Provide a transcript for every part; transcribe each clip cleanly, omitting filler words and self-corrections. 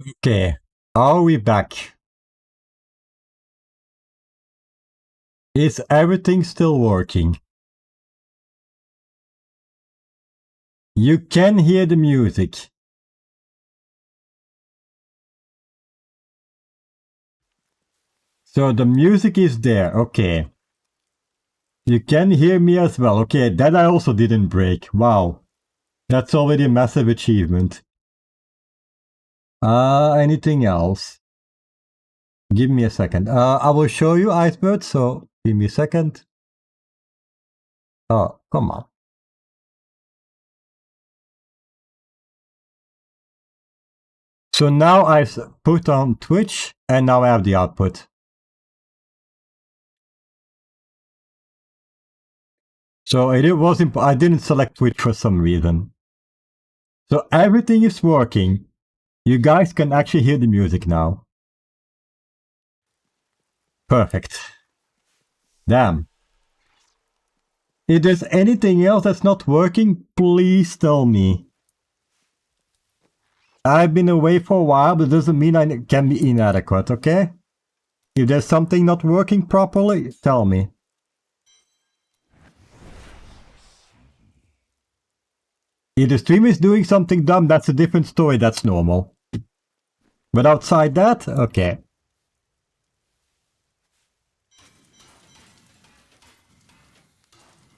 Okay, are we back? Is everything still working? You can hear the music. So the music is there, okay. You can hear me as well, okay, that I also didn't break, wow. That's already a massive achievement. Anything else? Give me a second. I will show you Icebird, so give me a second. Oh, come on. So now I've put on Twitch, and now I have the output. So it was I didn't select Twitch for some reason. So everything is working. You guys can actually hear the music now. Perfect. Damn. If there's anything else that's not working, please tell me. I've been away for a while, but it doesn't mean I can be inadequate, okay? If there's something not working properly, tell me. If the stream is doing something dumb, that's a different story, that's normal. But outside that, okay.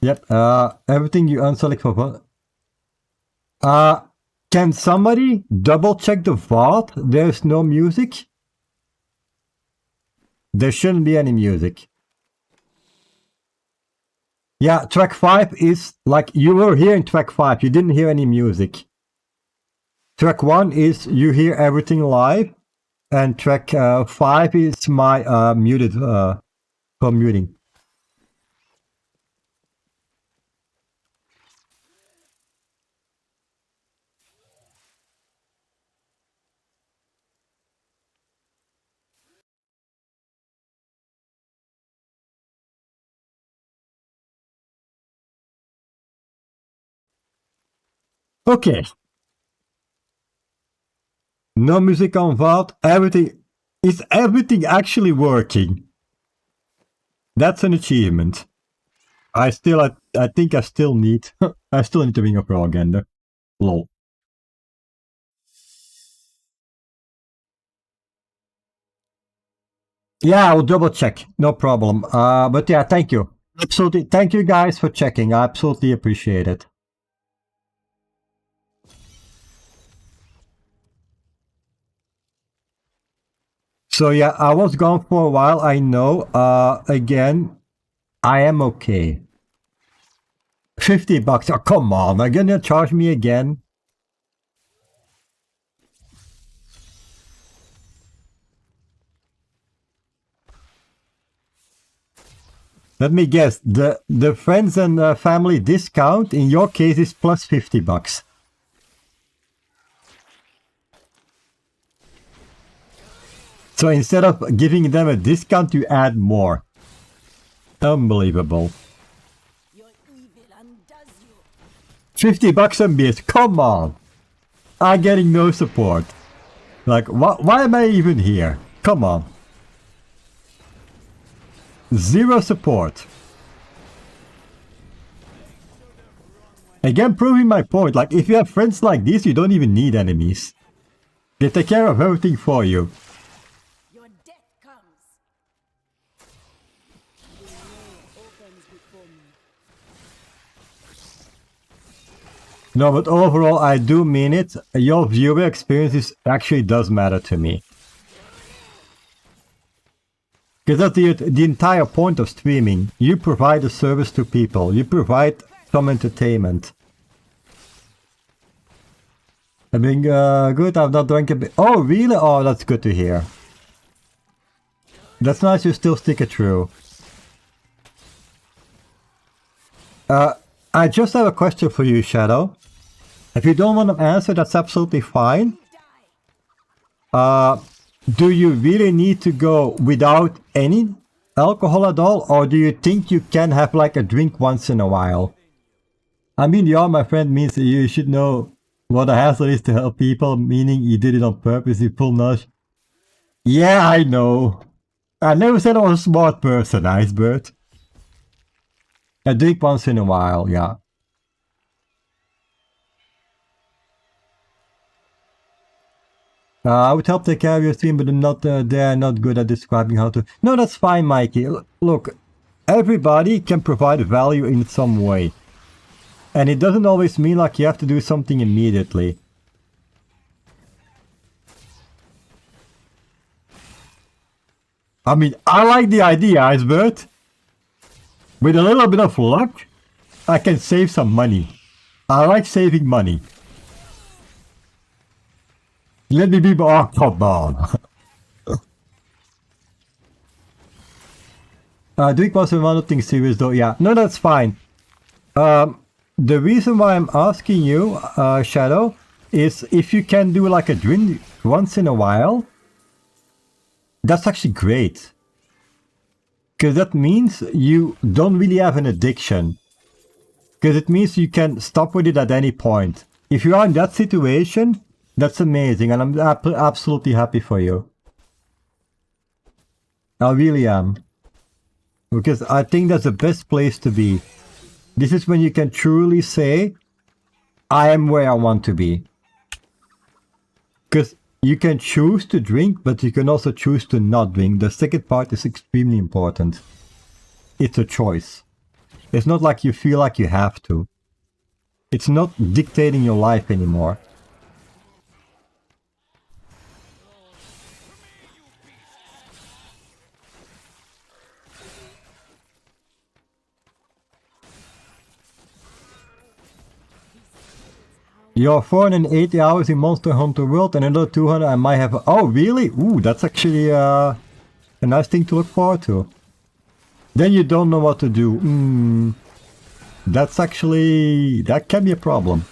Yep, everything you unselect for... can somebody double check the vault? There's no music? There shouldn't be any music. Yeah, track 5 is like you were here in track 5, you didn't hear any music. Track 1 is you hear everything live, and track 5 is my muted for muting. Okay. No music on vault, everything... Is everything actually working? That's an achievement. I think I still need... I still need to bring up raw agenda. Lol. Yeah, I'll double check. No problem. But yeah, thank you. Absolutely. Thank you guys for checking. I absolutely appreciate it. So yeah, I was gone for a while, I know. Again, I am okay. $50. Oh, come on. Are you gonna charge me again? Let me guess. The friends and family discount in your case is plus $50. So instead of giving them a discount, you add more. Unbelievable. $50 and beers, come on! I'm getting no support. Like, why am I even here? Come on. Zero support. Again, proving my point, like, if you have friends like this, you don't even need enemies. They take care of everything for you. No, but overall, I do mean it. Your viewer experience actually does matter to me. Because that's the entire point of streaming. You provide a service to people. You provide some entertainment. I'm being good. I've not drank a bit. Oh, really? Oh, that's good to hear. That's nice you still stick it through. I just have a question for you, Shadow. If you don't want to answer, that's absolutely fine. Do you really need to go without any alcohol at all? Or do you think you can have like a drink once in a while? I mean, you are my friend means that you should know What a hassle is to help people, meaning he did it on purpose, he pulled Nash. Yeah, I know. I never said I was a smart person, Icebird. I drink once in a while, yeah. I would help take care of your stream, but I'm not there, not good at describing how to... No, that's fine, Mikey. Look, everybody can provide value in some way. And it doesn't always mean like you have to do something immediately. I mean, I like the idea, Icebird. With a little bit of luck, I can save some money. I like saving money. Let me be... Oh, come on. Drink was one nothing serious though, yeah. No, that's fine. The reason why I'm asking you, Shadow, is if you can do like a drink once in a while, that's actually great. Because that means you don't really have an addiction. Because it means you can stop with it at any point. If you are in that situation, that's amazing, and I'm absolutely happy for you. I really am. Because I think that's the best place to be. This is when you can truly say, I am where I want to be. Because you can choose to drink, but you can also choose to not drink. The second part is extremely important. It's a choice. It's not like you feel like you have to. It's not dictating your life anymore. You're 480 hours in Monster Hunter World and another 200 I might have... Oh, really? Ooh, that's actually a nice thing to look forward to. Then you don't know what to do. That's actually... that can be a problem.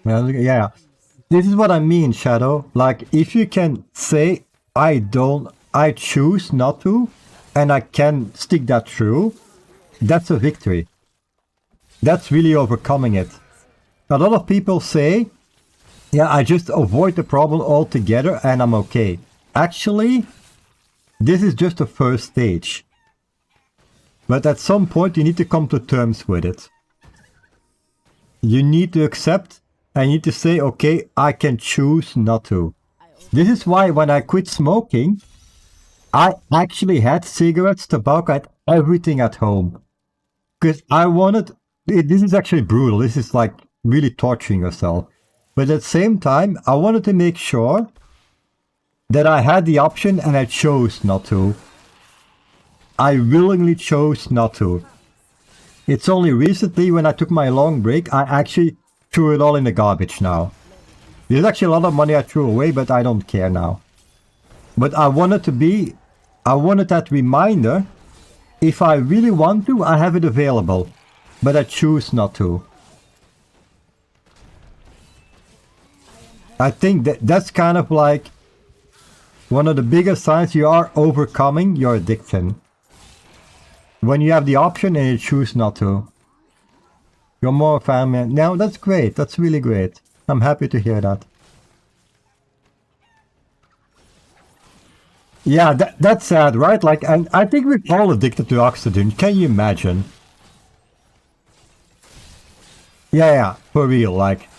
Well, yeah. This is what I mean, Shadow. Like, if you can say, I choose not to, and I can stick that through, that's a victory. That's really overcoming it. A lot of people say, yeah, I just avoid the problem altogether and I'm okay. Actually, this is just the first stage. But at some point you need to come to terms with it. You need to accept, and you need to say, okay, I can choose not to. This is why when I quit smoking, I actually had cigarettes, tobacco, I had everything at home. Because I wanted, this is actually brutal, this is like really torturing yourself. But at the same time, I wanted to make sure that I had the option and I chose not to. I willingly chose not to. It's only recently when I took my long break, I actually threw it all in the garbage now. There's actually a lot of money I threw away, but I don't care now. But I wanted that reminder, if I really want to, I have it available. But I choose not to. I think that's kind of like one of the biggest signs you are overcoming your addiction. When you have the option and you choose not to. You're more a fan man. Now that's great. That's really great. I'm happy to hear that. Yeah, that's sad, right? Like, and I think we're all addicted to oxygen. Can you imagine? Yeah, for real. Like,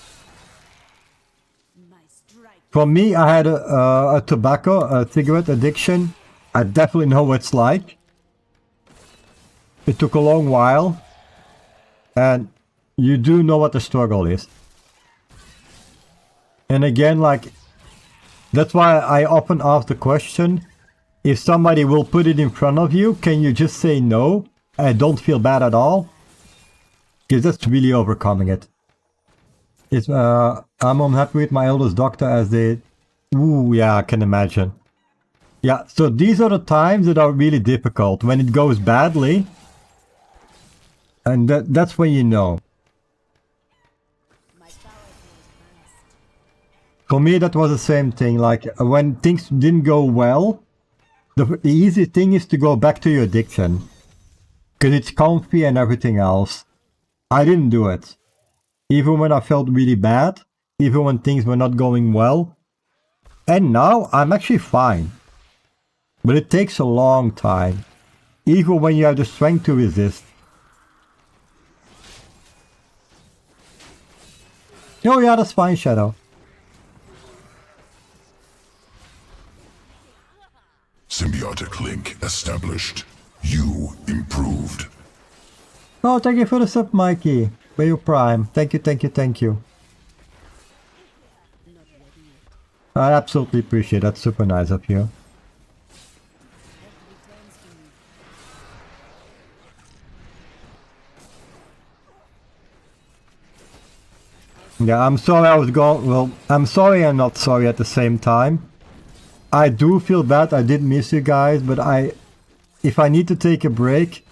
for me, I had a cigarette addiction. I definitely know what it's like. It took a long while. And you do know what the struggle is. And again, like, that's why I often ask the question, if somebody will put it in front of you, can you just say no and don't feel bad at all? Because that's really overcoming it. It's, I'm unhappy with my eldest doctor as they... Ooh, yeah, I can imagine. Yeah, so these are the times that are really difficult. When it goes badly, and that's when you know. For me, that was the same thing. Like, when things didn't go well, the easy thing is to go back to your addiction. Because it's comfy and everything else. I didn't do it. Even when I felt really bad, even when things were not going well. And now, I'm actually fine. But it takes a long time. Even when you have the strength to resist. Oh yeah, that's fine, Shadow. Symbiotic link established. You improved. Oh, thank you for the sub, Mikey. For your prime. Thank you, thank you, thank you. I absolutely appreciate that. Super nice of you. Yeah, I'm sorry I was gone. Well, I'm sorry and not sorry at the same time. I do feel bad. I did miss you guys, but if I need to take a break,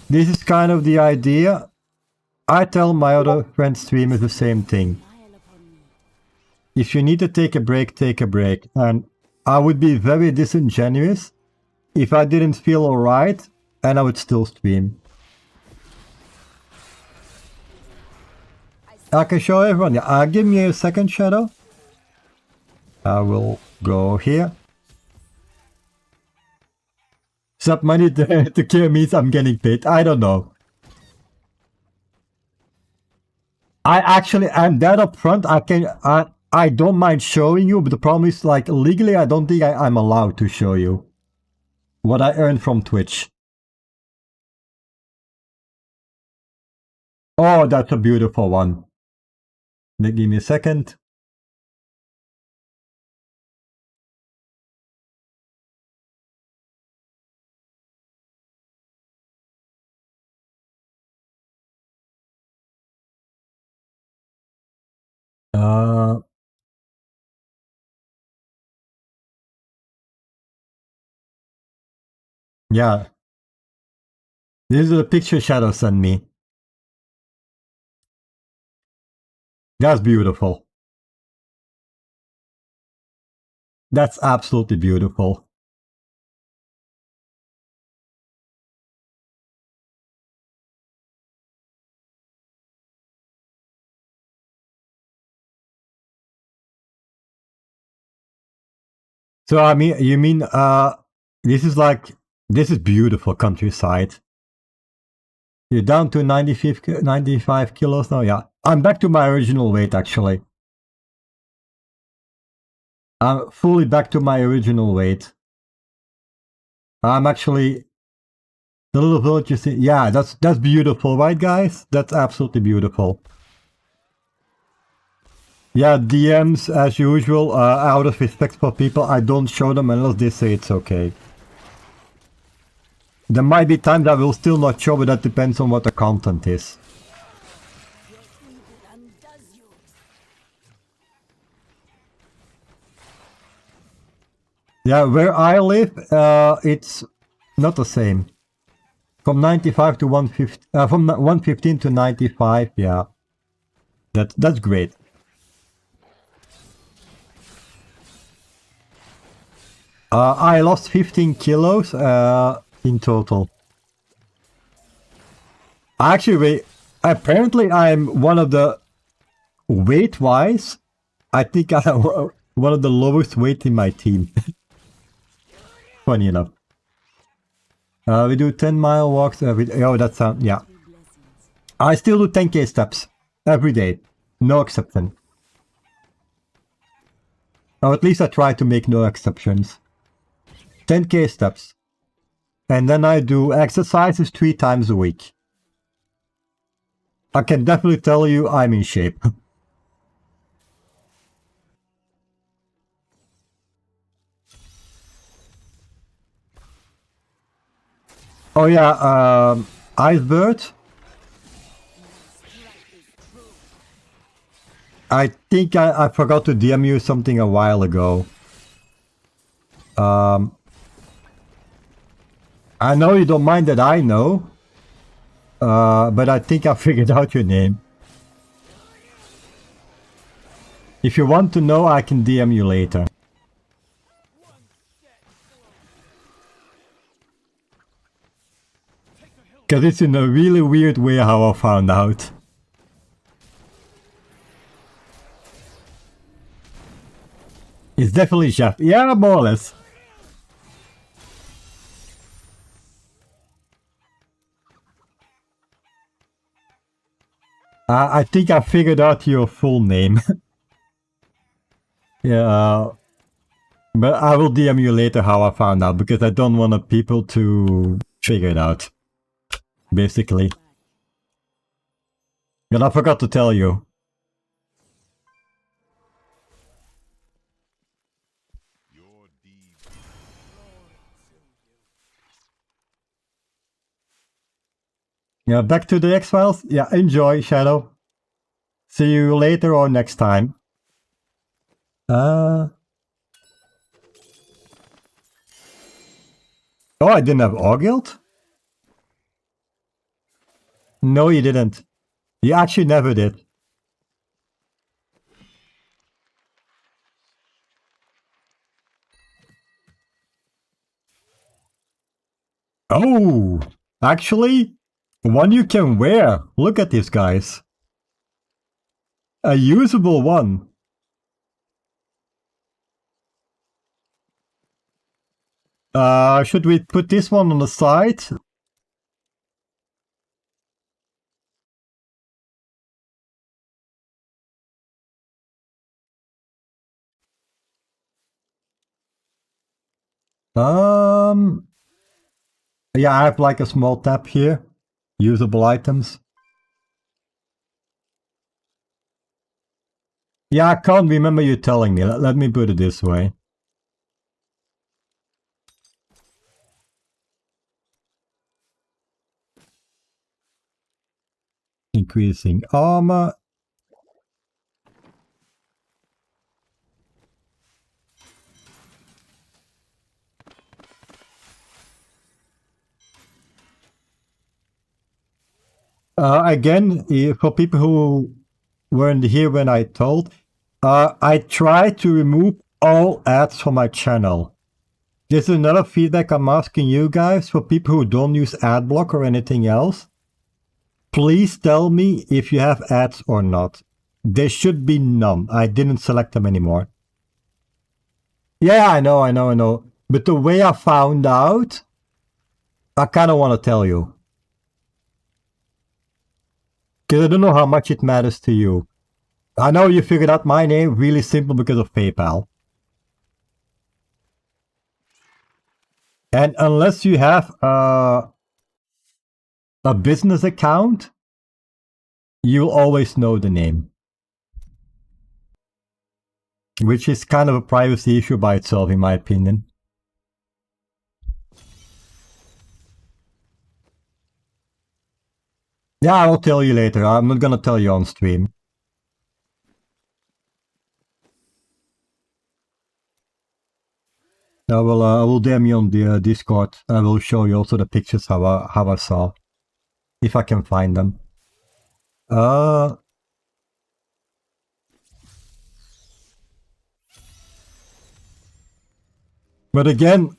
this is kind of the idea. I tell my other friend streamers the same thing. If you need to take a break, take a break. And I would be very disingenuous if I didn't feel alright and I would still stream. I can show everyone. Yeah, give me a second, Shadow. I will go here. Sub money to kill means I'm getting paid. I don't know. I'm that upfront. I don't mind showing you, but the problem is, like, legally I don't think I'm allowed to show you what I earn from Twitch. Oh, that's a beautiful one. Give me a second. Yeah. This is the picture Shadow sent me. That's beautiful. That's absolutely beautiful. So I mean, you mean this is beautiful countryside. You're down to 95 kilos now. Yeah, I'm back to my original weight actually. I'm fully back to my original weight. I'm actually the little village you see. Yeah, that's beautiful, right, guys? That's absolutely beautiful. Yeah, DMs as usual. Out of respect for people, I don't show them unless they say it's okay. There might be times I will still not show, but that depends on what the content is. Yeah, where I live, it's not the same. From 95 to 150, from 115 to 95, yeah. That's great. I lost 15 kilos in total. Actually, apparently I'm one of the weight-wise, I think I'm one of the lowest weight in my team. Funny enough. We do 10-mile walks every day. Oh, that sounds, yeah. I still do 10k steps every day. No exception. Or at least I try to make no exceptions. 10k steps. And then I do exercises 3 times a week. I can definitely tell you I'm in shape. Oh yeah, Icebird. I think I forgot to DM you something a while ago. I know you don't mind that I know. But I think I figured out your name. If you want to know, I can DM you later. Because it's in a really weird way how I found out. It's definitely Jeff. Yeah, more or less. I think I figured out your full name. Yeah, but I will DM you later how I found out, because I don't want people to figure it out. Basically. And I forgot to tell you. Yeah, back to the X-Files. Yeah, enjoy, Shadow. See you later or next time. Oh, I didn't have Auguild? No, you didn't. You actually never did. Oh, actually, one you can wear. Look at this, guys. A usable one. Should we put this one on the side? Yeah, I have like a small tab here. Usable items. Yeah, I can't remember you telling me. Let me put it this way. Increasing armor. Again, for people who weren't here when I told, I try to remove all ads from my channel. This is another feedback I'm asking you guys, for people who don't use adblock or anything else. Please tell me if you have ads or not. There should be none. I didn't select them anymore. Yeah, I know. But the way I found out, I kind of want to tell you. Because I don't know how much it matters to you. I know you figured out my name really simple because of PayPal. And unless you have a business account, you'll always know the name. Which is kind of a privacy issue by itself, in my opinion. Yeah, I'll tell you later. I'm not gonna tell you on stream. I will DM you on the Discord. I will show you also the pictures how I saw, if I can find them. But again,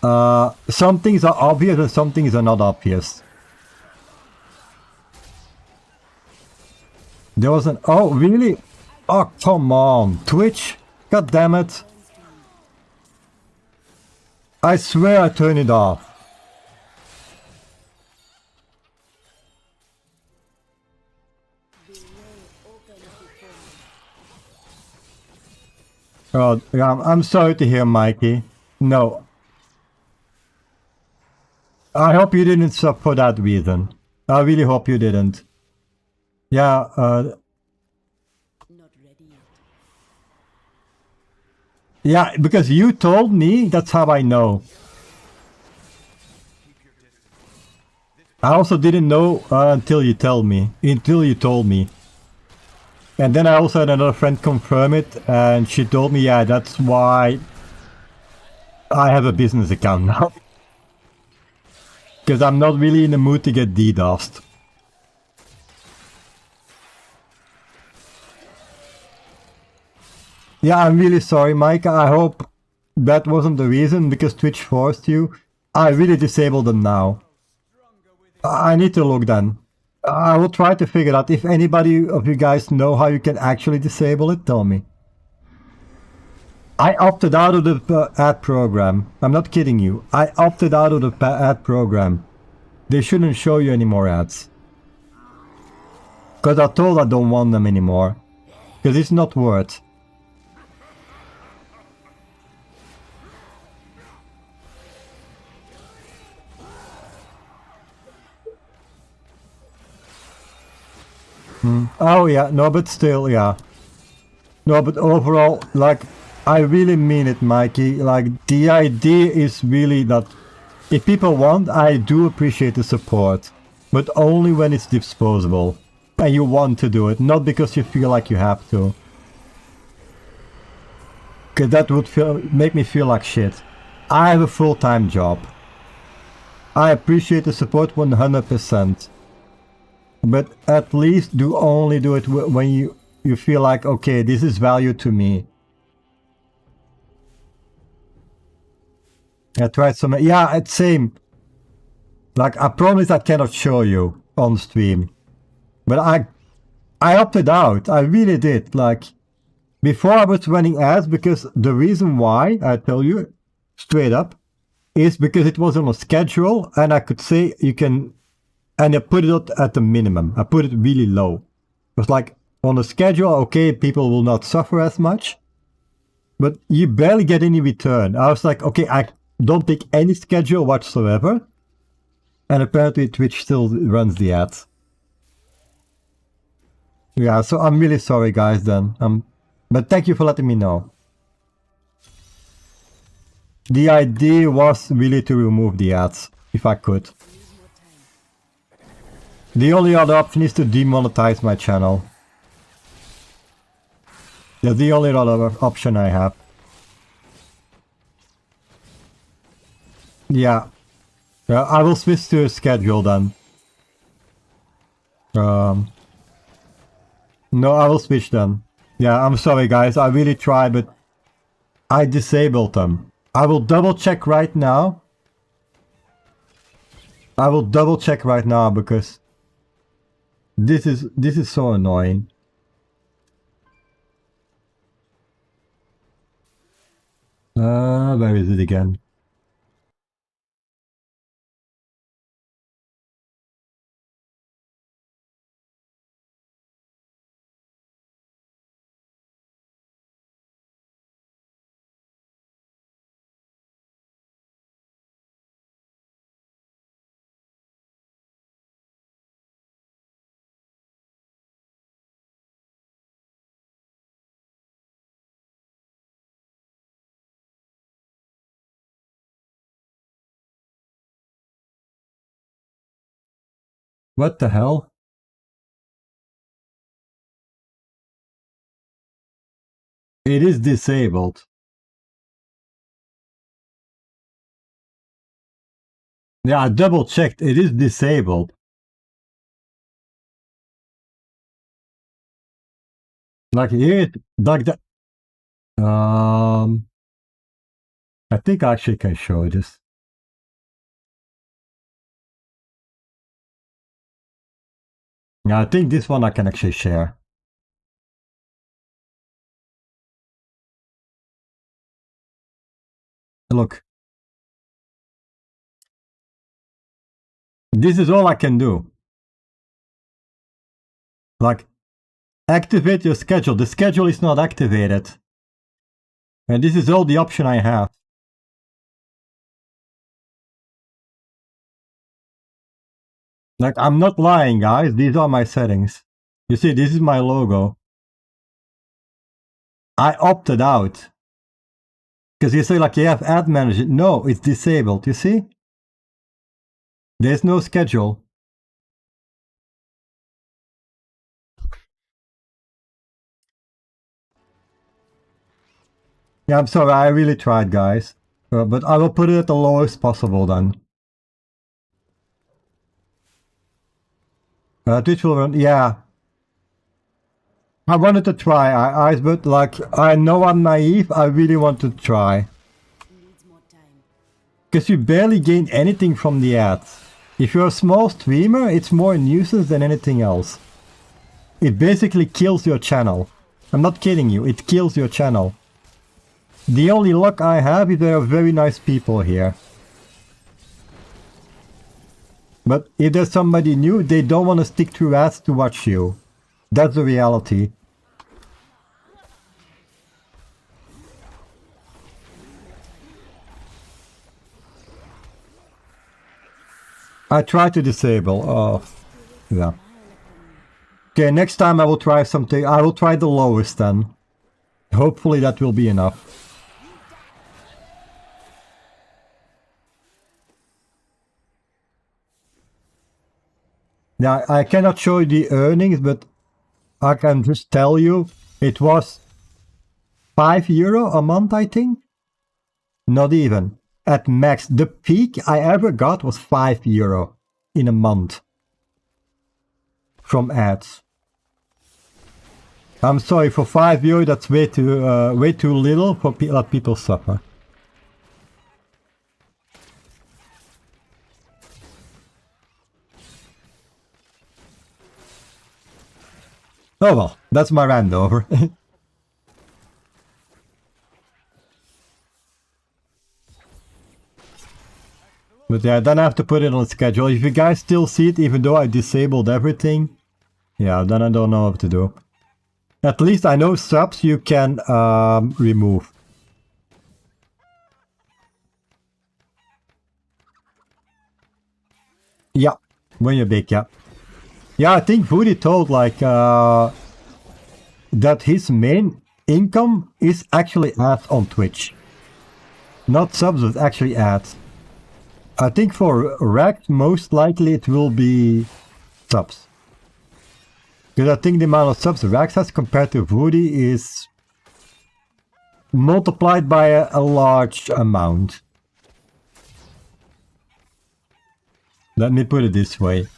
some things are obvious and some things are not obvious. There was an... Oh, really? Oh, come on. Twitch? God damn it. I swear I turned it off. Oh, yeah, I'm sorry to hear, Mikey. No. I hope you didn't sub for that reason. I really hope you didn't. Yeah, Not ready yet. yeah, because you told me, that's how I know. I also didn't know until you told me. And then I also had another friend confirm it, and she told me, yeah, that's why I have a business account now. Because I'm not really in the mood to get DDoSed. Yeah, I'm really sorry, Mike. I hope that wasn't the reason because Twitch forced you. I really disabled them now. I need to look then. I will try to figure out if anybody of you guys know how you can actually disable it, tell me. I opted out of the ad program. I'm not kidding you. I opted out of the ad program. They shouldn't show you any more ads. Because I told I don't want them anymore. Because it's not worth. Oh yeah, no, but still, yeah. No, but overall, like, I really mean it, Mikey. Like, the idea is really that if people want, I do appreciate the support. But only when it's disposable. And you want to do it, not because you feel like you have to. Because that would make me feel like shit. I have a full-time job. I appreciate the support 100%. But at least only do it when you feel like, okay, this is value to me. I tried some, yeah, it's same. Like, I promise I cannot show you on stream. But I opted out, I really did. Like, before I was running ads, because the reason why, I tell you, straight up, is because it was on a schedule, and I could say you can, and I put it at the minimum. I put it really low. It was like, on a schedule, okay, people will not suffer as much, but you barely get any return. I was like, okay, I don't take any schedule whatsoever, and apparently Twitch still runs the ads. Yeah, so I'm really sorry, guys, then. But thank you for letting me know. The idea was really to remove the ads, if I could. The only other option is to demonetize my channel. That's the only other option I have. Yeah. I will switch to a schedule then. No, I will switch then. Yeah, I'm sorry guys, I really tried, but I disabled them. I will double check right now. I will double check right now because this is so annoying. Where is it again? What the hell? It is disabled. Yeah, I double checked. It is disabled. Like here, like that. I think I actually can show this. Yeah, I think this one I can actually share. Look. This is all I can do. Like, activate your schedule. The schedule is not activated. And this is all the option I have. Like, I'm not lying, guys. These are my settings. You see, this is my logo. I opted out. Because you say, like, you have ad manager. No, it's disabled. You see? There's no schedule. Yeah, I'm sorry. I really tried, guys. But I will put it at the lowest possible then. Twitch will run. Yeah. I wanted to try, but like, I know I'm naive, I really want to try. Needs more time. Because you barely gain anything from the ads. If you're a small streamer, it's more a nuisance than anything else. It basically kills your channel. I'm not kidding you, it kills your channel. The only luck I have is there are very nice people here. But if there's somebody new, they don't want to stick through ads to watch you. That's the reality. I try to disable. Oh, yeah. Okay, next time I will try something. I will try the lowest then. Hopefully that will be enough. Now, I cannot show you the earnings, but I can just tell you it was €5 a month, I think. Not even. At max. The peak I ever got was €5 in a month from ads. I'm sorry, for €5 that's way too little for let people suffer. Oh well, that's my rant over. But yeah, then I have to put it on the schedule. If you guys still see it, even though I disabled everything, yeah, then I don't know what to do. At least I know subs you can remove. Yeah, when you're big, yeah. Yeah, I think Woody told like that his main income is actually ads on Twitch. Not subs, but actually ads. I think for Rex, most likely it will be subs. Because I think the amount of subs Rex has compared to Woody is multiplied by a large amount. Let me put it this way.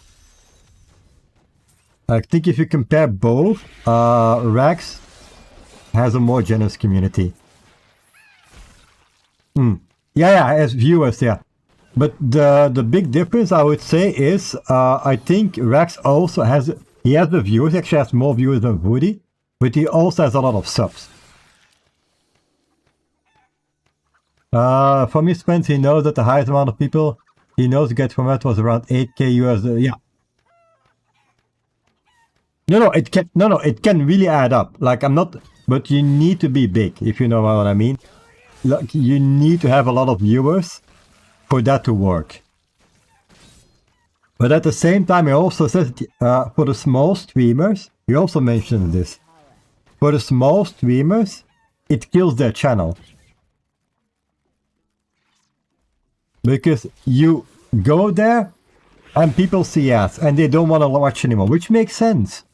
I think if you compare both, Rex has a more generous community. Yeah, as viewers, yeah. But the big difference I would say is, I think Rex also has, he has the viewers, he actually has more viewers than Woody, but he also has a lot of subs. From his friends, he knows that the highest amount of people he knows get from that was around 8k US, yeah. No, it can really add up. Like, I'm not, but you need to be big, if you know what I mean. Like, you need to have a lot of viewers for that to work. But at the same time, he also says, for the small streamers, he also mentioned this. For the small streamers, it kills their channel. Because you go there, and people see ads, and they don't want to watch anymore, which makes sense.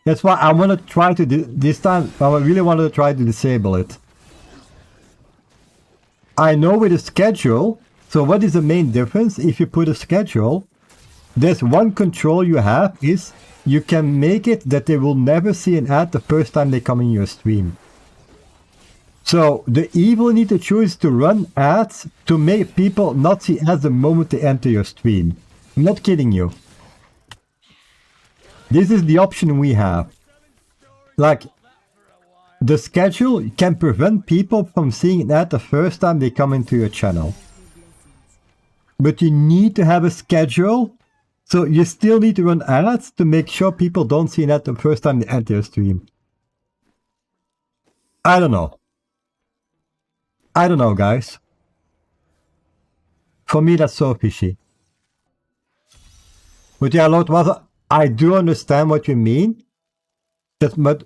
That's why I want to try to, this time, I really wanted to try to disable it. I know with a schedule, so what is the main difference? If you put a schedule, there's one control you have, is you can make it that they will never see an ad the first time they come in your stream. So the evil you need to choose to run ads to make people not see ads the moment they enter your stream. I'm not kidding you. This is the option we have. Like, the schedule can prevent people from seeing an ad the first time they come into your channel. But you need to have a schedule, so you still need to run ads to make sure people don't see an ad the first time they enter your stream. I don't know. I don't know, guys. For me, that's so fishy. But yeah, Lord Mother, I do understand what you mean. But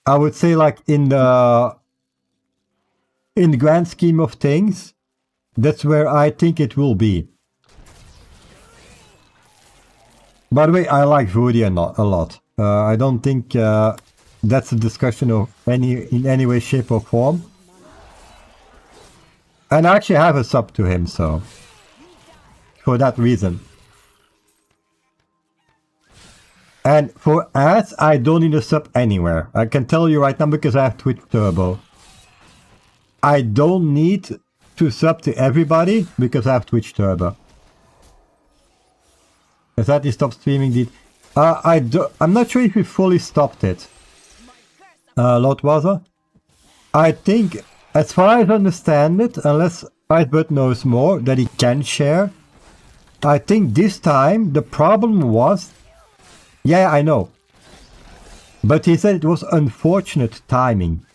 I would say, like, in the grand scheme of things, that's where I think it will be. By the way, I like Woody a lot. I don't think that's a discussion of in any way, shape or form. And I actually have a sub to him, so for that reason. And for ads, I don't need a sub anywhere. I can tell you right now because I have Twitch Turbo. I don't need to sub to everybody because I have Twitch Turbo. Has that he stopped streaming? I'm not sure if he fully stopped it. Lord Waza? I think, as far as I understand it, unless Icebird knows more that he can share, I think this time the problem was... Yeah, I know. But he said it was unfortunate timing.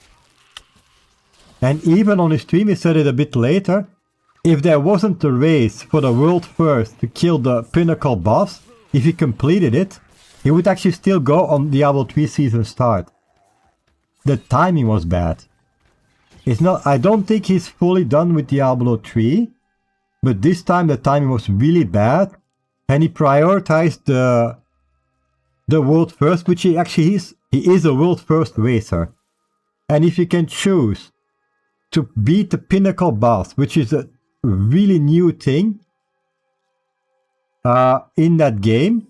And even on his stream he said it a bit later, if there wasn't a race for the world first to kill the pinnacle boss, if he completed it, he would actually still go on Diablo 3 season start. The timing was bad. It's not, I don't think he's fully done with Diablo 3, but this time the timing was really bad, and he prioritized the world first, which he actually is. He is a world first racer. And if you can choose to beat the pinnacle boss, which is a really new thing in that game,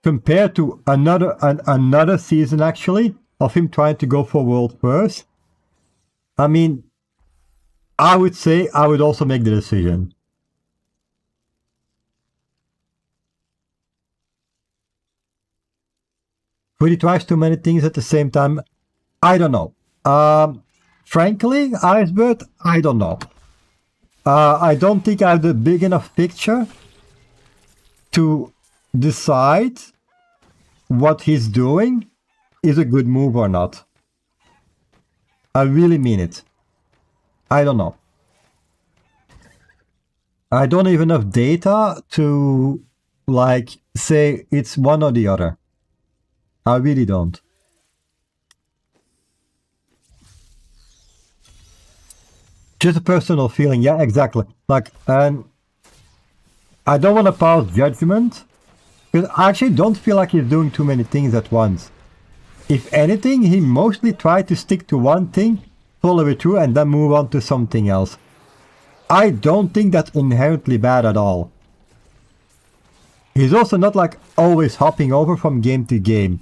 compared to another season actually of him trying to go for world first, I mean, I would say I would also make the decision. Would he try too many things at the same time? I don't know. Frankly, Icebird, I don't know. I don't think I have the big enough picture to decide what he's doing is a good move or not. I really mean it. I don't know. I don't even have data to, like, say it's one or the other. I really don't. Just a personal feeling, yeah, exactly. Like, and I don't want to pass judgment, because I actually don't feel like he's doing too many things at once. If anything, he mostly tried to stick to one thing, follow it through, and then move on to something else. I don't think that's inherently bad at all. He's also not like always hopping over from game to game.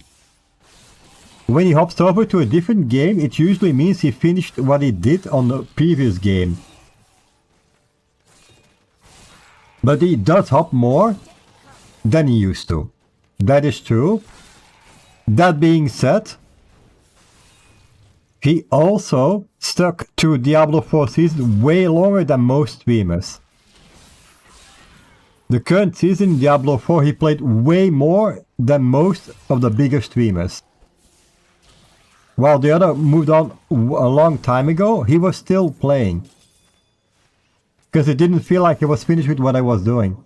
When he hops over to a different game, it usually means he finished what he did on the previous game. But he does hop more than he used to. That is true. That being said, he also stuck to Diablo 4 season way longer than most streamers. The current season in Diablo 4 he played way more than most of the bigger streamers. While the other moved on a long time ago, he was still playing. Because it didn't feel like he was finished with what I was doing.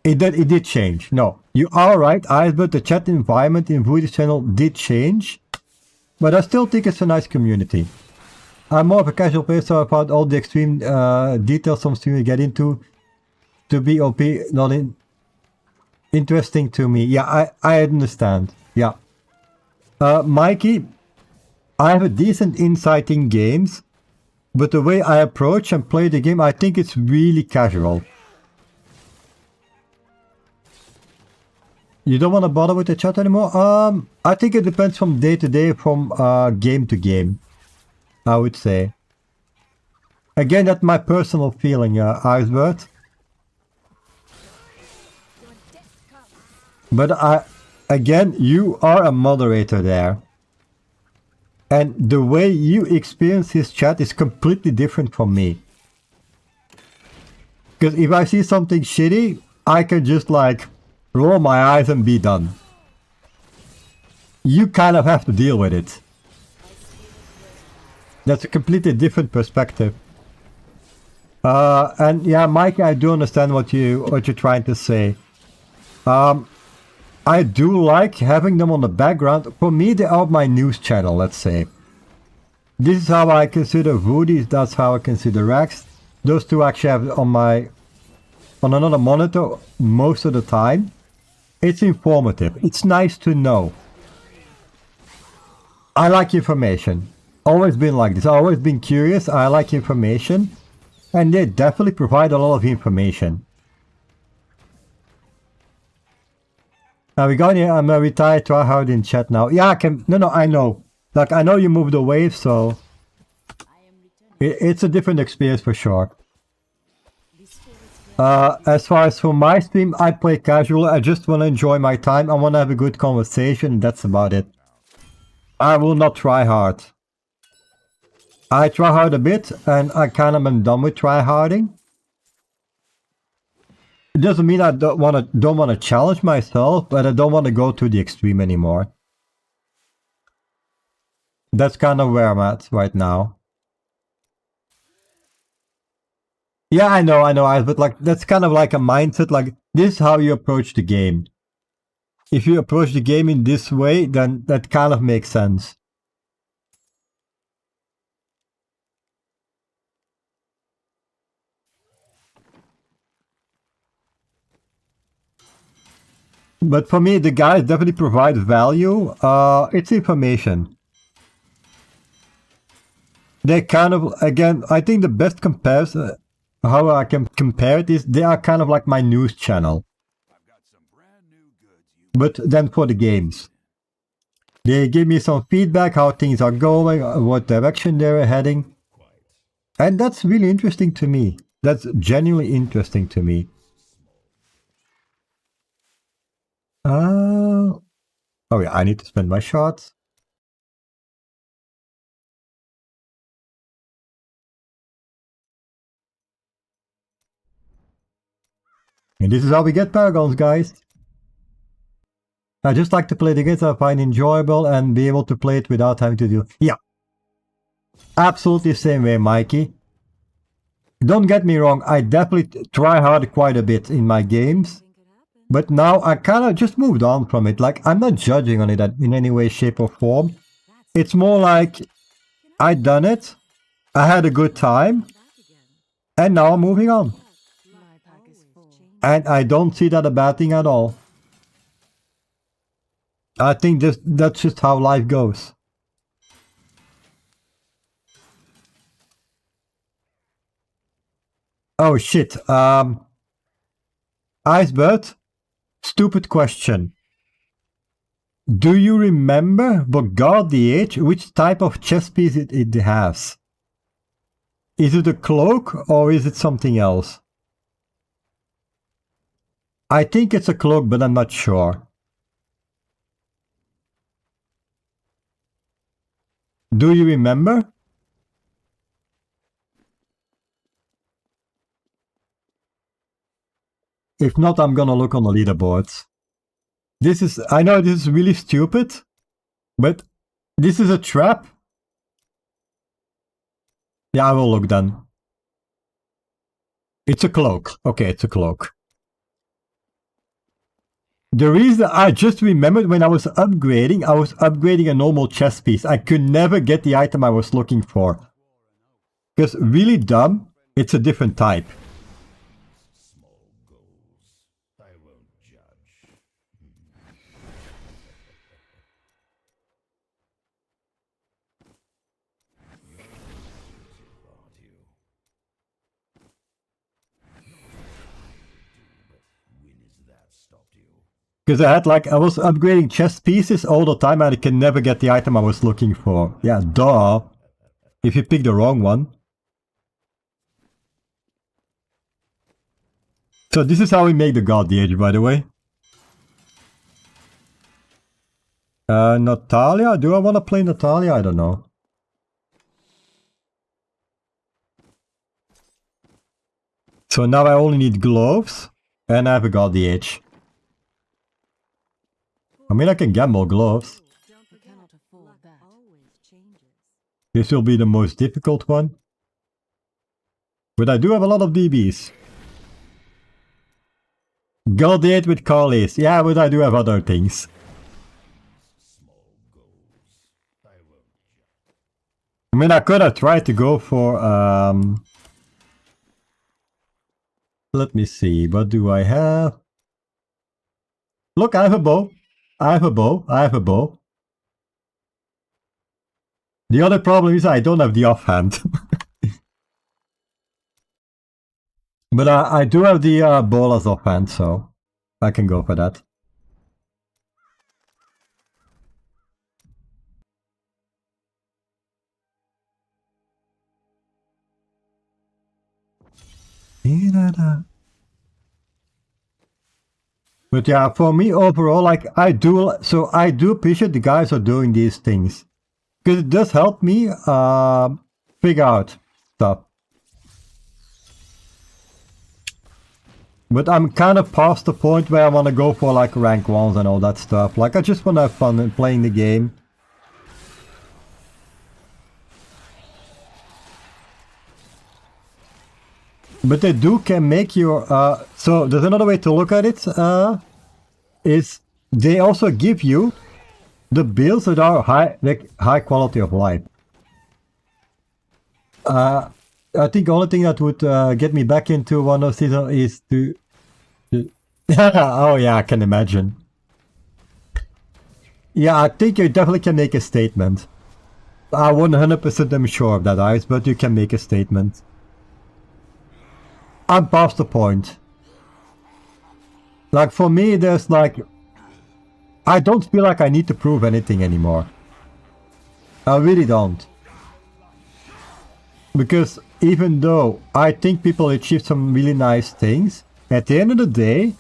It did change. No, you are right, Icebird, the chat environment in Voidy's channel did change. But I still think it's a nice community. I'm more of a casual player, so I found all the extreme details some streamers get into to be OP not interesting to me. Yeah, I understand. Yeah. Mikey, I have a decent insight in games, but the way I approach and play the game, I think it's really casual. You don't want to bother with the chat anymore? I think it depends from day to day, from game to game, I would say. Again, that's my personal feeling, Icebird. But again, you are a moderator there. And the way you experience his chat is completely different from me. Because if I see something shitty, I can just like roll my eyes and be done. You kind of have to deal with it. That's a completely different perspective. And yeah, Mike, I do understand what you're trying to say. I do like having them on the background. For me, they are my news channel, let's say. This is how I consider Voody, that's how I consider Rex. Those two actually have on another monitor most of the time. It's informative. It's nice to know. I like information. Always been like this. I've always been curious. I like information. And they definitely provide a lot of information. We got here. I'm a retired tryhard in chat now. Yeah, I can. No, I know. Like, I know you moved away, so it's a different experience for sure. As far as for my stream, I play casual. I just want to enjoy my time. I want to have a good conversation. That's about it. I will not try hard. I try hard a bit, and I kind of am done with tryharding. It doesn't mean I don't want to challenge myself, but I don't want to go to the extreme anymore. That's kind of where I'm at right now. Yeah, I know, but like that's kind of like a mindset. Like, this is how you approach the game. If you approach the game in this way, then that kind of makes sense. But for me, the guys definitely provide value. It's information. They kind of, again, I think the best comparison, how I can compare it is, they are kind of like my news channel. But then for the games. They give me some feedback, how things are going, what direction they're heading. And that's really interesting to me. That's genuinely interesting to me. Oh yeah, I need to spend my shots. And this is how we get paragons, guys. I just like to play the games I find enjoyable and be able to play it without having to do... Yeah. Absolutely the same way, Mikey. Don't get me wrong, I definitely try hard quite a bit in my games. But now I kind of just moved on from it. Like, I'm not judging on it in any way, shape or form. It's more like, I done it, I had a good time, and now I'm moving on. And I don't see that a bad thing at all. I think that's just how life goes. Oh shit, Icebird, stupid question. Do you remember what guard the age, which type of chess piece it has? Is it a cloak or is it something else? I think it's a cloak, but I'm not sure. Do you remember? If not, I'm gonna look on the leaderboards. I know this is really stupid, but this is a trap. Yeah, I will look then. It's a cloak. Okay, it's a cloak. The reason I just remembered when I was upgrading a normal chess piece. I could never get the item I was looking for. Because really dumb, it's a different type. Because I was upgrading chess pieces all the time and I can never get the item I was looking for. Yeah, duh. If you pick the wrong one. So this is how we make the God the Age, by the way. Natalia? Do I want to play Natalia? I don't know. So now I only need gloves and I have a God the Age. I mean, I can get more gloves. This will be the most difficult one. But I do have a lot of DBs. God the Age with Carly's. Yeah, but I do have other things. I mean, I could have tried to go for... Let me see, what do I have? Look, I have a bow. I have a bow. The other problem is I don't have the offhand. But I do have the Bolas offhand, so I can go for that. But yeah, for me overall, like I do appreciate the guys who are doing these things. Because it does help me figure out stuff. But I'm kind of past the point where I want to go for like rank 1s and all that stuff. Like I just want to have fun in playing the game. But they can make your so there's another way to look at it, is they also give you the builds that are high quality of life. I think the only thing that would get me back into one of season is to oh yeah, I can imagine. Yeah, I think you definitely can make a statement. I 100% am sure of that, Ice, but you can make a statement. I'm past the point. Like for me, there's like, I don't feel like I need to prove anything anymore. I really don't. Because even though I think people achieve some really nice things, at the end of the day,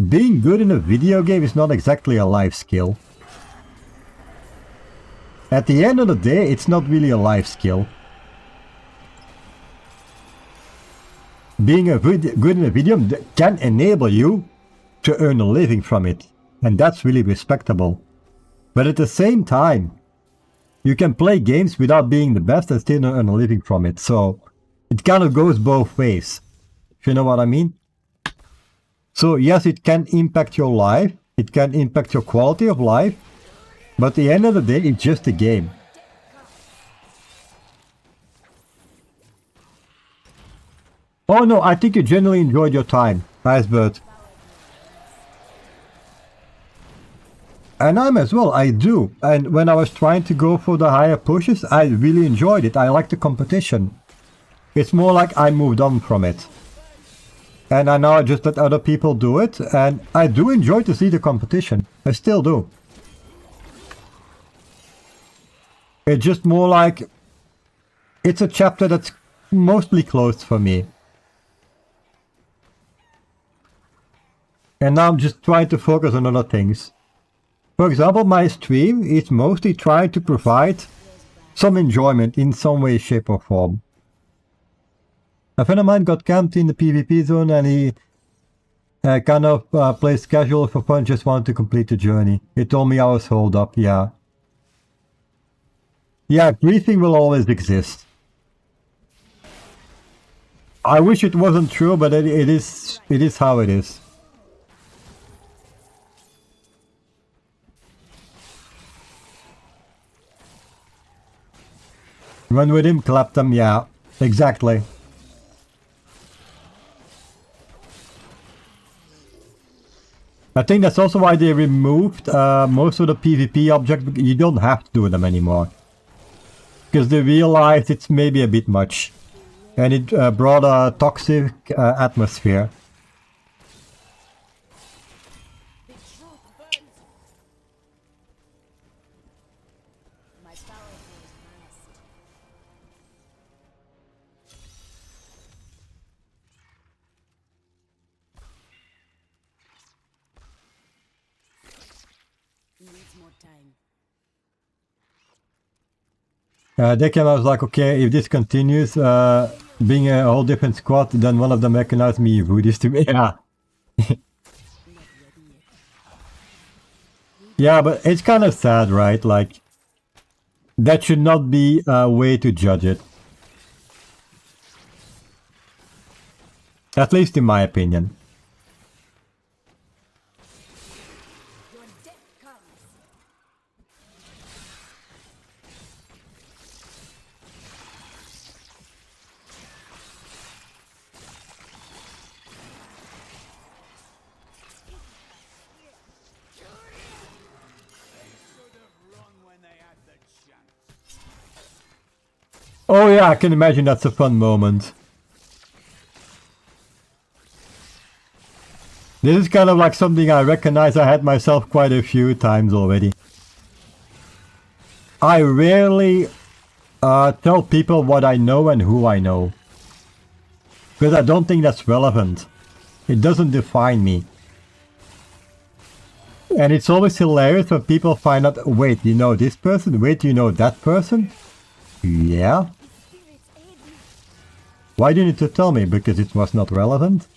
being good in a video game is not exactly a life skill. At the end of the day, it's not really a life skill. Being good in a video can enable you to earn a living from it, and that's really respectable. But at the same time, you can play games without being the best and still earn a living from it, so it kind of goes both ways, if you know what I mean. So yes, it can impact your life, it can impact your quality of life, but at the end of the day, it's just a game. Oh no, I think you genuinely enjoyed your time, Icebird. And I'm as well, I do. And when I was trying to go for the higher pushes, I really enjoyed it. I like the competition. It's more like I moved on from it. And I now just let other people do it, and I do enjoy to see the competition. I still do. It's just more like, it's a chapter that's mostly closed for me. And now I'm just trying to focus on other things. For example, my stream is mostly trying to provide some enjoyment in some way, shape or form. A friend of mine got camped in the PvP zone and he kind of plays casual for fun, just wanted to complete the journey. He told me I was holed up, yeah. Yeah, griefing will always exist. I wish it wasn't true, but it is how it is. Run with him, clap them, yeah, exactly. I think that's also why they removed most of the PvP objects. You don't have to do them anymore. Because they realized it's maybe a bit much. And it brought a toxic atmosphere. They came, I was like, okay, if this continues, being a whole different squad, then one of them recognized me, who this to me, yeah. Yeah, but it's kind of sad, right? Like, that should not be a way to judge it. At least in my opinion. Oh yeah, I can imagine that's a fun moment. This is kind of like something I recognize I had myself quite a few times already. I rarely tell people what I know and who I know. Because I don't think that's relevant. It doesn't define me. And it's always hilarious when people find out, wait, you know this person? Wait, you know that person? Yeah? Why didn't you tell me? Because it was not relevant.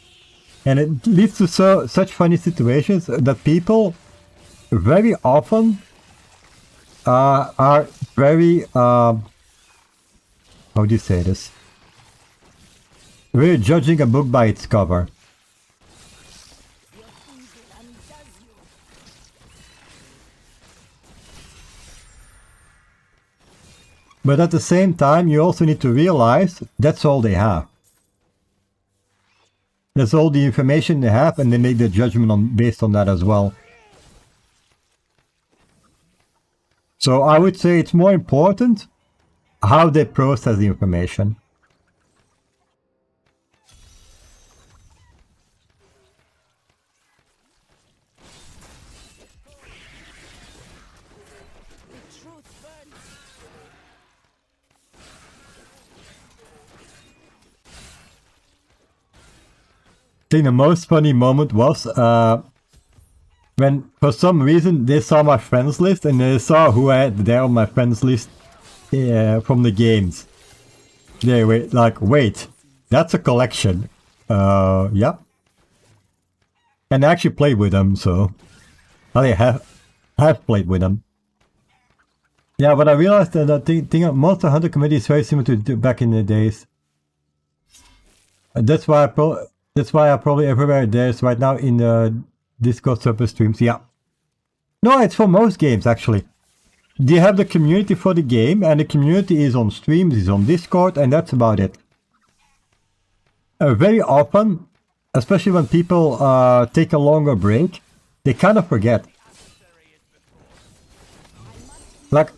And it leads to such funny situations that people very often are very, how do you say this? We're judging a book by its cover. But at the same time, you also need to realize that's all they have. That's all the information they have, and they make their judgment based on that as well. So I would say it's more important how they process the information. I think the most funny moment was when, for some reason, they saw my friends list and they saw who I had there on my friends list from the games. They were like, wait, that's a collection. Yeah. And I actually played with them, so I have played with them. Yeah, but I realized that the Monster Hunter community is very similar to back in the days. That's why I probably everywhere there's right now in the Discord server streams. Yeah. No, it's for most games actually. They have the community for the game, and the community is on streams, is on Discord, and that's about it. Very often, especially when people take a longer break, they kind of forget. Like,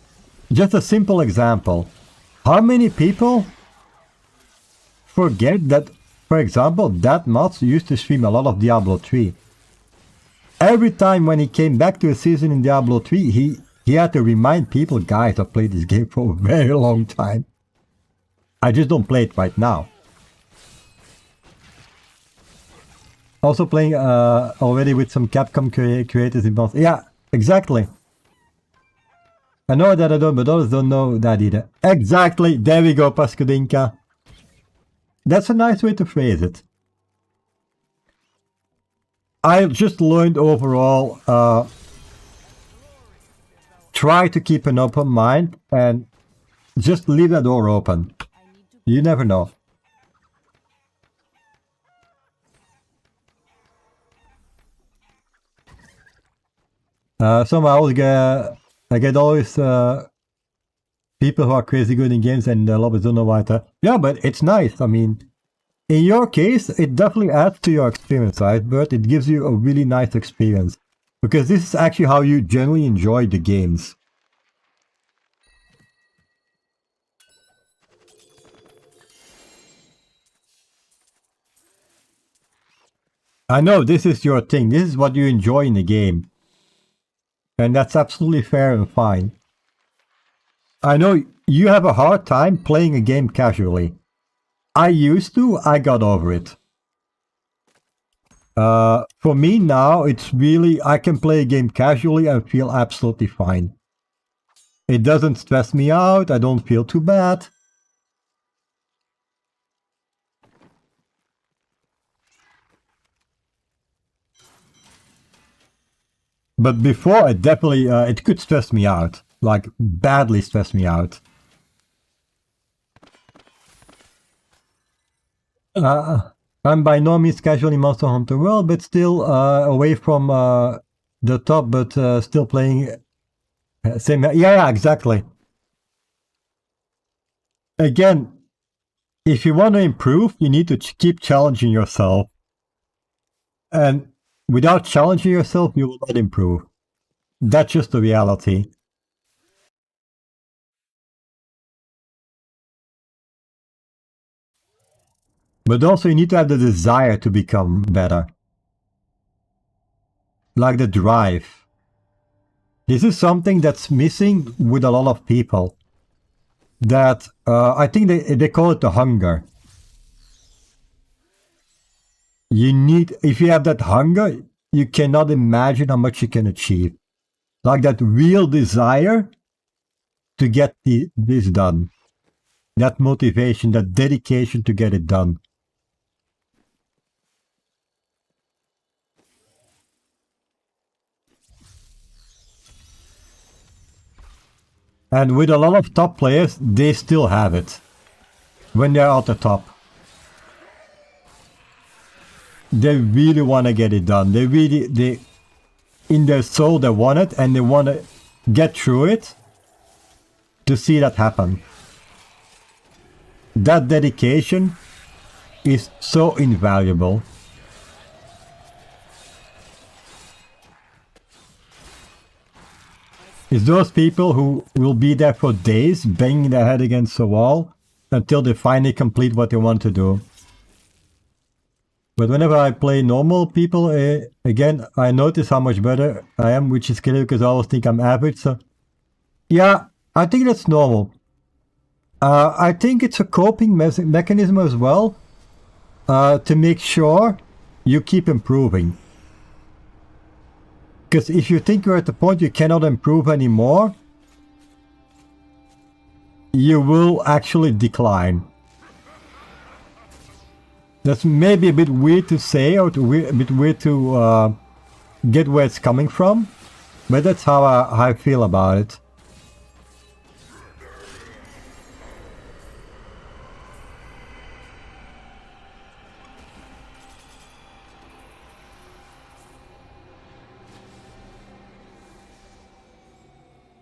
just a simple example. How many people forget that, for example, that Mats used to stream a lot of Diablo 3. Every time when he came back to a season in Diablo 3, he had to remind people, guys, I've played this game for a very long time. I just don't play it right now. Also playing already with some Capcom creators in Monster. Yeah, exactly. I know that I don't, but others don't know that either. Exactly, there we go, Paskudinka. That's a nice way to phrase it. I just learned overall, try to keep an open mind and just leave that door open. You never know. Somehow I get always people who are crazy good in games and lovers don't know why. Yeah, but it's nice. I mean, in your case, it definitely adds to your experience, right? But it gives you a really nice experience. Because this is actually how you generally enjoy the games. I know this is your thing. This is what you enjoy in the game. And that's absolutely fair and fine. I know you have a hard time playing a game casually. I used to, I got over it. For me now, it's really, I can play a game casually and feel absolutely fine. It doesn't stress me out, I don't feel too bad. But before, it definitely, it could stress me out. Like, badly stress me out. I'm by no means casually Monster Hunter World, but still away from the top, but still playing same. Yeah, exactly. Again, if you want to improve, you need to keep challenging yourself. And without challenging yourself, you will not improve. That's just the reality. But also you need to have the desire to become better. Like the drive. This is something that's missing with a lot of people. That, I think they call it the hunger. You need, if you have that hunger, you cannot imagine how much you can achieve. Like that real desire to get this done. That motivation, that dedication to get it done. And with a lot of top players, they still have it. When they're at the top. They really want to get it done. They in their soul they want it, and they want to get through it to see that happen. That dedication is so invaluable. It's those people who will be there for days, banging their head against the wall until they finally complete what they want to do. But whenever I play normal people, again, I notice how much better I am, which is clear because I always think I'm average. So, yeah, I think that's normal. I think it's a coping mechanism as well, to make sure you keep improving. Because if you think you're at the point you cannot improve anymore, you will actually decline. That's maybe a bit weird to say, or a bit weird to get where it's coming from, but that's how I feel about it.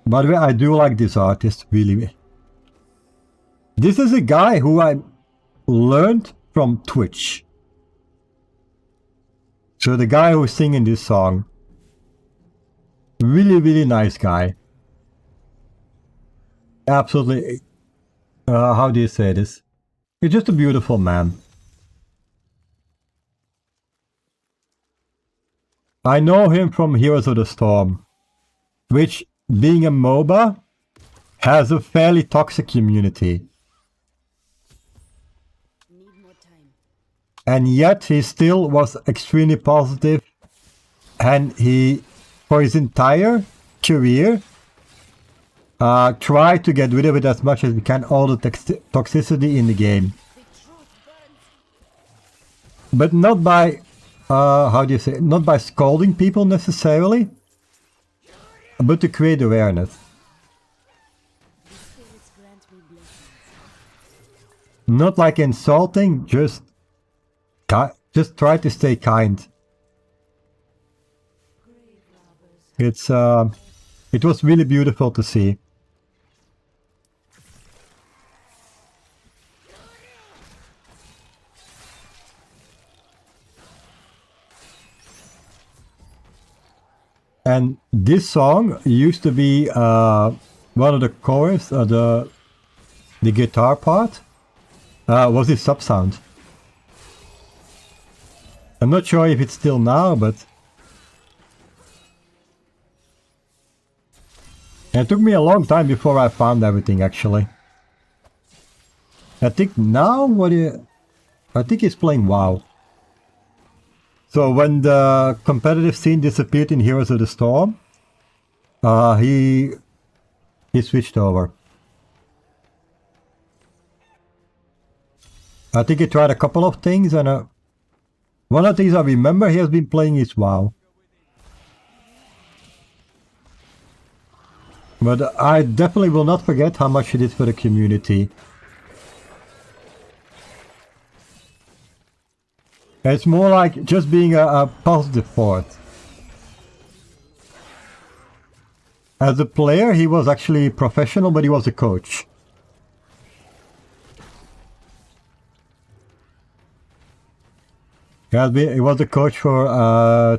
By the way, I do like this artist, really. This is a guy who I learned from Twitch. So the guy who's singing this song, really, really nice guy. Absolutely, how do you say this? He's just a beautiful man. I know him from Heroes of the Storm, which, being a MOBA, has a fairly toxic community. And yet he still was extremely positive, and he, for his entire career, tried to get rid of it as much as we can, all the toxicity in the game. But not by, how do you say, not by scolding people necessarily, but to create awareness. Not like insulting, just try to stay kind. It was really beautiful to see. And this song used to be one of the chorus, the guitar part, was his sub sound. I'm not sure if it's still now, but it took me a long time before I found everything, actually. I think now I think he's playing WoW. So when the competitive scene disappeared in Heroes of the Storm, he switched over. I think he tried a couple of things, and one of the things I remember he has been playing is WoW. But I definitely will not forget how much he did for the community. It's more like just being a positive force. As a player, he was actually professional, but he was a coach. He was a coach for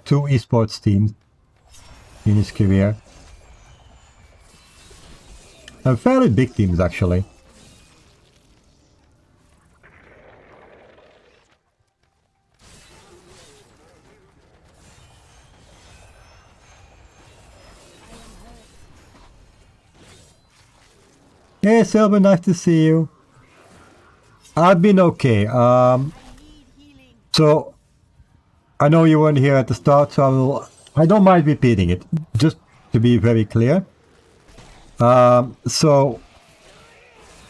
2 esports teams in his career. And fairly big teams, actually. Hey Silver, nice to see you. I've been okay. So I know you weren't here at the start, so I don't mind repeating it, just to be very clear.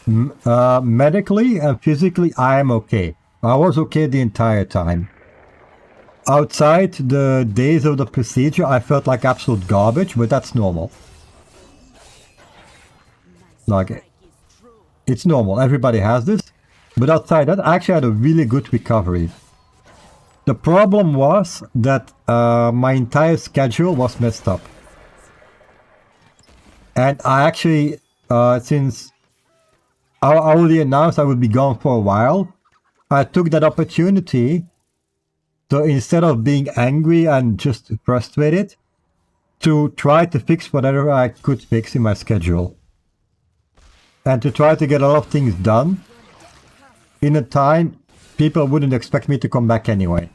Medically and physically, I am okay. I was okay the entire time. Outside the days of the procedure, I felt like absolute garbage, but that's normal. Like, it's normal. Everybody has this. But outside that, I actually had a really good recovery. The problem was that my entire schedule was messed up. And I actually, since I already announced I would be gone for a while, I took that opportunity. So instead of being angry and just frustrated, to try to fix whatever I could fix in my schedule. And to try to get a lot of things done in a time people wouldn't expect me to come back anyway.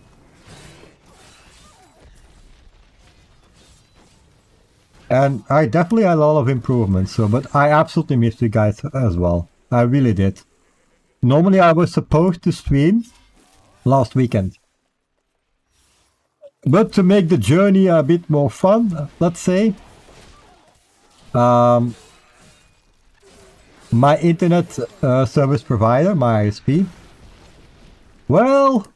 And I definitely had a lot of improvements, but I absolutely missed you guys as well. I really did. Normally I was supposed to stream last weekend. But to make the journey a bit more fun, let's say, my internet service provider, my ISP, well,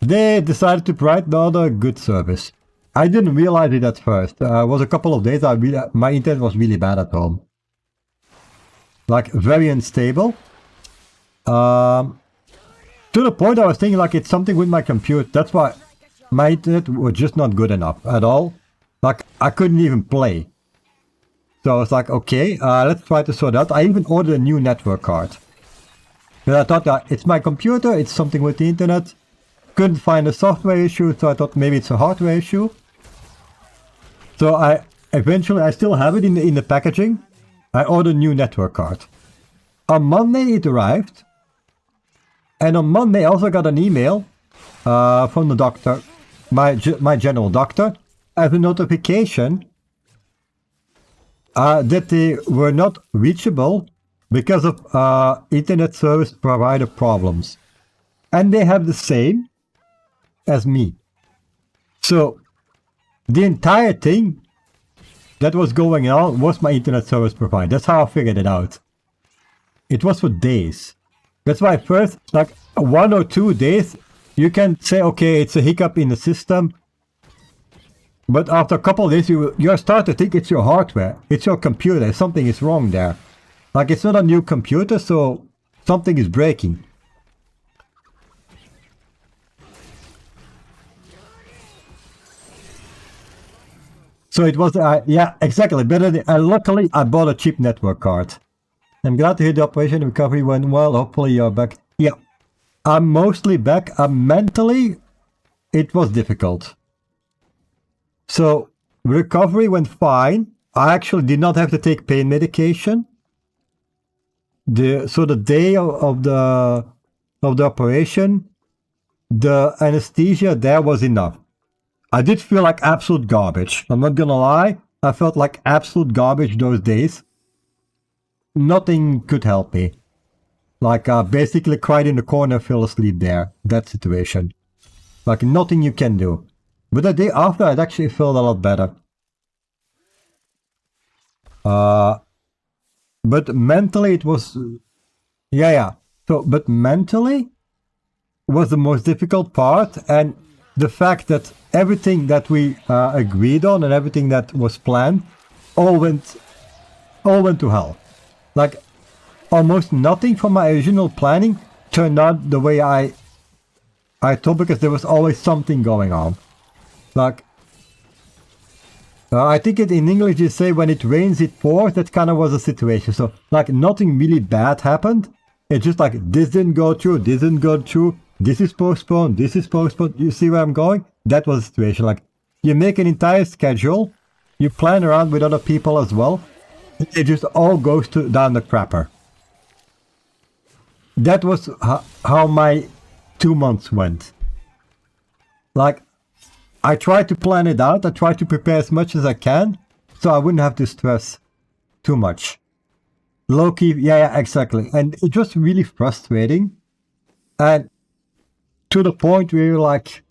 they decided to provide not a good service. I didn't realize it at first. It was a couple of days my internet was really bad at home. Like, very unstable. To the point I was thinking like it's something with my computer. That's why my internet was just not good enough at all. Like, I couldn't even play. So I was like, okay, let's try to sort out. I even ordered a new network card. But I thought that it's my computer, it's something with the internet. Couldn't find a software issue, so I thought maybe it's a hardware issue. So I still have it in the packaging. I ordered a new network card. On Monday it arrived. And on Monday I also got an email from the doctor, my general doctor, as a notification that they were not reachable because of internet service provider problems. And they have the same as me. So the entire thing that was going on was my internet service provider. That's how I figured it out. It was for days. That's why first, like 1 or 2 days, you can say, okay, it's a hiccup in the system. But after a couple of days, you start to think it's your hardware. It's your computer. Something is wrong there. Like, it's not a new computer, so something is breaking. So it was, yeah, exactly. Luckily, I bought a cheap network card. I'm glad to hear the operation recovery went well. Hopefully you're back. Yeah, I'm mostly back. Mentally, it was difficult. So recovery went fine. I actually did not have to take pain medication. So the day of the operation, the anesthesia there was enough. I did feel like absolute garbage. I'm not gonna lie. I felt like absolute garbage those days. Nothing could help me. Like, basically cried in the corner, fell asleep there. That situation. Like, nothing you can do. But the day after, I'd actually felt a lot better. But mentally it was... Yeah. So, but mentally was the most difficult part, and the fact that everything that we agreed on and everything that was planned all went to hell. Like, almost nothing from my original planning turned out the way I thought, because there was always something going on. Like, I think in English you say when it rains it pours. That kind of was the situation. So, like, nothing really bad happened. It's just like, this didn't go through, this didn't go through, this is postponed, this is postponed. You see where I'm going? That was the situation. Like, you make an entire schedule, you plan around with other people as well, it just all goes down the crapper. That was how my 2 months went. Like, I tried to plan it out, I tried to prepare as much as I can, so I wouldn't have to stress too much. Low-key, yeah, exactly. And it was really frustrating. And to the point where you're like,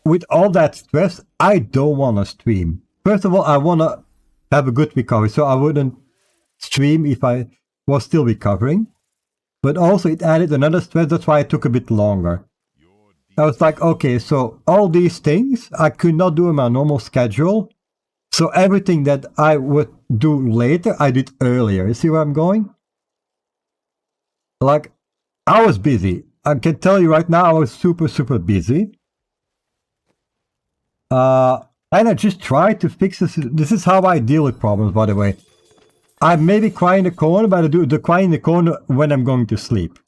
with all that stress, I don't want to stream. First of all, I want to have a good recovery, so I wouldn't stream if I was still recovering. But also it added another stress, that's why it took a bit longer. I was like, okay, so all these things I could not do in my normal schedule. So everything that I would do later, I did earlier. You see where I'm going? Like, I was busy. I can tell you right now, I was super, super busy. And I just tried to fix this. This is how I deal with problems, by the way. I maybe cry in the corner, but I do the crying in the corner when I'm going to sleep.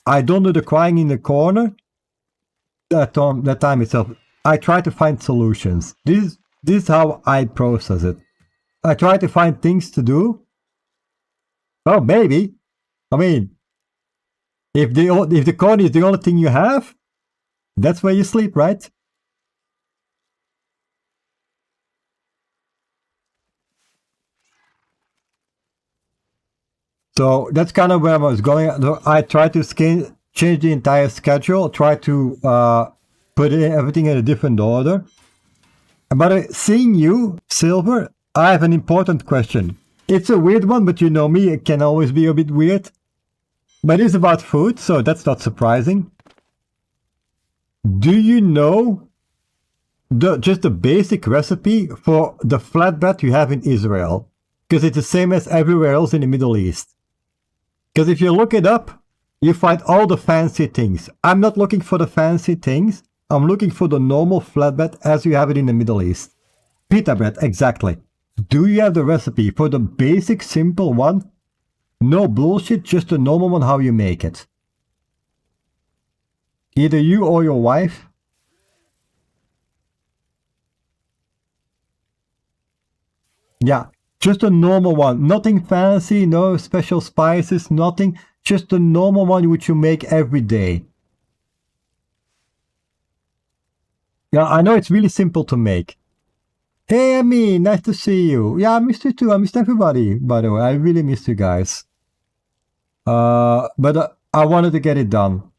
I don't do the crying in the corner that time itself. I try to find solutions. This is how I process it. I try to find things to do. Well, maybe. I mean, if the corner is the only thing you have, that's where you sleep, right? So that's kind of where I was going. I tried to change the entire schedule, try to put everything in a different order. But seeing you, Silver, I have an important question. It's a weird one, but you know me, it can always be a bit weird. But it's about food, so that's not surprising. Do you know just the basic recipe for the flatbread you have in Israel? Because it's the same as everywhere else in the Middle East. Because if you look it up, you find all the fancy things. I'm not looking for the fancy things. I'm looking for the normal flatbread as you have it in the Middle East. Pita bread, exactly. Do you have the recipe for the basic, simple one? No bullshit, just the normal one, how you make it. Either you or your wife. Yeah, just a normal one. Nothing fancy, no special spices, nothing. Just the normal one which you make every day. Yeah, I know it's really simple to make. Hey, Amy, nice to see you. Yeah, I missed you too. I missed everybody, by the way. I really missed you guys. But I wanted to get it done.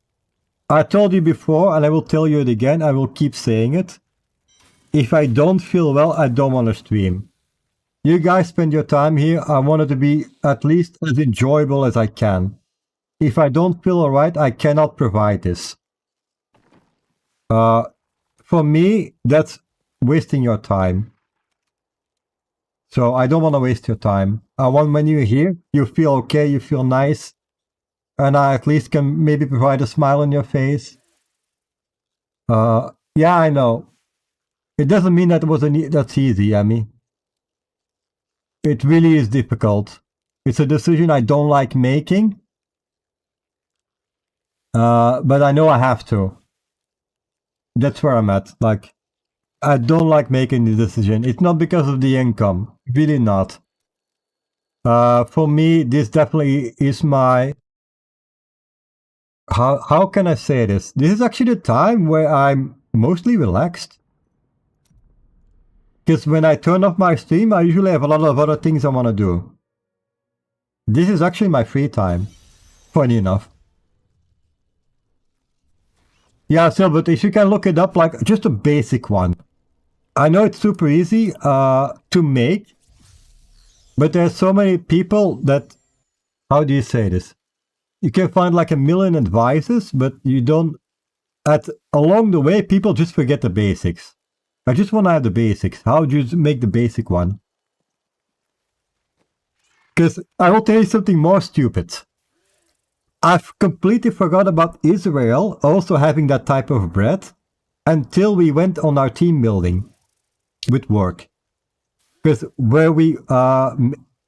I told you before, and I will tell you it again. I will keep saying it. If I don't feel well, I don't want to stream. You guys spend your time here. I want it to be at least as enjoyable as I can. If I don't feel alright, I cannot provide this. For me, that's wasting your time. So I don't want to waste your time. I want when you're here, you feel okay, you feel nice. And I at least can maybe provide a smile on your face. Yeah, I know. It doesn't mean that that's easy, Emmy. It really is difficult. It's a decision I don't like making. But I know I have to. That's where I'm at. Like, I don't like making the decision. It's not because of the income. Really not. For me, this definitely is my... How can I say this? This is actually the time where I'm mostly relaxed. Because when I turn off my stream, I usually have a lot of other things I want to do. This is actually my free time. Funny enough. Yeah, so, but if you can look it up, like, just a basic one. I know it's super easy to make. But there's so many people that... How do you say this? You can find like a million advices, but you don't... Along the way, people just forget the basics. I just want to have the basics. How do you make the basic one? Because I will tell you something more stupid. I've completely forgot about Israel also having that type of bread until we went on our team building with work. Because where we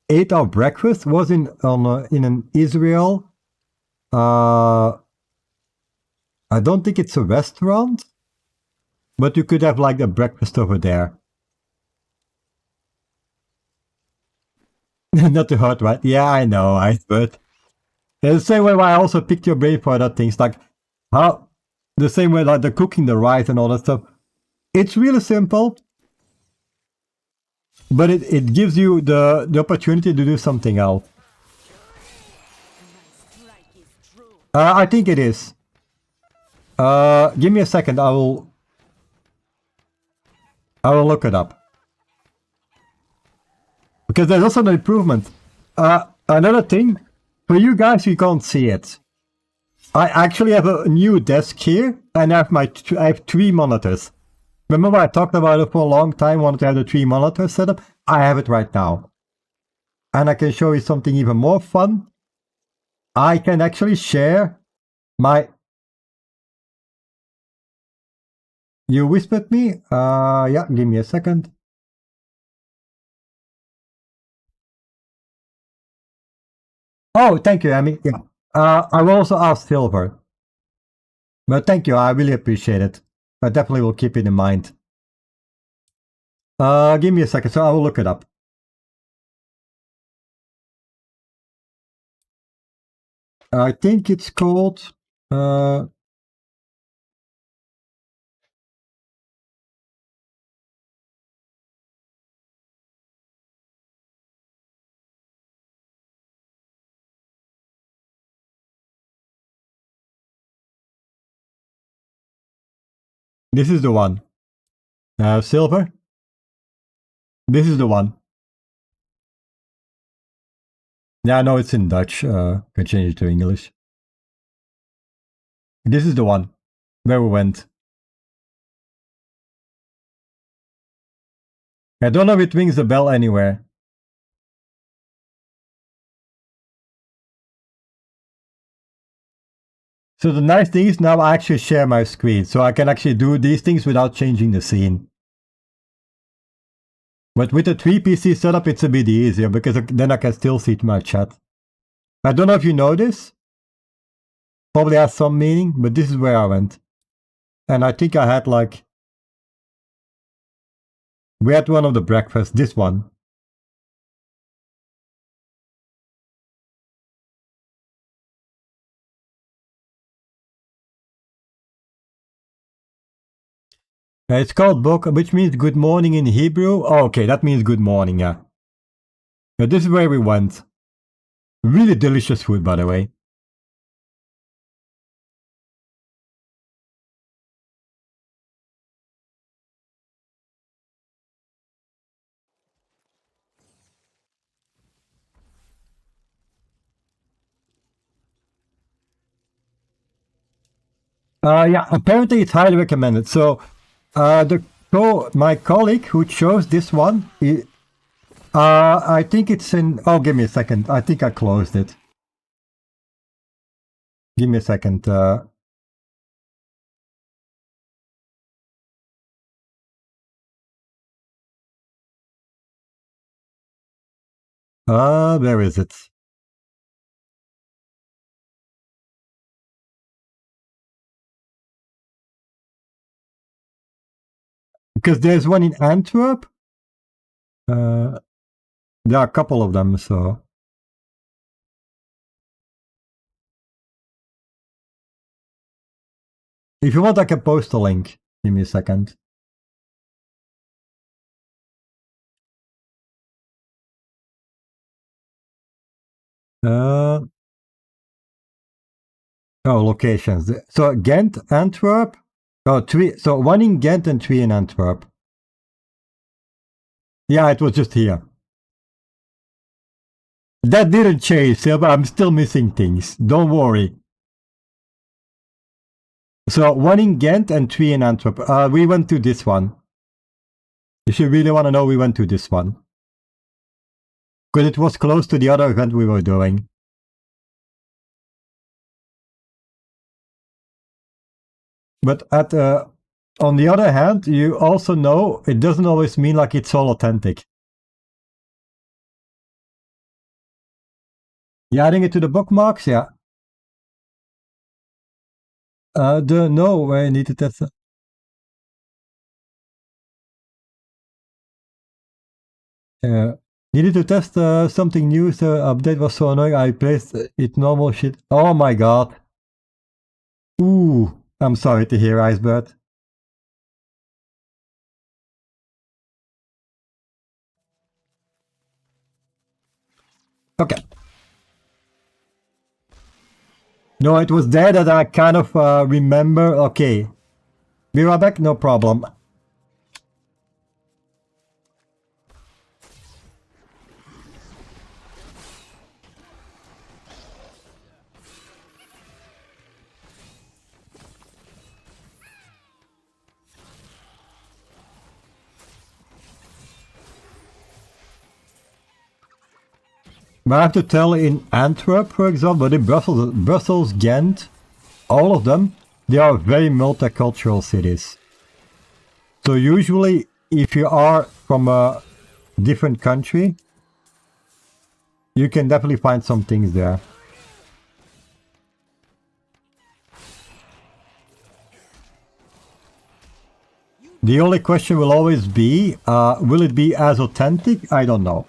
ate our breakfast was in an Israel... I don't think it's a restaurant, but you could have like the breakfast over there. Not too hot, right? Yeah, I know, but the same way why I also picked your brain for other things, like how the same way like the cooking the rice and all that stuff. It's really simple, but it gives you the opportunity to do something else. I think it is. Give me a second, I will I will look it up. Because there's also an improvement. Another thing, for you guys, you can't see it. I actually have a new desk here, and I have 3 monitors. Remember I talked about it for a long time, wanted to have the 3 monitors set up? I have it right now. And I can show you something even more fun. I can actually share my... You whispered me? Yeah, give me a second. Oh, thank you, Amy. Yeah. I will also ask Silver. But thank you, I really appreciate it. I definitely will keep it in mind. Give me a second, so I will look it up. I think it's called... This is the one. Silver? This is the one. Yeah, no, it's in Dutch. Can change it to English. This is the one where we went. I don't know if it rings a bell anywhere. So the nice thing is now I actually share my screen, so I can actually do these things without changing the scene. But with the 3 PC setup, it's a bit easier, because then I can still see my chat. I don't know if you know this. Probably has some meaning, but this is where I went. And I think I had like... We had one of the breakfasts, this one. It's called Boka, which means good morning in Hebrew. Oh, okay, that means good morning, yeah. But this is where we went. Really delicious food, by the way. Yeah, apparently it's highly recommended. So, my colleague who chose this one, I think it's in... Oh, give me a second. I think I closed it. Give me a second. Where is it? Because there's one in Antwerp. There are a couple of them, so... If you want, I can post a link. Give me a second. Oh, locations. So Ghent, Antwerp. Oh, 3. So 1 in Ghent and 3 in Antwerp. Yeah, it was just here. That didn't change, Silver. I'm still missing things. Don't worry. So 1 in Ghent and 3 in Antwerp. We went to this one. If you really want to know, we went to this one. Because it was close to the other event we were doing. But on the other hand, you also know it doesn't always mean like it's all authentic. You adding it to the bookmarks? Yeah. No, I need to test it. Needed to test something new, so update was so annoying I placed it normal shit. Oh my god. Ooh, I'm sorry to hear, Icebird. Okay. No, it was there that I kind of remember. Okay. Be right back, no problem. But I have to tell in Antwerp, for example, but in Brussels, Ghent, all of them, they are very multicultural cities. So usually, if you are from a different country, you can definitely find some things there. The only question will always be, will it be as authentic? I don't know.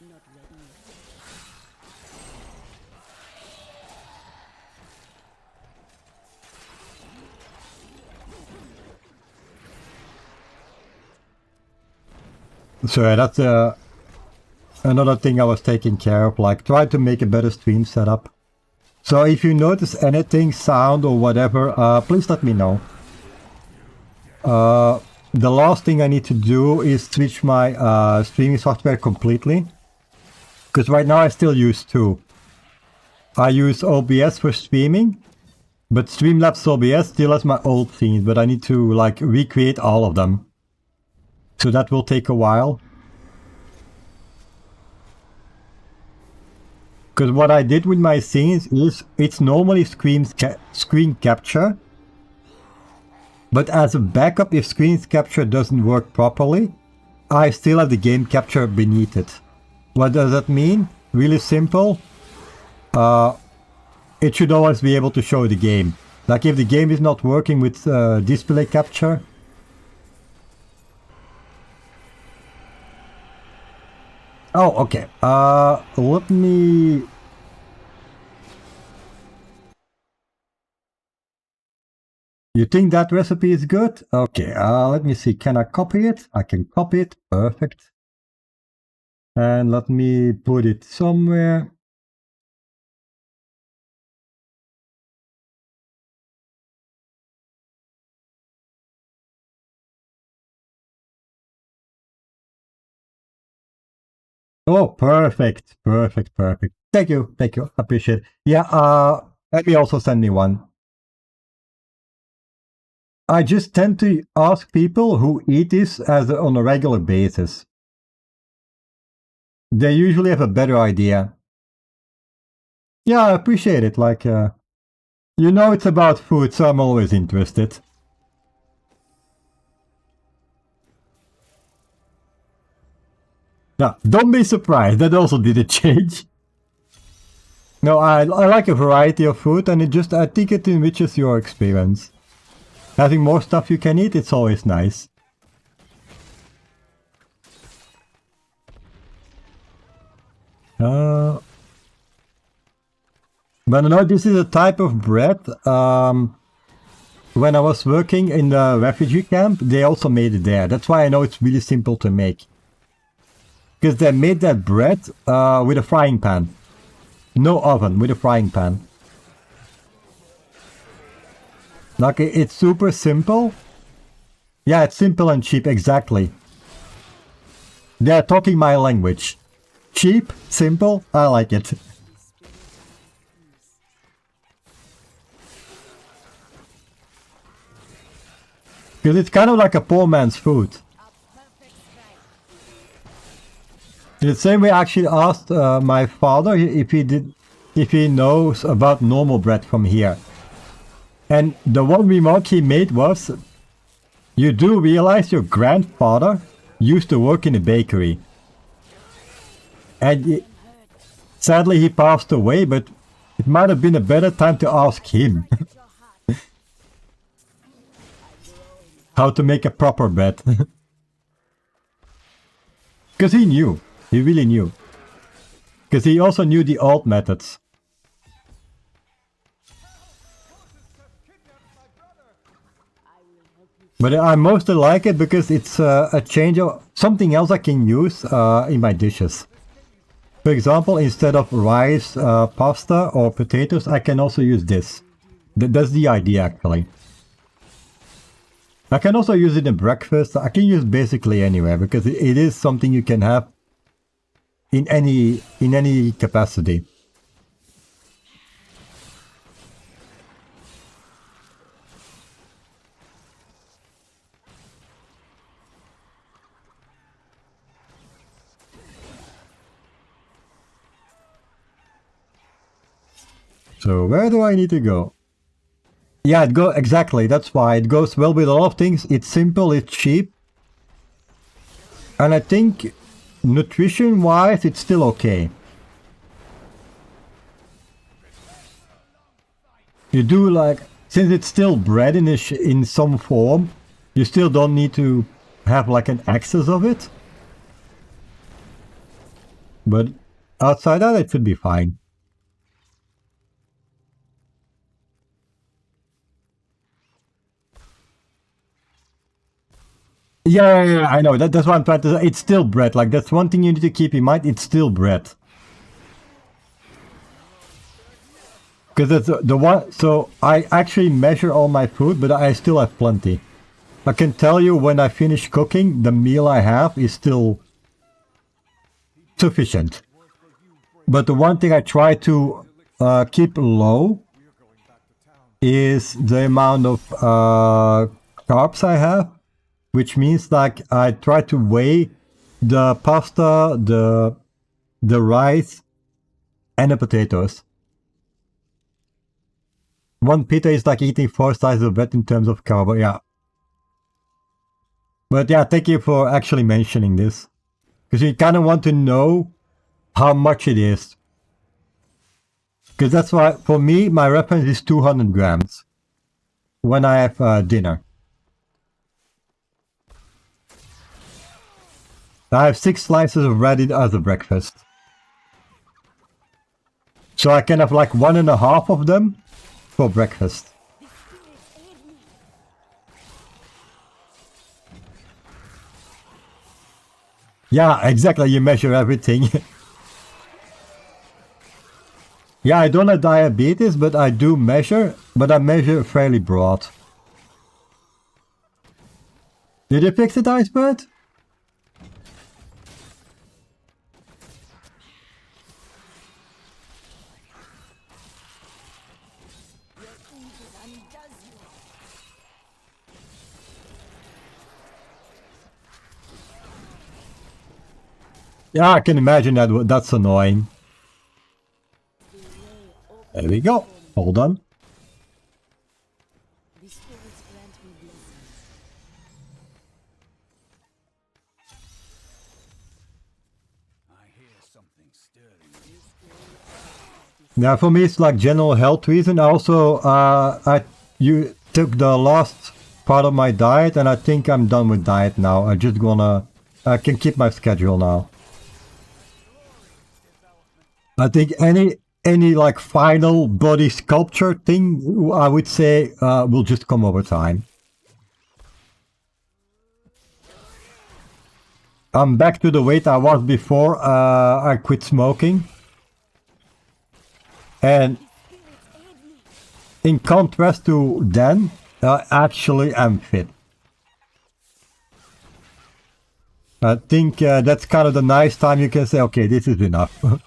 Not ready. So that's another thing I was taking care of, like try to make a better stream setup. So if you notice anything, sound or whatever, please let me know. The last thing I need to do is switch my streaming software completely. Because right now I still use two. I use OBS for streaming, but Streamlabs OBS still has my old scenes, but I need to like recreate all of them. So that will take a while. Because what I did with my scenes is, it's normally screen capture. But as a backup, if screen capture doesn't work properly, I still have the game capture beneath it. What does that mean? Really simple. It should always be able to show the game. Like if the game is not working with display capture. Oh, okay. Let me... You think that recipe is good? Okay, let me see. Can I copy it? I can copy it. Perfect. And let me put it somewhere. Oh, perfect. Perfect, perfect. Thank you, thank you. Appreciate it. Yeah, let me also send me one. I just tend to ask people who eat this on a regular basis. They usually have a better idea. Yeah, I appreciate it. Like, you know it's about food, so I'm always interested. Yeah, don't be surprised, that also didn't change. No, I like a variety of food, and I think it enriches your experience. Having more stuff you can eat, it's always nice. But no, this is a type of bread. When I was working in the refugee camp, they also made it there. That's why I know it's really simple to make. Because they made that bread with a frying pan. No oven, with a frying pan. Like, it's super simple. Yeah, it's simple and cheap, exactly. They're talking my language. Cheap, simple, I like it. Because it's kind of like a poor man's food. In the same way, I actually asked my father if he knows about normal bread from here. And the one remark he made was, you do realize your grandfather used to work in a bakery. And sadly he passed away, but it might have been a better time to ask him how to make a proper bread. Because he knew. He really knew. Because he also knew the old methods. But I mostly like it because it's a change of something else I can use in my dishes. For example, instead of rice, pasta or potatoes, I can also use this. That's the idea, actually. I can also use it in breakfast. I can use basically anywhere because it is something you can have in any capacity. So where do I need to go? Yeah, exactly. That's why it goes well with a lot of things. It's simple, it's cheap. And I think nutrition-wise, it's still okay. You do like, since it's still bread in some form, you still don't need to have like an excess of it. But outside that, it should be fine. Yeah, I know. That's what I'm trying to say. It's still bread. Like, that's one thing you need to keep in mind. It's still bread. Because that's the one. So I actually measure all my food, but I still have plenty. I can tell you when I finish cooking, the meal I have is still sufficient. But the one thing I try to keep low is the amount of carbs I have. Which means like I try to weigh the pasta, the rice, and the potatoes. One pita is like eating 4 slices of bread in terms of carb, yeah. But yeah, thank you for actually mentioning this. Because you kind of want to know how much it is. Because that's why, for me, my reference is 200 grams when I have dinner. I have 6 slices of bread as a breakfast. So I can have like 1.5 of them for breakfast. Yeah, exactly, you measure everything. Yeah, I don't have diabetes, but I do measure, but I measure fairly broad. Did you fix it, Icebird? Yeah, I can imagine that's annoying. There we go. Hold on. The spirits grant me blessings. I hear something stirring. Now, for me, it's like general health reason. Also, you took the last part of my diet, and I think I'm done with diet now. I can keep my schedule now. I think any like final body sculpture thing, I would say, will just come over time. I'm back to the weight I was before I quit smoking. And in contrast to then, actually I'm fit. I think that's kind of the nice time you can say, okay, this is enough.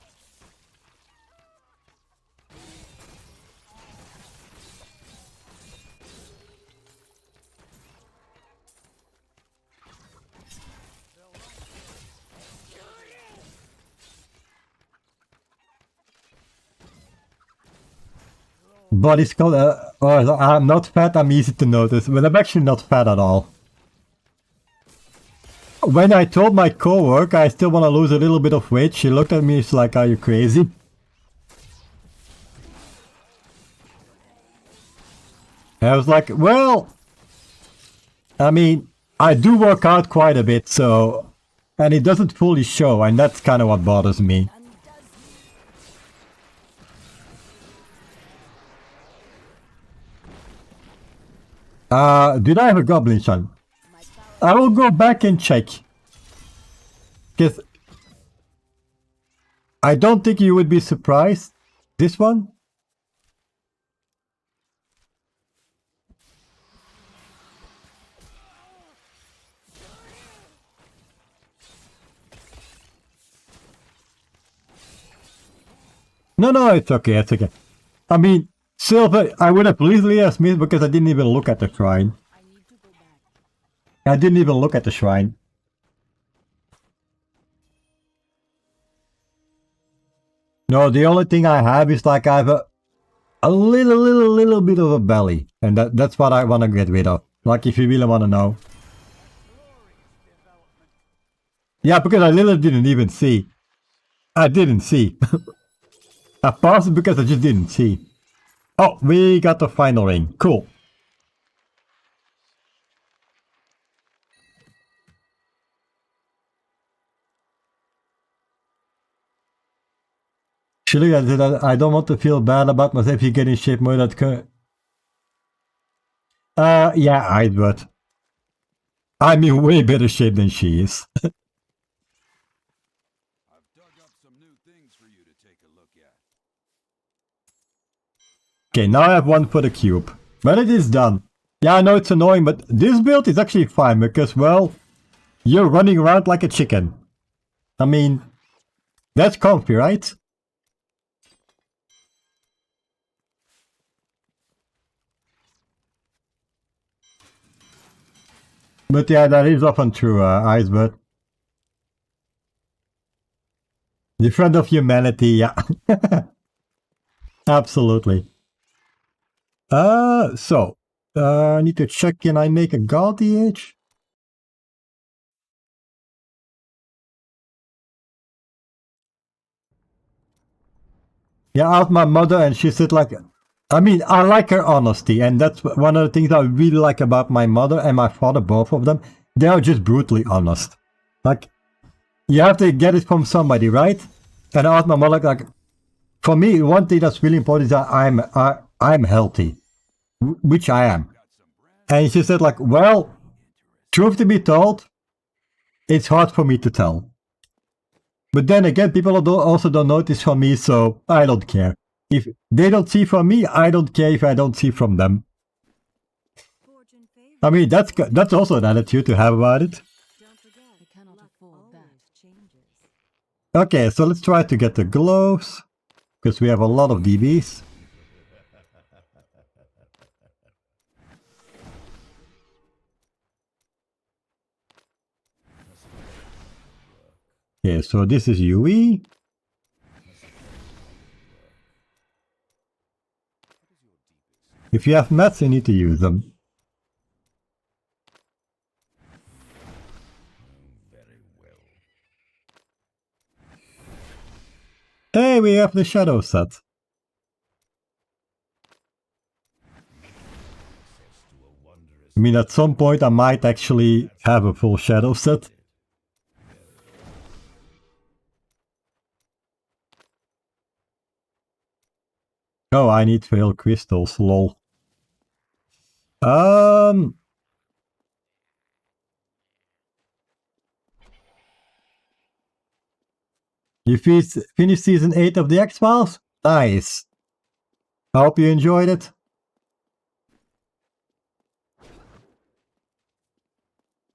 Body sculpt, I'm not fat, I'm easy to notice, but I'm actually not fat at all. When I told my coworker I still want to lose a little bit of weight, she looked at me, she's like, are you crazy? And I was like, well, I mean, I do work out quite a bit, so, and it doesn't fully show, and that's kind of what bothers me. Did I have a goblin son? I will go back and check. Because I don't think you would be surprised. This one? No, no, it's okay, it's okay. I mean, Silver, I would have easily asked me because I didn't even look at the shrine. I need to go back. I didn't even look at the shrine. No, the only thing I have is like I have a little bit of a belly. And that's what I want to get rid of. Like if you really want to know. Yeah, because I literally didn't even see. I didn't see. I paused it because I just didn't see. Oh, we got the final ring. Cool. Actually, I don't want to feel bad about myself if you get in shape more that yeah, I would. I'm in way better shape than she is. I've dug up some new things for you to take a look at. Okay, now I have one for the cube. But it is done. Yeah, I know it's annoying, but this build is actually fine because, well, you're running around like a chicken. I mean, that's comfy, right? But yeah, that is often true, Icebird. The friend of humanity, yeah. Absolutely. I need to check, can I make a god DH? Yeah, I asked my mother and she said like, I mean, I like her honesty, and that's one of the things I really like about my mother and my father, both of them. They are just brutally honest. Like, you have to get it from somebody, right? And I asked my mother like, for me, one thing that's really important is that I'm healthy, which I am. And she said like, well, truth to be told, it's hard for me to tell. But then again, people also don't notice from me, so I don't care. If they don't see from me, I don't care if I don't see from them. Fortune favors. I mean, that's also an attitude to have about it. Don't forget, I cannot afford that. Changes. Okay, so let's try to get the gloves, because we have a lot of DBs. Okay, so this is UE. If you have mats, you need to use them. Hey, we have the shadow set. I mean, at some point I might actually have a full shadow set. Oh, I need fail crystals, lol. You finished season 8 of the X-Files? Nice. I hope you enjoyed it.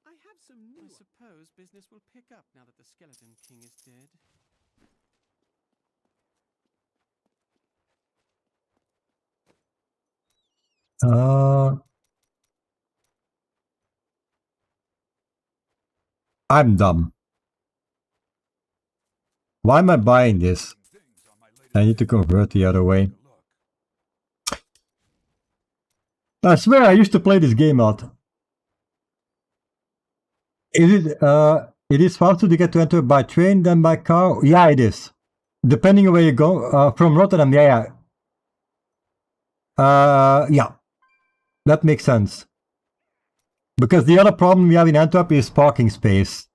I have some new. I suppose business will pick up now that the Skeleton King is dead. I'm dumb. Why am I buying this? I need to convert the other way. I swear I used to play this game a lot. It is faster to get to enter by train than by car? Yeah, it is. Depending on where you go, from Rotterdam, yeah. Yeah. That makes sense. Because the other problem we have in Antwerp is parking space.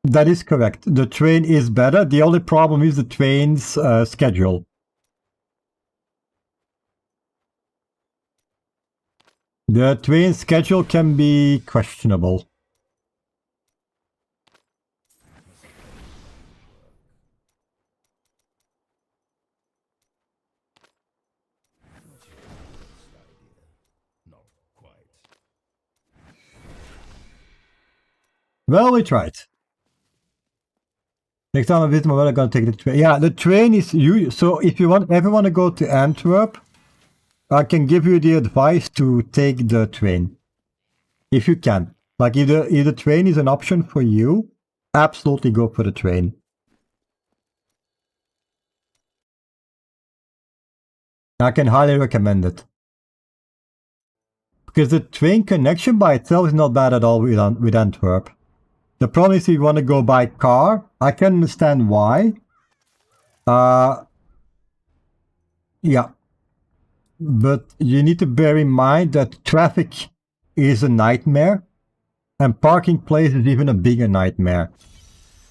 That is correct. The train is better. The only problem is the train's schedule. The train schedule can be questionable. Well, we tried. Next time I visit my brother, I'm gonna take the train. Yeah, the train is you. So if you want, everyone to go to Antwerp, I can give you the advice to take the train. If you can. Like if the train is an option for you, absolutely go for the train. I can highly recommend it. Because the train connection by itself is not bad at all with Antwerp. The problem is if you want to go by car, I can understand why. Yeah. But you need to bear in mind that traffic is a nightmare. And parking place is even a bigger nightmare.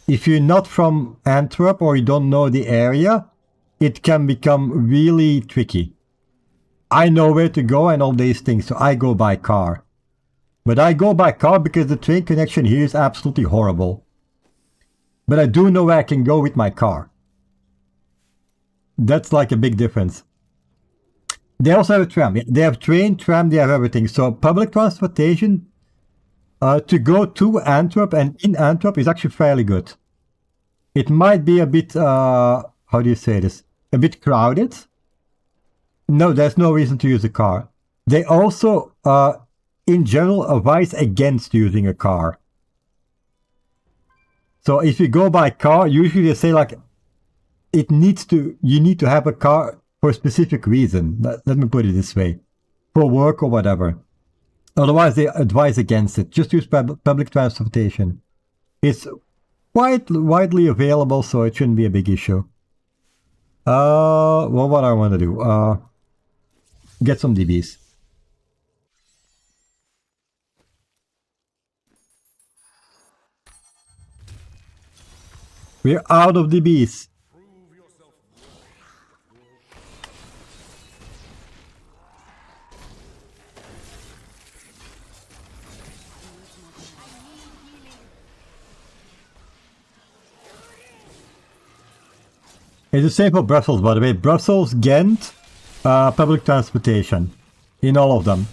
If you're not from Antwerp or you don't know the area, it can become really tricky. I know where to go and all these things, so I go by car. But I go by car because the train connection here is absolutely horrible. But I do know where I can go with my car. That's like a big difference. They also have a tram. They have train, tram, they have everything. So public transportation to go to Antwerp and in Antwerp is actually fairly good. It might be a bit, how do you say this? A bit crowded. No, there's no reason to use a car. They also, in general, advise against using a car. So if you go by car, usually they say like, you need to have a car for a specific reason. Let me put it this way. For work or whatever. Otherwise, they advise against it. Just use public transportation. It's quite widely available, so it shouldn't be a big issue. Well, what I want to do? Get some DBs. We're out of DBs. It's the same for Brussels, by the way. Brussels, Ghent, public transportation. In all of them.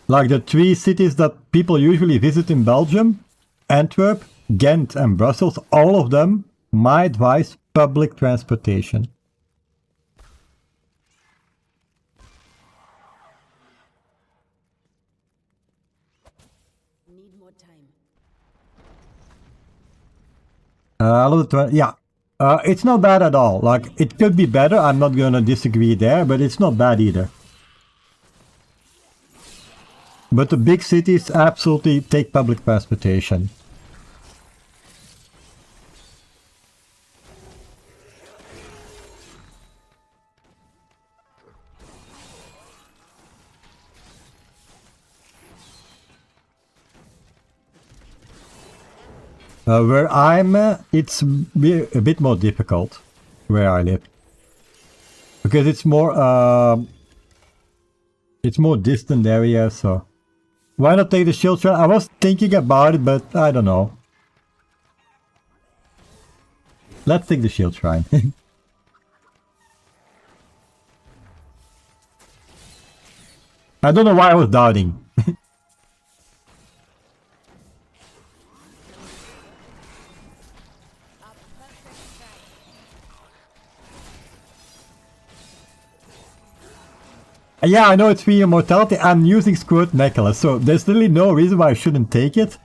Like the 3 cities that people usually visit in Belgium, Antwerp, Ghent and Brussels, all of them, my advice, public transportation. Need more time. Yeah, it's not bad at all. Like, it could be better, I'm not gonna disagree there, but it's not bad either. But the big cities absolutely take public transportation. Where I'm, it's a bit more difficult where I live. Because it's more distant area, so... Why not take the shield shrine? I was thinking about it, but I don't know. Let's take the shield shrine. I don't know why I was doubting. Yeah, I know it's 3 immortality. I'm using Squirt Necklace, so there's really no reason why I shouldn't take it.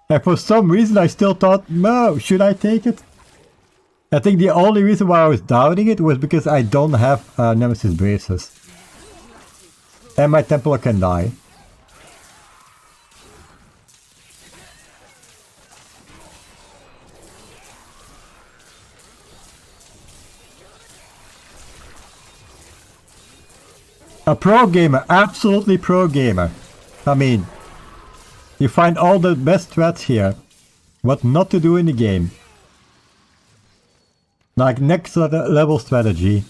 And for some reason I still thought, no, should I take it? I think the only reason why I was doubting it was because I don't have Nemesis Braces. And my Templar can die. A pro gamer, absolutely pro gamer. I mean, you find all the best strats here. What not to do in the game. Like next level strategy.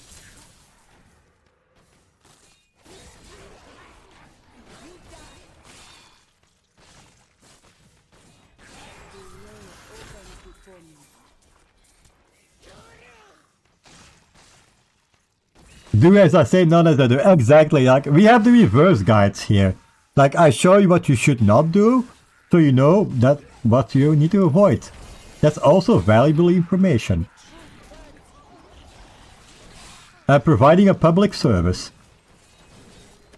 Do as I say, not as I do. Exactly, like, we have the reverse guides here. Like, I show you what you should not do, so you know that what you need to avoid. That's also valuable information. Providing a public service.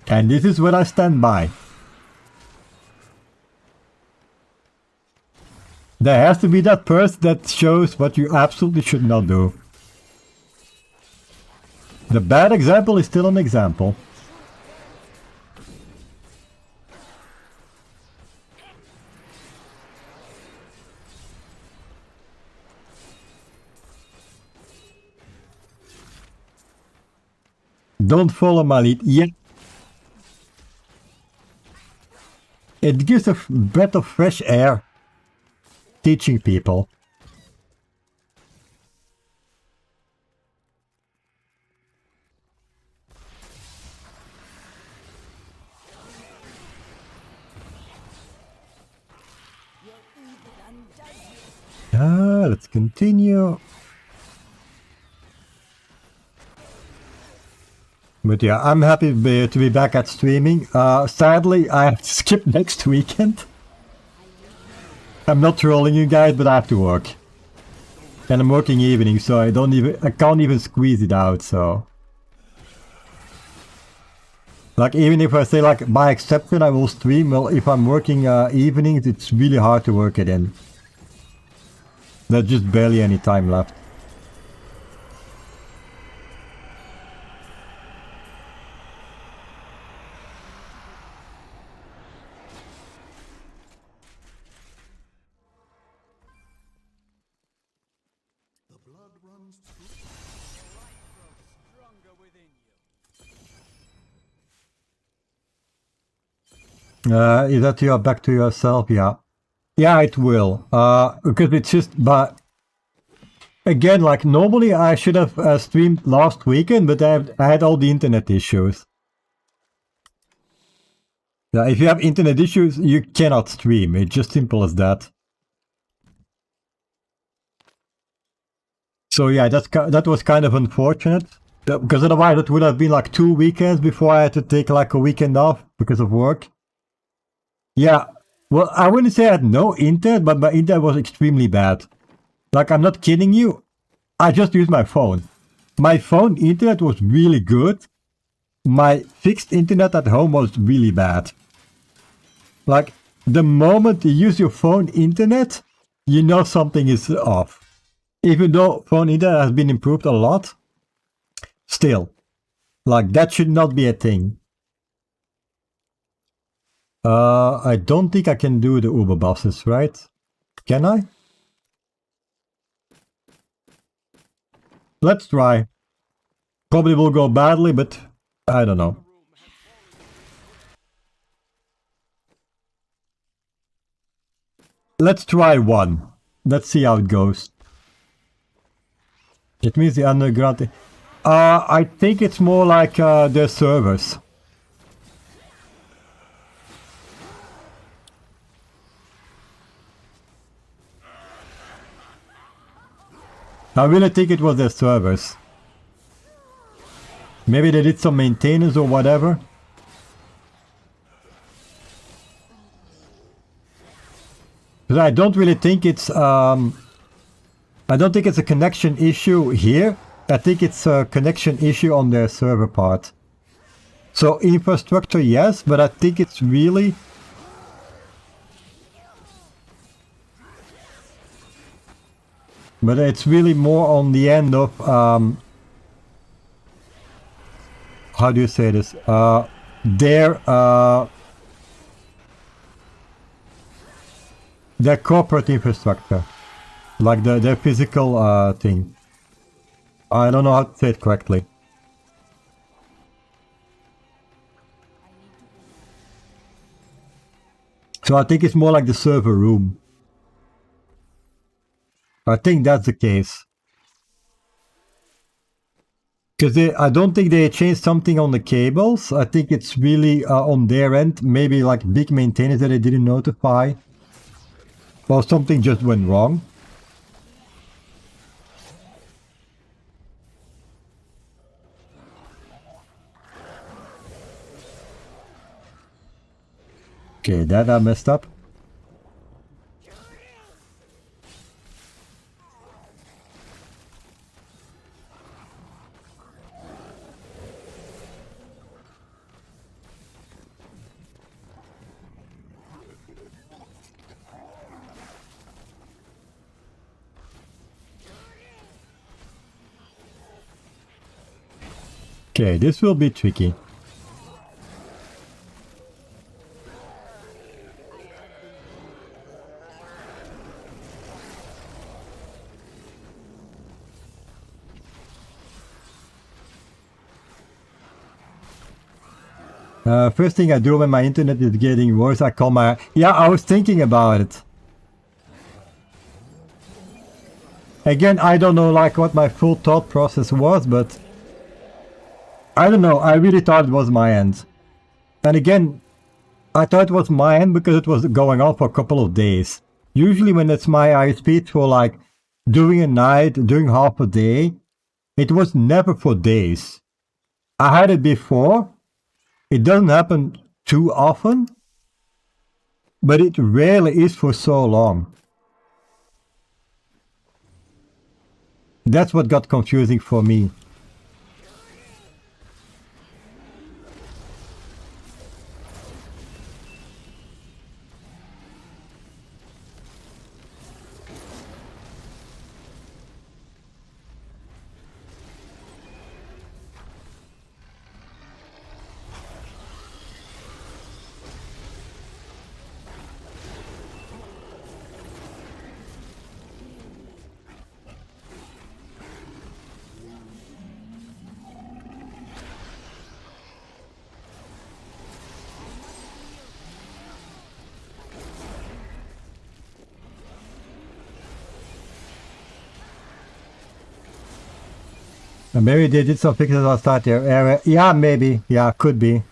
And this is what I stand by. There has to be that person that shows what you absolutely should not do. The bad example is still an example. Don't follow my lead. Yeah. It gives a breath of fresh air. Teaching people. Let's continue. But yeah, I'm happy to be back at streaming. Sadly, I have to skip next weekend. I'm not trolling you guys, but I have to work. And I'm working evening, so I can't even squeeze it out, so. Like, even if I say, like, by exception I will stream, well, if I'm working evenings, it's really hard to work it in. There's just barely any time left. Is that you are back to yourself? Yeah. Yeah, it will. Because it's just, but again, like normally I should have streamed last weekend, but I had all the internet issues. Yeah, if you have internet issues, you cannot stream. It's just simple as that. So yeah, that was kind of unfortunate. Because otherwise it would have been like 2 weekends before I had to take like a weekend off because of work. Yeah, well, I wouldn't say I had no internet, but my internet was extremely bad. Like, I'm not kidding you. I just used my phone. My phone internet was really good. My fixed internet at home was really bad. Like, the moment you use your phone internet, you know something is off. Even though phone internet has been improved a lot, still, like, that should not be a thing. I don't think I can do the Uber buses, right? Can I? Let's try. Probably will go badly, but I don't know. Let's try one. Let's see how it goes. It means the underground... I think it's more like the servers. I really think it was their servers. Maybe they did some maintenance or whatever. But I don't really think it's I don't think it's a connection issue here. I think it's a connection issue on their server part. So infrastructure, yes, but I think it's really... But it's really more on the end of, how do you say this? Their corporate infrastructure. Like their physical thing. I don't know how to say it correctly. So I think it's more like the server room. I think that's the case. Because I don't think they changed something on the cables. I think it's really on their end. Maybe like big maintenance that they didn't notify. Or something just went wrong. Okay, that I messed up. Okay, this will be tricky. First thing I do when my internet is getting worse, I call my... Yeah, I was thinking about it. Again, I don't know like what my full thought process was, but... I don't know, I really thought it was my end. And again, I thought it was my end because it was going on for a couple of days. Usually when it's my ISP, it's for like during a night, during half a day. It was never for days. I had it before. It doesn't happen too often, but it rarely is for so long. That's what got confusing for me. And maybe they did some fixes outside their area. Yeah, maybe. Yeah, could be.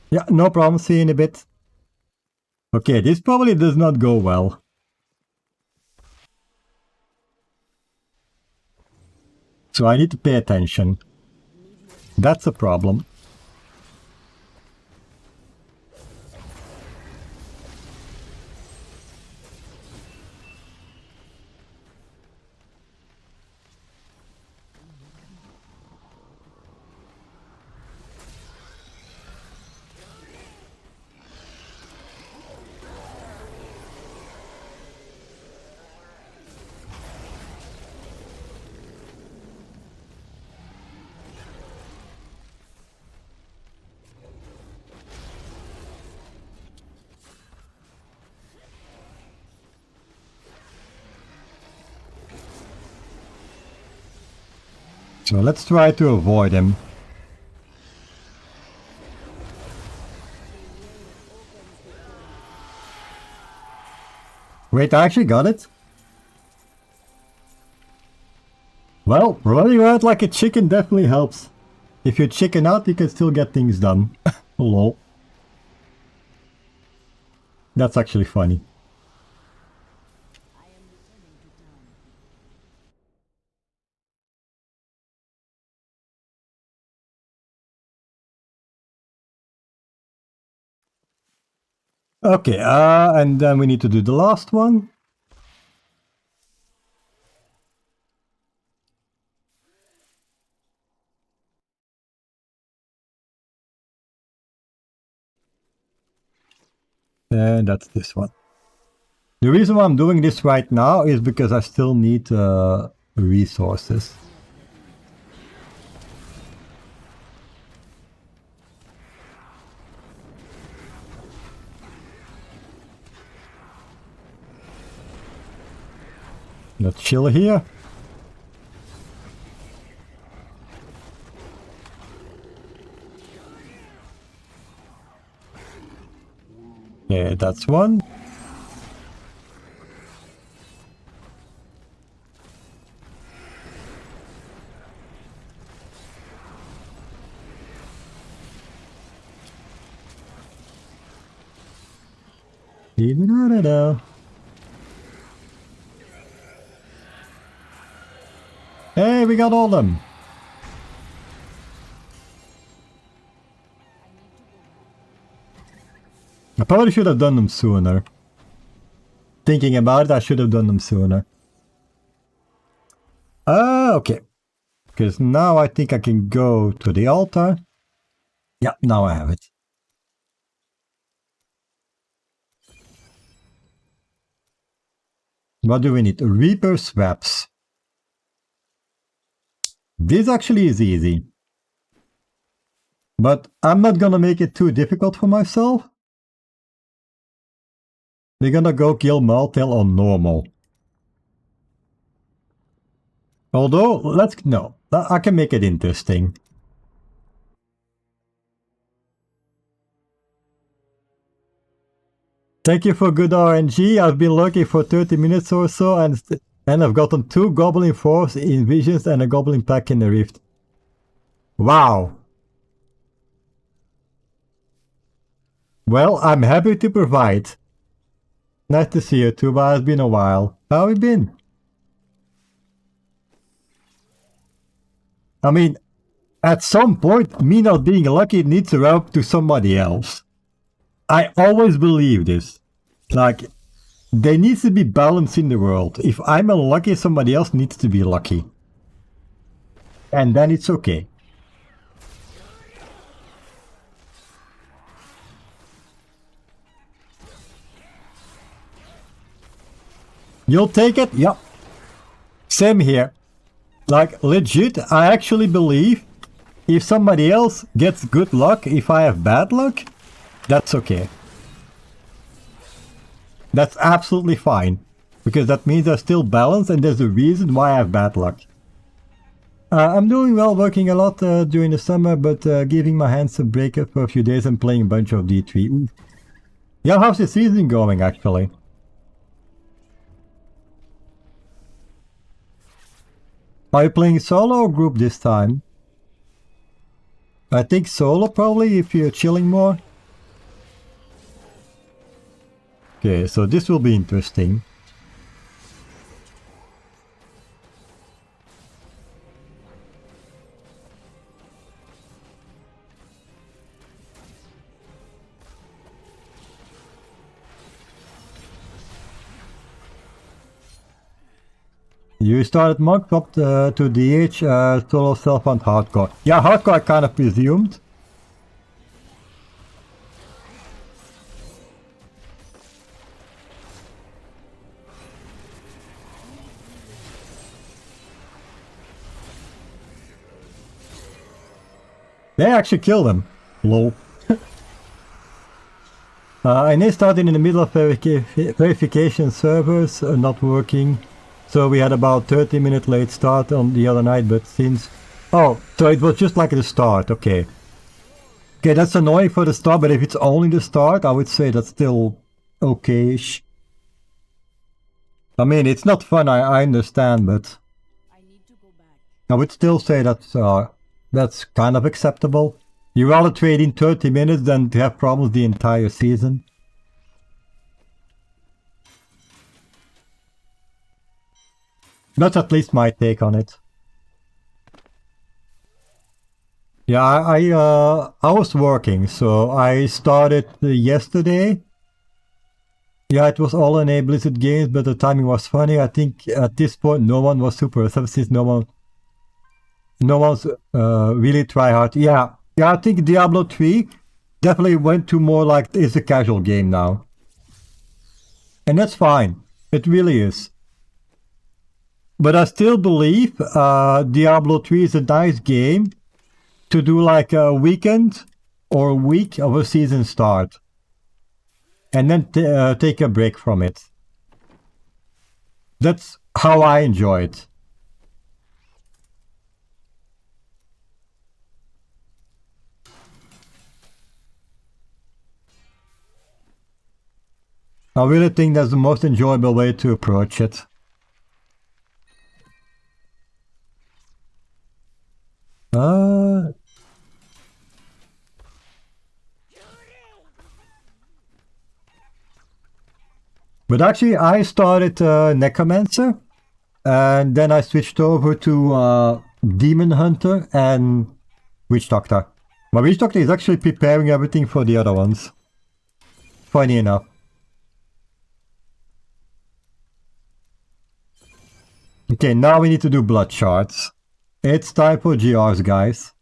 Yeah, no problem. See you in a bit. Okay, this probably does not go well. So I need to pay attention. That's a problem. So let's try to avoid him. Wait, I actually got it? Well, running around like a chicken definitely helps. If you chicken out, you can still get things done. Lol. That's actually funny. Okay, and then we need to do the last one. And that's this one. The reason why I'm doing this right now is because I still need resources. Let's chill here. Yeah, that's one. Hey, we got all of them. I probably should have done them sooner. Thinking about it, I should have done them sooner. Okay. Because now I think I can go to the altar. Yeah, now I have it. What do we need? Reaper swaps. This actually is easy. But I'm not gonna make it too difficult for myself. We're gonna go kill Maltail on normal. Although, no, I can make it interesting. Thank you for good RNG. I've been lurking for 30 minutes or so and I've gotten 2 Goblin Force in Visions and a Goblin Pack in the Rift. Wow. Well, I'm happy to provide. Nice to see you, Tuba. It's been a while. How have you been? I mean, at some point, me not being lucky needs to rub to somebody else. I always believe this. Like, there needs to be balance in the world. If I'm unlucky, somebody else needs to be lucky. And then it's okay. You'll take it? Yep. Same here. Like, legit, I actually believe if somebody else gets good luck, if I have bad luck, that's okay. That's absolutely fine. Because that means there's still balance and there's a reason why I have bad luck. I'm doing well, working a lot during the summer, but giving my hands a break for a few days and playing a bunch of D3. Ooh. Yeah, how's the season going actually? Are you playing solo or group this time? I think solo probably, if you're chilling more. Okay, so this will be interesting. You started Monk, dropped to DH, solo self and hardcore. Yeah, hardcore I kind of presumed. They actually killed him. Lol. And they started in the middle of verification servers not working. So we had about 30-minute late start on the other night, but since... Oh, so it was just like the start, okay. Okay, that's annoying for the start, but if it's only the start, I would say that's still okay-ish. I mean, it's not fun, I understand, but... I would still say that's kind of acceptable. You rather trade in 30 minutes than to have problems the entire season. That's at least my take on it. Yeah, I was working, so I started yesterday. Yeah, it was all in Blizzard games, but the timing was funny. I think at this point no one was super receptive since no one's really try hard. Yeah, I think Diablo 3 definitely went to more like it's a casual game now. And that's fine. It really is. But I still believe Diablo 3 is a nice game to do like a weekend or a week of a season start. And then take a break from it. That's how I enjoy it. I really think that's the most enjoyable way to approach it. But actually I started Necromancer and then I switched over to Demon Hunter and Witch Doctor. My Witch Doctor is actually preparing everything for the other ones. Funny enough. Okay, now we need to do blood shards. It's time for GRs, guys.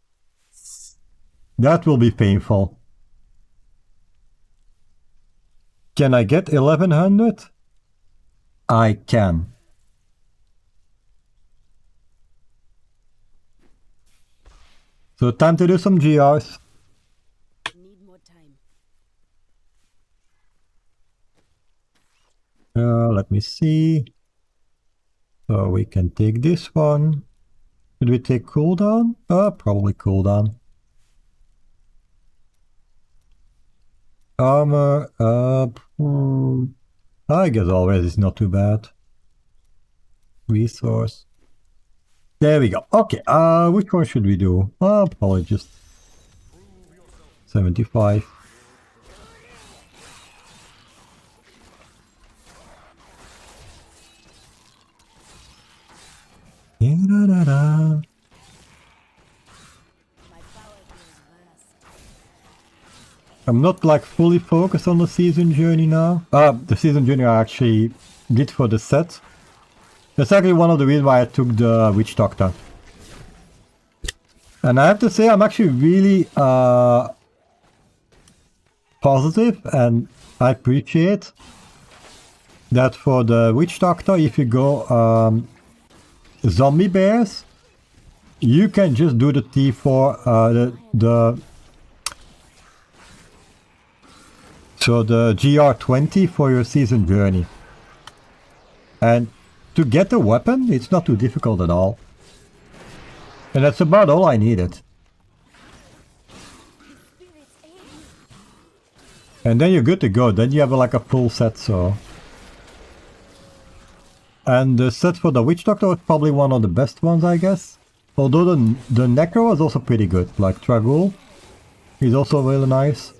That will be painful. Can I get 1100? I can. So time to do some GRs. need more time. Let me see. So we can take this one. Should we take cooldown? Probably cooldown. Armor up. I guess always is not too bad. Resource. There we go. Okay, which one should we do? Probably just 75. Da-da-da-da. I'm not like fully focused on the season journey now. The season journey I actually did for the set. That's actually one of the reasons why I took the Witch Doctor. And I have to say I'm actually really positive, and I appreciate that for the Witch Doctor, if you go zombie bears, you can just do the T4, so the GR20 for your season journey. And to get the weapon, it's not too difficult at all. And that's about all I needed. And then you're good to go. Then you have like a full set, so. And the set for the Witch Doctor was probably one of the best ones, I guess. Although the Necro was also pretty good. Like Tragul is also really nice.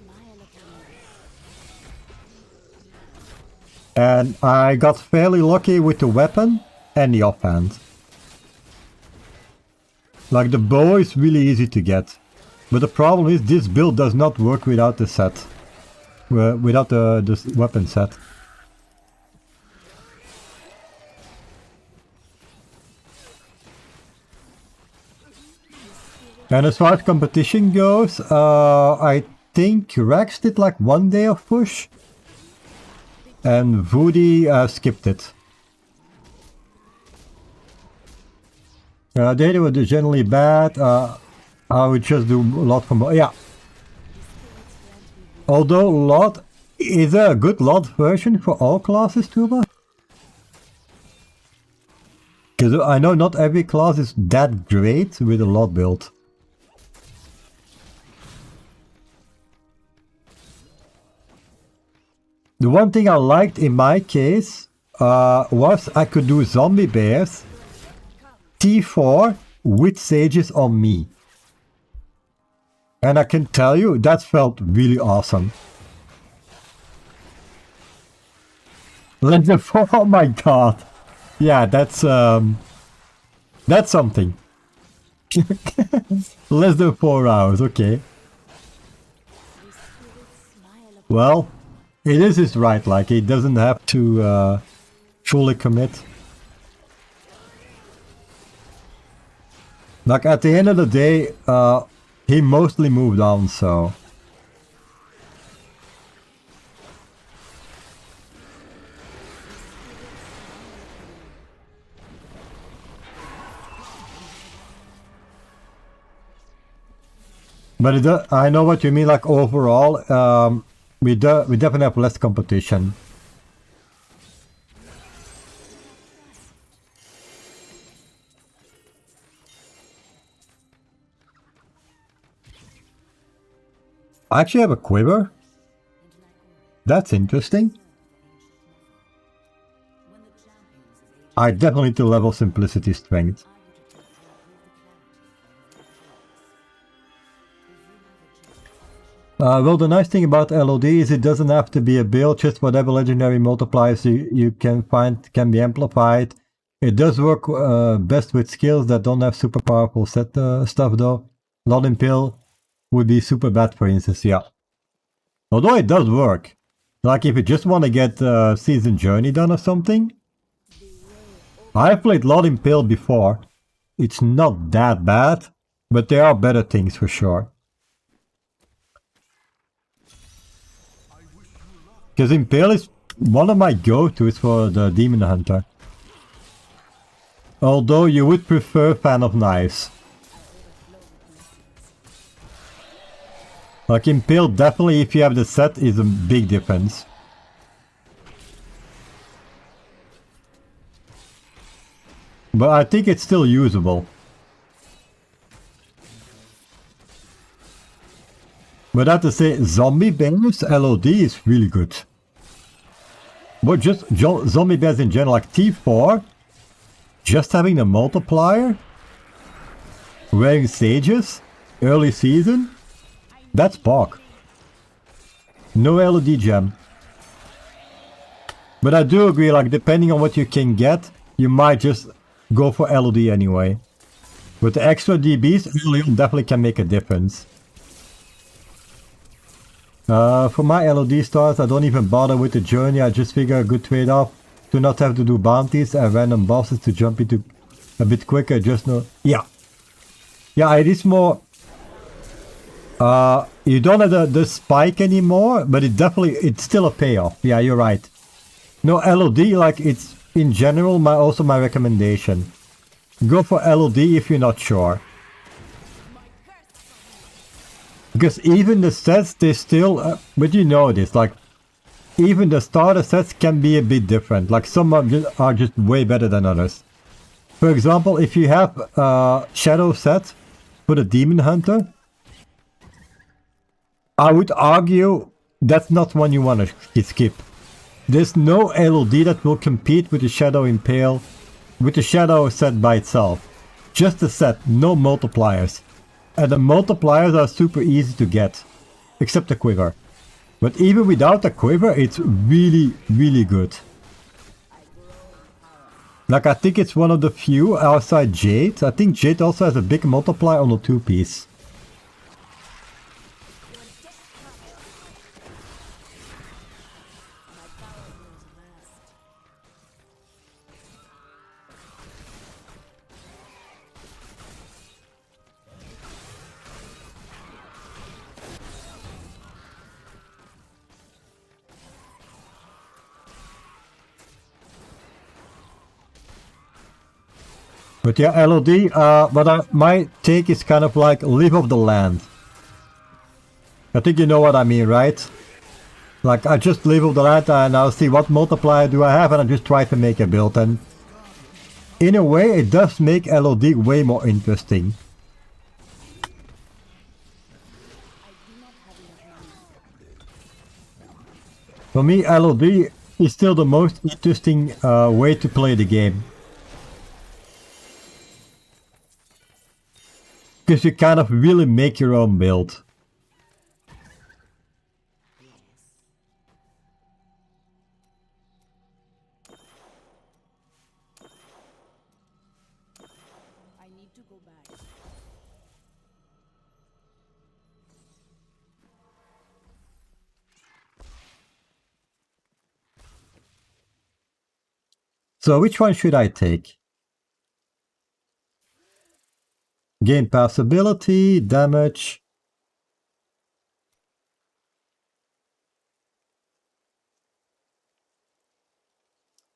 And I got fairly lucky with the weapon and the offhand. Like the bow is really easy to get. But the problem is this build does not work without the set. Without the weapon set. And as far as competition goes, I think Rex did like 1 day of push. And Voody skipped it. They were generally bad. I would just do a lot from... Yeah. Although lot... Is there a good lot version for all classes, Tuba? Because I know not every class is that great with a lot build. The one thing I liked in my case was I could do zombie bears T4 with sages on me. And I can tell you that felt really awesome. Legend 4, oh my god. Yeah, that's something. Less than 4 hours, okay. Well, it is his right, like he doesn't have to fully commit. Like at the end of the day, he mostly moved on, so. But I know what you mean, like overall, we definitely have less competition. I actually have a quiver. That's interesting. I definitely need to level simplicity strength. Well, the nice thing about LOD is it doesn't have to be a build, just whatever legendary multipliers you can find can be amplified. It does work best with skills that don't have super powerful set stuff though. Lot Impale would be super bad, for instance, yeah. Although it does work. Like if you just want to get Season Journey done or something. I've played Lot Impale before. It's not that bad, but there are better things for sure. Because Impale is one of my go-tos for the Demon Hunter. Although you would prefer Fan of Knives. Like Impale, definitely if you have the set is a big difference. But I think it's still usable. But I have to say, Zombie Bears LOD is really good. But just Zombie Bears in general, like T4, just having the multiplier, wearing Sages, early season, that's Pog. No LOD gem. But I do agree, like depending on what you can get, you might just go for LOD anyway. With the extra DBs, early on definitely can make a difference. For my LOD stars, I don't even bother with the journey, I just figure a good trade-off to not have to do bounties and random bosses to jump into a bit quicker, just no... Yeah. Yeah, it is more... you don't have the spike anymore, but it's still a payoff. Yeah, you're right. No, LOD, like it's in general also my recommendation. Go for LOD if you're not sure. Because even the sets, they still, but you know this, like, even the starter sets can be a bit different. Like, some are just way better than others. For example, if you have Shadow set for the Demon Hunter, I would argue that's not one you want to skip. There's no LOD that will compete with the Shadow Impale, with the Shadow set by itself. Just the set, no multipliers. And the multipliers are super easy to get, except the quiver. But even without the quiver, it's really, really good. Like, I think it's one of the few outside Jade. I think Jade also has a big multiplier on the 2-piece. But yeah, LOD, my take is kind of like live off the land. I think you know what I mean, right? Like, I just live off the land and I'll see what multiplier do I have and I just try to make a build. And in a way, it does make LOD way more interesting. For me, LOD is still the most interesting way to play the game. Because you kind of really make your own build. I need to go back. So which one should I take? Gain passability, damage.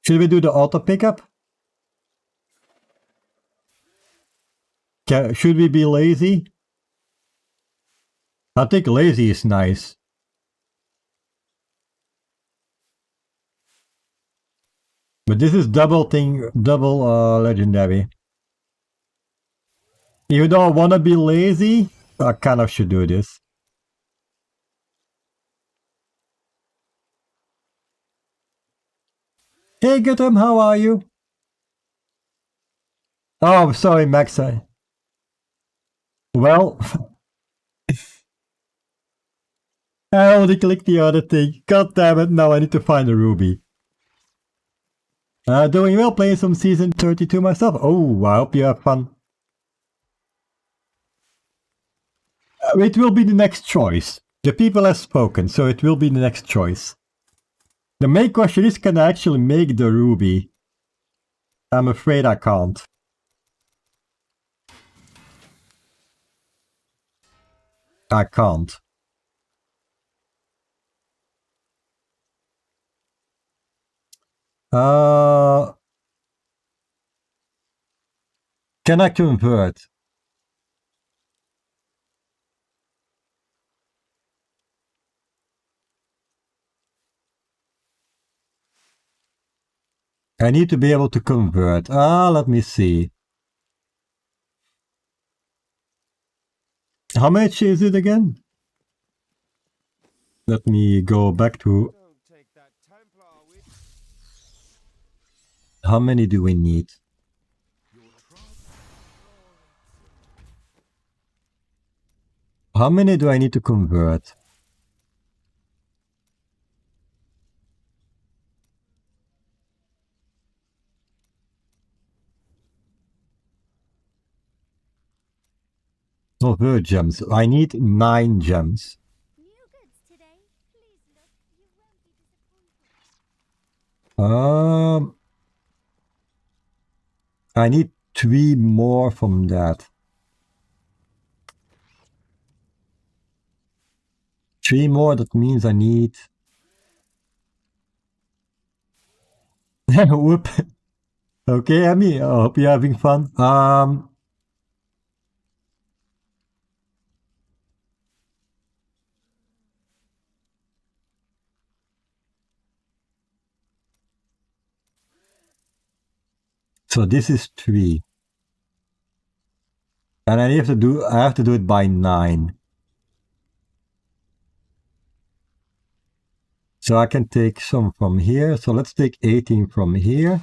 Should we do the auto pickup? Should we be lazy? I think lazy is nice. But this is double legendary. Even though I wanna be lazy, I kind of should do this. Hey Guthrum, how are you? Oh, sorry, Max. Well, I only clicked the other thing. God damn it, now I need to find a ruby. Doing well, playing some season 32 myself. Oh, I hope you have fun. It will be the next choice. The people have spoken, so it will be the next choice. The main question is, can I actually make the ruby? I'm afraid I can't. I can't. Can I convert? I need to be able to convert. Let me see. How much is it again? Let me go back to... Don't take that Templar with How many do we need? How many do I need to convert? Oh, gems. I need 9 gems. New goods today. Please look. You won't be disappointed. I need 3 more from that. 3 more, that means I need... Whoop. Okay, Emmy, I hope you're having fun. So this is 3. And I have to do it by 9. So I can take some from here. So let's take 18 from here.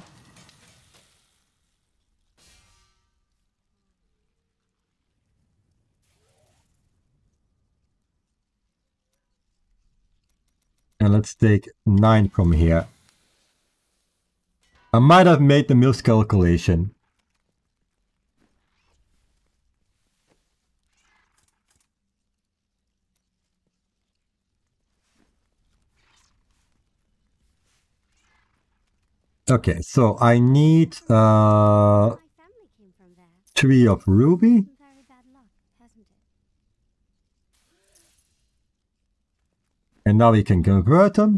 And let's take 9 from here. I might have made the miscalculation. Okay, so I need My family came from there. 3 of ruby. Very bad luck, hasn't it? And now we can convert them.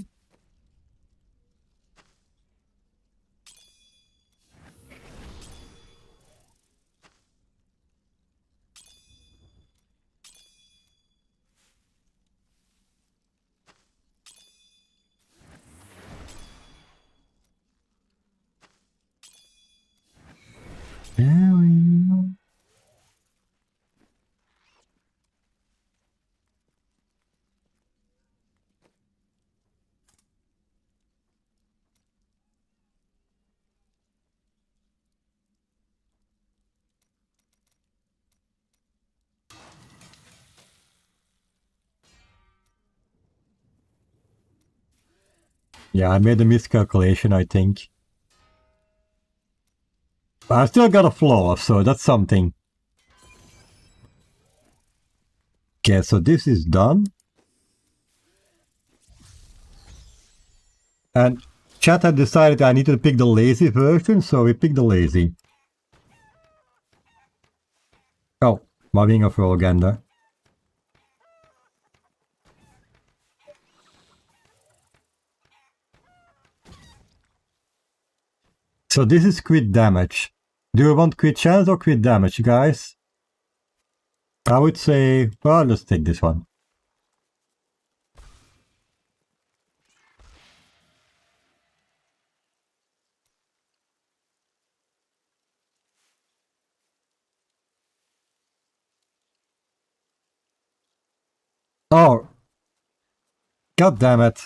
There we go. Yeah, I made a miscalculation, I think. But I still got a floor, so that's something. Okay, so this is done. And chat had decided I needed to pick the lazy version, so we picked the lazy. Oh, mobbing of Rolgander. So this is crit damage. Do you want crit chance or crit damage, guys? I would say, well, let's take this one. Oh. God damn it.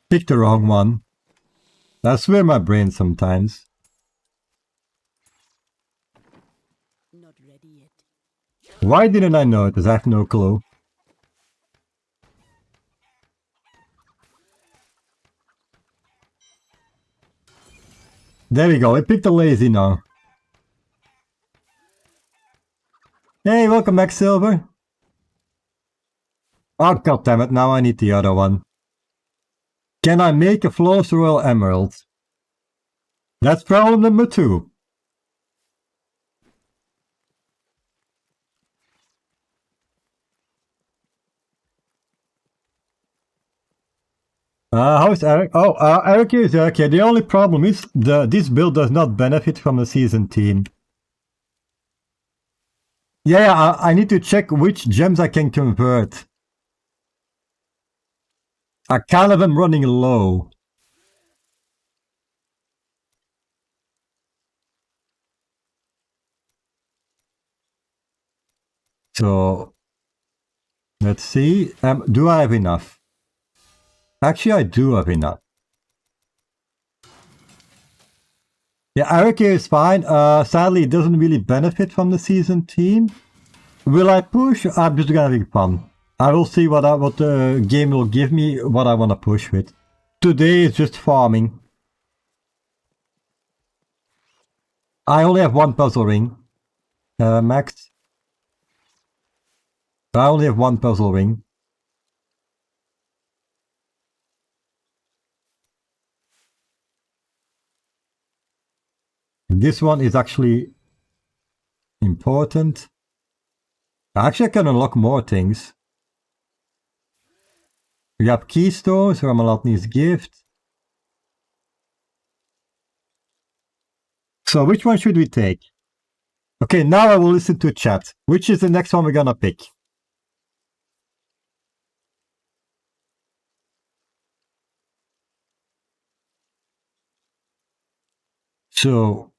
Picked the wrong one. I swear my brain sometimes. Not ready yet. Why didn't I know it? I have no clue. There we go, I picked the lazy now. Hey, welcome back, Silver. Oh, god damn it, now I need the other one. Can I make a Flawless Royal Emerald? That's problem number 2. How's Eric? Oh, Eric is okay. The only problem is this build does not benefit from the season team. Yeah, I need to check which gems I can convert. I kind of am running low. So let's see. Do I have enough? Actually, I do have enough. Yeah, Eric here is fine. Sadly, it doesn't really benefit from the seasoned team. Will I push? I'm just gonna have fun. I will see what the game will give me, what I want to push with. Today is just farming. I only have one puzzle ring, Max. I only have one puzzle ring. This one is actually important. Actually, I can unlock more things. We have keystones, Ramalatni's gift. So which one should we take? Okay, now I will listen to chat. Which is the next one we're gonna pick? So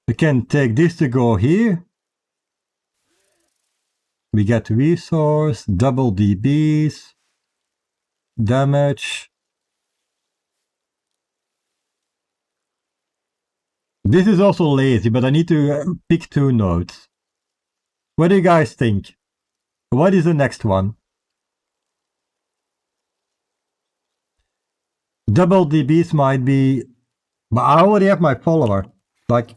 we can take this to go here. We get resource, double DBs, damage. This is also lazy, but I need to pick 2 nodes. What do you guys think? What is the next one? Double DBs might be... But I already have my follower. Like...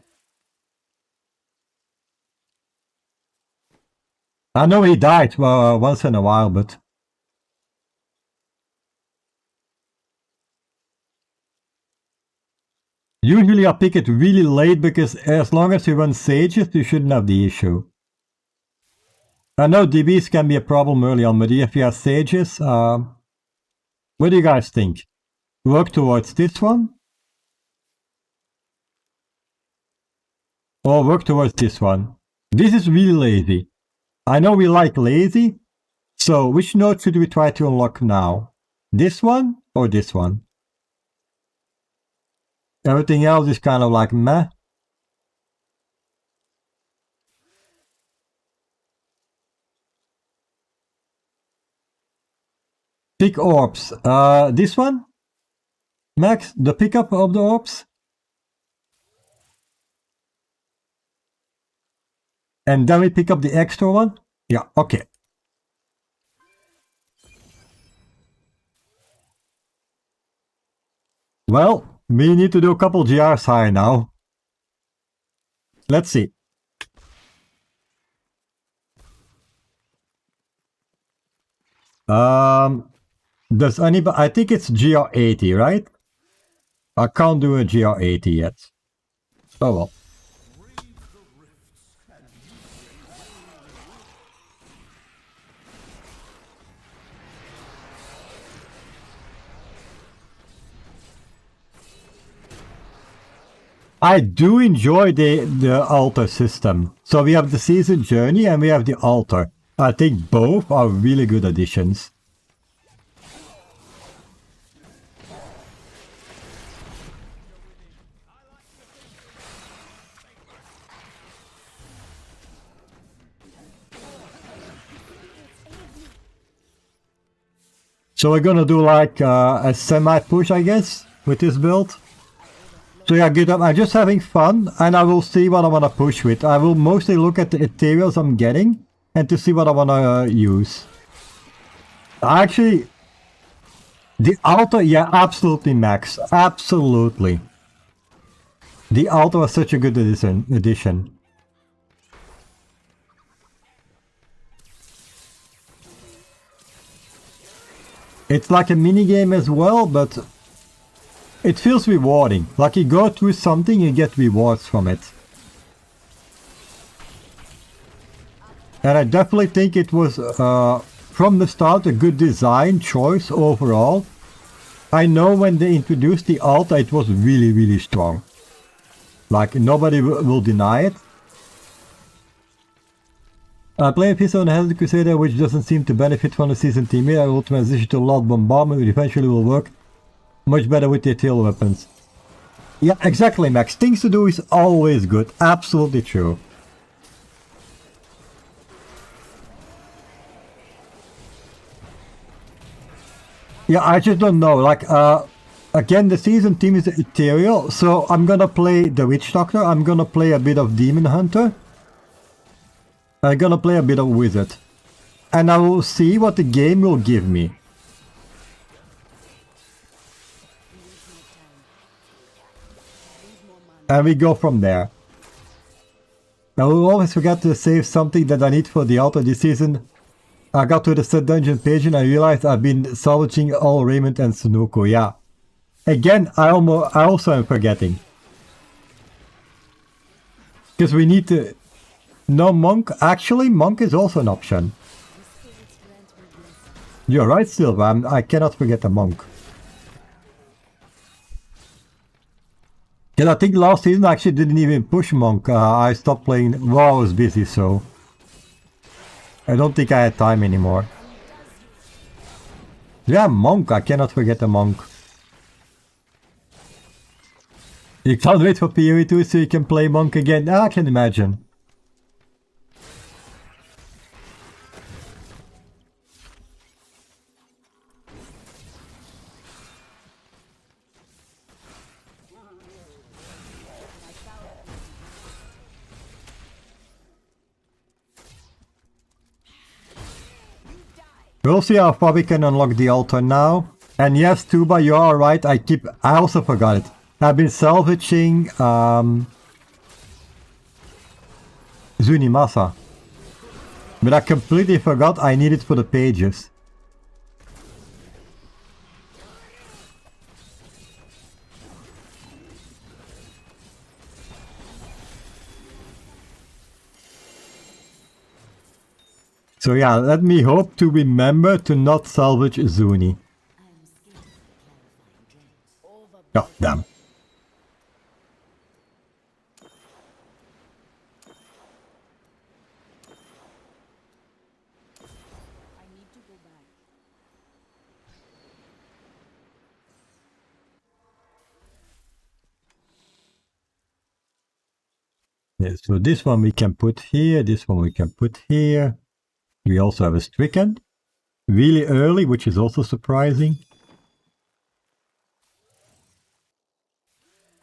I know he died once in a while, but... Usually I pick it really late because as long as you run sages, you shouldn't have the issue. I know DBs can be a problem early on, but if you have sages, what do you guys think? Work towards this one? Or work towards this one? This is really lazy. I know we like lazy, so which node should we try to unlock now? This one or this one? Everything else is kind of like meh. Pick orbs. This one? Max, the pickup of the orbs? And then we pick up the extra one? Yeah, okay. Well, we need to do a couple GRs high now. Let's see. Does anybody... I think it's GR 80, right? I can't do a GR 80 yet. Oh well. I do enjoy the altar system. So we have the season journey and we have the altar. I think both are really good additions. So we're gonna do like a semi-push, I guess, with this build. So yeah, good. I'm just having fun, and I will see what I want to push with. I will mostly look at the materials I'm getting, and to see what I want to use. Actually, the altar, yeah, absolutely, Max. Absolutely. The altar was such a good addition. It's like a mini game as well, but it feels rewarding. Like you go through something, you get rewards from it. And I definitely think it was, from the start, a good design choice overall. I know when they introduced the altar, it was really, really strong. Like, nobody will deny it. Playing Pistol and Hazard Crusader, which doesn't seem to benefit from the season team here, I will transition to a lot bombardment, which eventually will work much better with their tail weapons. Yeah, exactly, Max. Things to do is always good. Absolutely true. Yeah, I just don't know. Like, again, the season team is ethereal, so I'm gonna play the Witch Doctor, I'm gonna play a bit of Demon Hunter, I'm gonna play a bit of Wizard. And I will see what the game will give me. And we go from there. I will always forget to save something that I need for the altar this season. I got to the set dungeon page and I realized I've been salvaging all Raymond and Sunuko, yeah. Again, I also am forgetting. Because we need to... No monk, actually monk is also an option. You're right, Silva, I cannot forget the monk. And I think last season I actually didn't even push monk, I stopped playing, well, I was busy, so... I don't think I had time anymore. Yeah, monk, I cannot forget the monk. You can't wait for PoE2 so you can play monk again, I can imagine. We'll see how far we can unlock the altar now. And yes, Tuba, you are right, I also forgot it. I've been salvaging Zunimasa. But I completely forgot I need it for the pages. So yeah, let me hope to remember to not salvage Zuni. Oh, damn. Yeah, so this one we can put here, this one we can put here. We also have a Stricken. Really early, which is also surprising.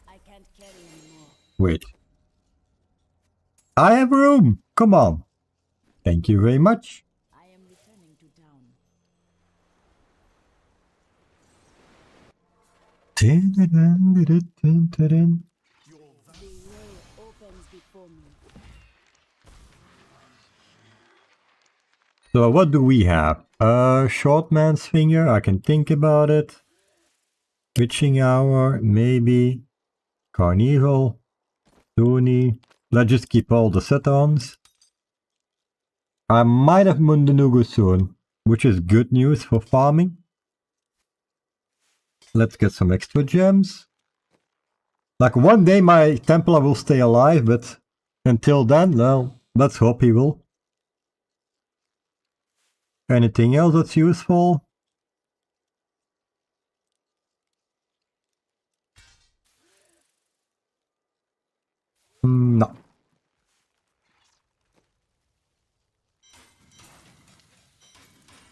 I can't carry anymore. Wait. I have room! Come on! Thank you very much. I am returning to town. The way opens before me. So what do we have? Short man's finger, I can think about it. Witching hour, maybe. Carnival. Tony. Let's just keep all the set-ons. I might have Mundanugu soon, which is good news for farming. Let's get some extra gems. Like one day my Templar will stay alive, but until then, well, let's hope he will. Anything else that's useful? No.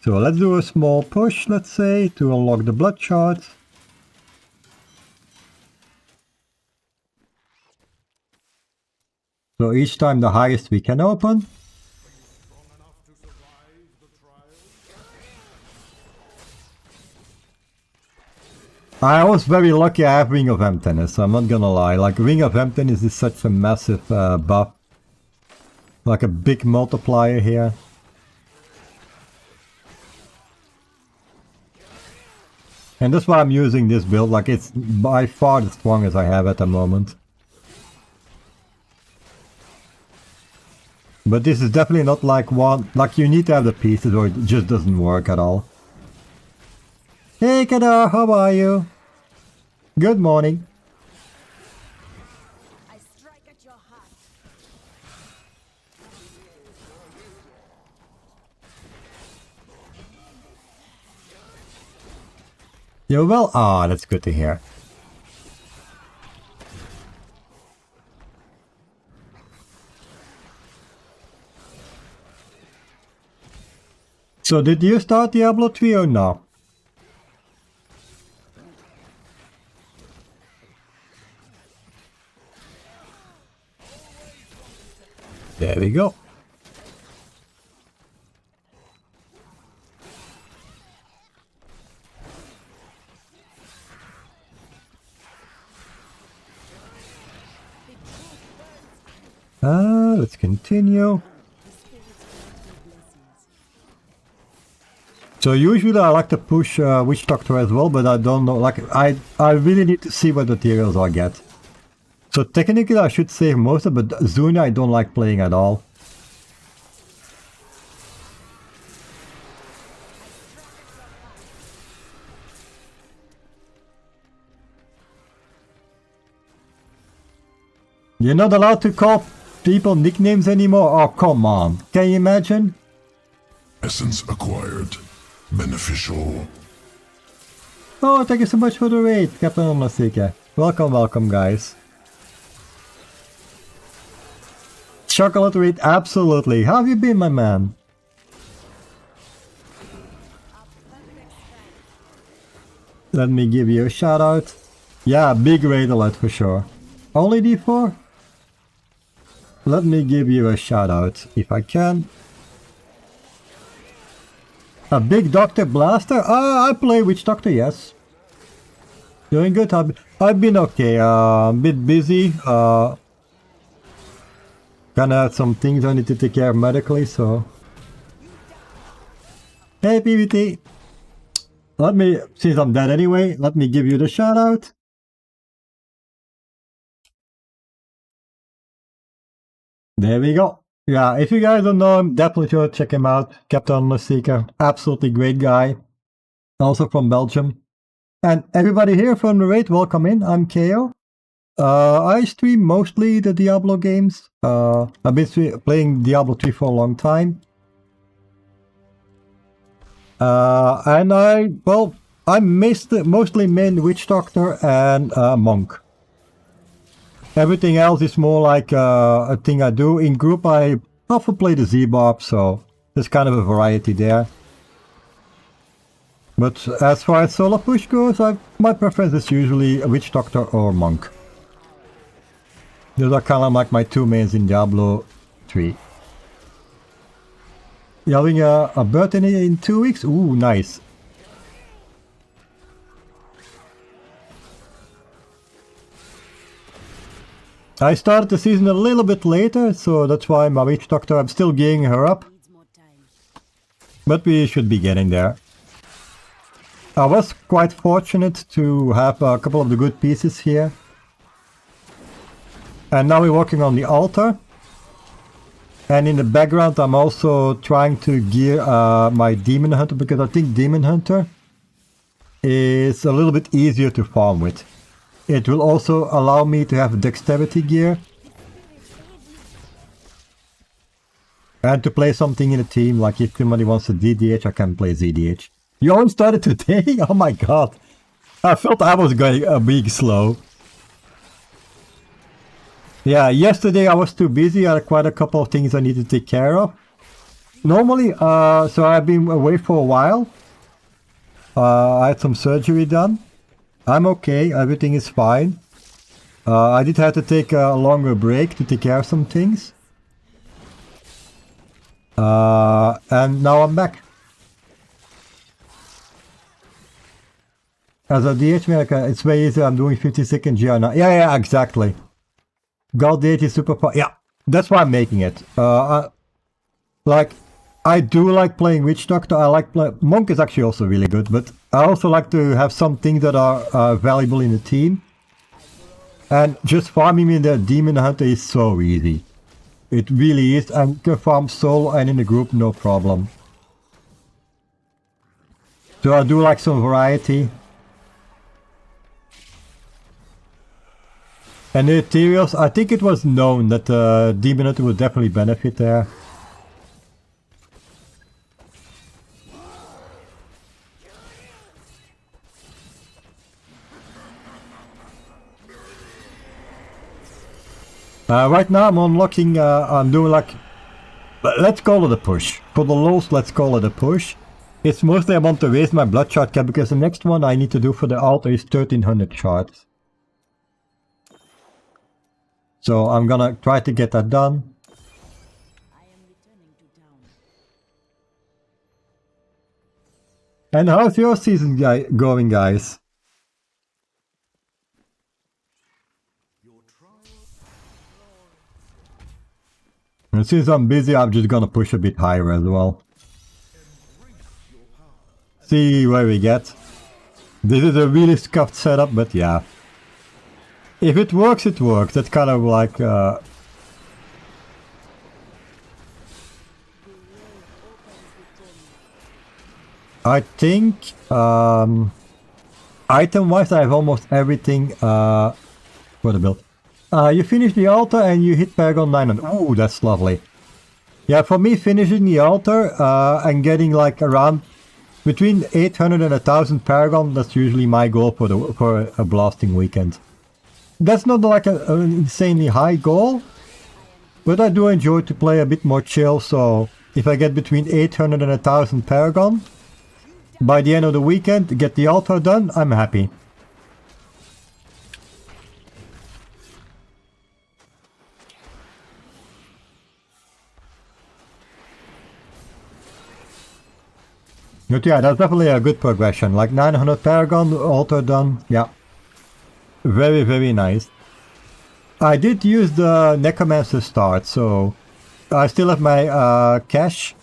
So let's do a small push, let's say, to unlock the blood shards. So each time the highest we can open. I was very lucky I have Ring of Emptiness, I'm not gonna lie. Like, Ring of Emptiness is such a massive buff. Like a big multiplier here. And that's why I'm using this build, like it's by far the strongest I have at the moment. But this is definitely not like one, like you need to have the pieces or it just doesn't work at all. Hey Kadar, how are you? Good morning. I strike at your heart. You're well? Ah, that's good to hear. So did you start Diablo 3 or no? There we go. Let's continue. So usually I like to push Witch Doctor as well, but I don't know, like I really need to see what materials I get. So technically I should save most of it, but Zuna I don't like playing at all. You're not allowed to call people nicknames anymore? Oh, come on. Can you imagine? Essence acquired. Beneficial. Oh, thank you so much for the raid, Captain Masika. Welcome, welcome, guys. Chocolate raid, absolutely. How have you been, my man? Let me give you a shout out. Yeah, big raid alert for sure. Only D4? Let me give you a shout out if I can. A big Doctor Blaster? I play Witch Doctor, yes. Doing good. I've been okay. A bit busy. Kinda had some things I need to take care of medically, so. Hey PVT! Let me, since I'm dead anyway, let me give you the shout out. There we go. Yeah, if you guys don't know him, definitely should check him out. Captain Masika, absolutely great guy. Also from Belgium. And everybody here from the raid, welcome in. I'm KO. I stream mostly the Diablo games. I've been playing Diablo 3 for a long time. And I mostly main Witch Doctor and Monk. Everything else is more like a thing I do. In group I often play the Z-Barb, so there's kind of a variety there. But as far as solo push goes, my preference is usually a Witch Doctor or Monk. Those are kind of like my two mains in Diablo 3. You're having a birthday in 2 weeks? Ooh, nice. I started the season a little bit later, so that's why my Witch Doctor, I'm still gearing her up. But we should be getting there. I was quite fortunate to have a couple of the good pieces here. And now we're working on the altar. And in the background I'm also trying to gear my Demon Hunter, because I think Demon Hunter is a little bit easier to farm with. It will also allow me to have dexterity gear. And to play something in a team, like if somebody wants a DDH, I can play ZDH. You all started today? Oh my god. I felt I was going a bit slow. Yeah, yesterday I was too busy. I had quite a couple of things I needed to take care of. Normally, so I've been away for a while. I had some surgery done. I'm okay, everything is fine. I did have to take a longer break to take care of some things. And now I'm back. As a DH man, it's very easy, I'm doing 50-second GR now. Yeah, exactly. God DH is super fun. Yeah, that's why I'm making it. Like, I do like playing Witch Doctor. I like Monk is actually also really good, but I also like to have some things that are valuable in the team. And just farming in the Demon Hunter is so easy. It really is, and you can farm solo and in a group, no problem. So I do like some variety. And the materials, I think it was known that Demon Hunter would definitely benefit there. Right now I'm unlocking, I'm doing like, let's call it a push. For the lows, let's call it a push. It's mostly I want to raise my blood shard cap, because the next one I need to do for the altar is 1300 shards. So I'm gonna try to get that done. And how's your season going, guys? And since I'm busy, I'm just gonna push a bit higher as well. See where we get. This is a really scuffed setup, but yeah. If it works, it works. That's kind of like... I think... item-wise, I have almost everything for the build. You finish the altar and you hit Paragon 900. Ooh, that's lovely. Yeah, for me, finishing the altar and getting like around between 800 and 1000 Paragon, that's usually my goal for a blasting weekend. That's not like an insanely high goal, but I do enjoy to play a bit more chill, so if I get between 800 and 1000 Paragon, by the end of the weekend, get the altar done, I'm happy. But yeah, that's definitely a good progression. Like 900 Paragon, altar done. Yeah. Very, very nice. I did use the Necromancer start, so I still have my cash.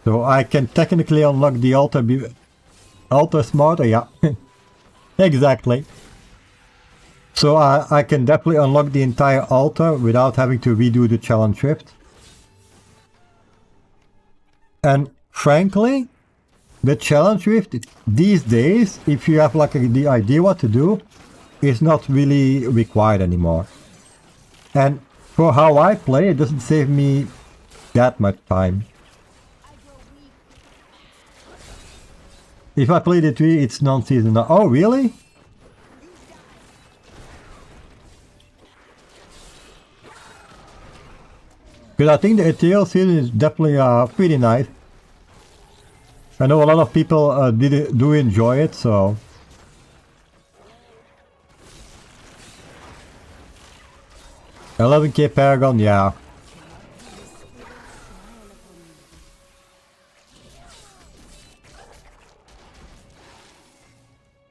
So I can technically unlock the altar smarter, yeah. Exactly. So I can definitely unlock the entire altar without having to redo the challenge rift. And frankly, the challenge rift these days, if you have like the idea what to do, is not really required anymore. And for how I play, it doesn't save me that much time. If I play the 3, it's non-seasonal. Oh, really? Because I think the ethereal season is definitely pretty nice. I know a lot of people do enjoy it, so... 11k Paragon, yeah.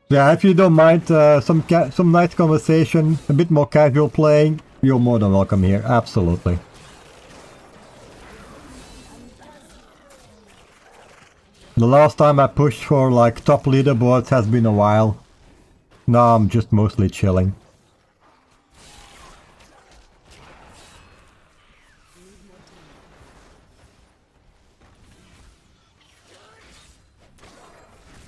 Yeah, if you don't mind some nice conversation, a bit more casual playing, you're more than welcome here, absolutely. The last time I pushed for like top leaderboards has been a while. Now I'm just mostly chilling.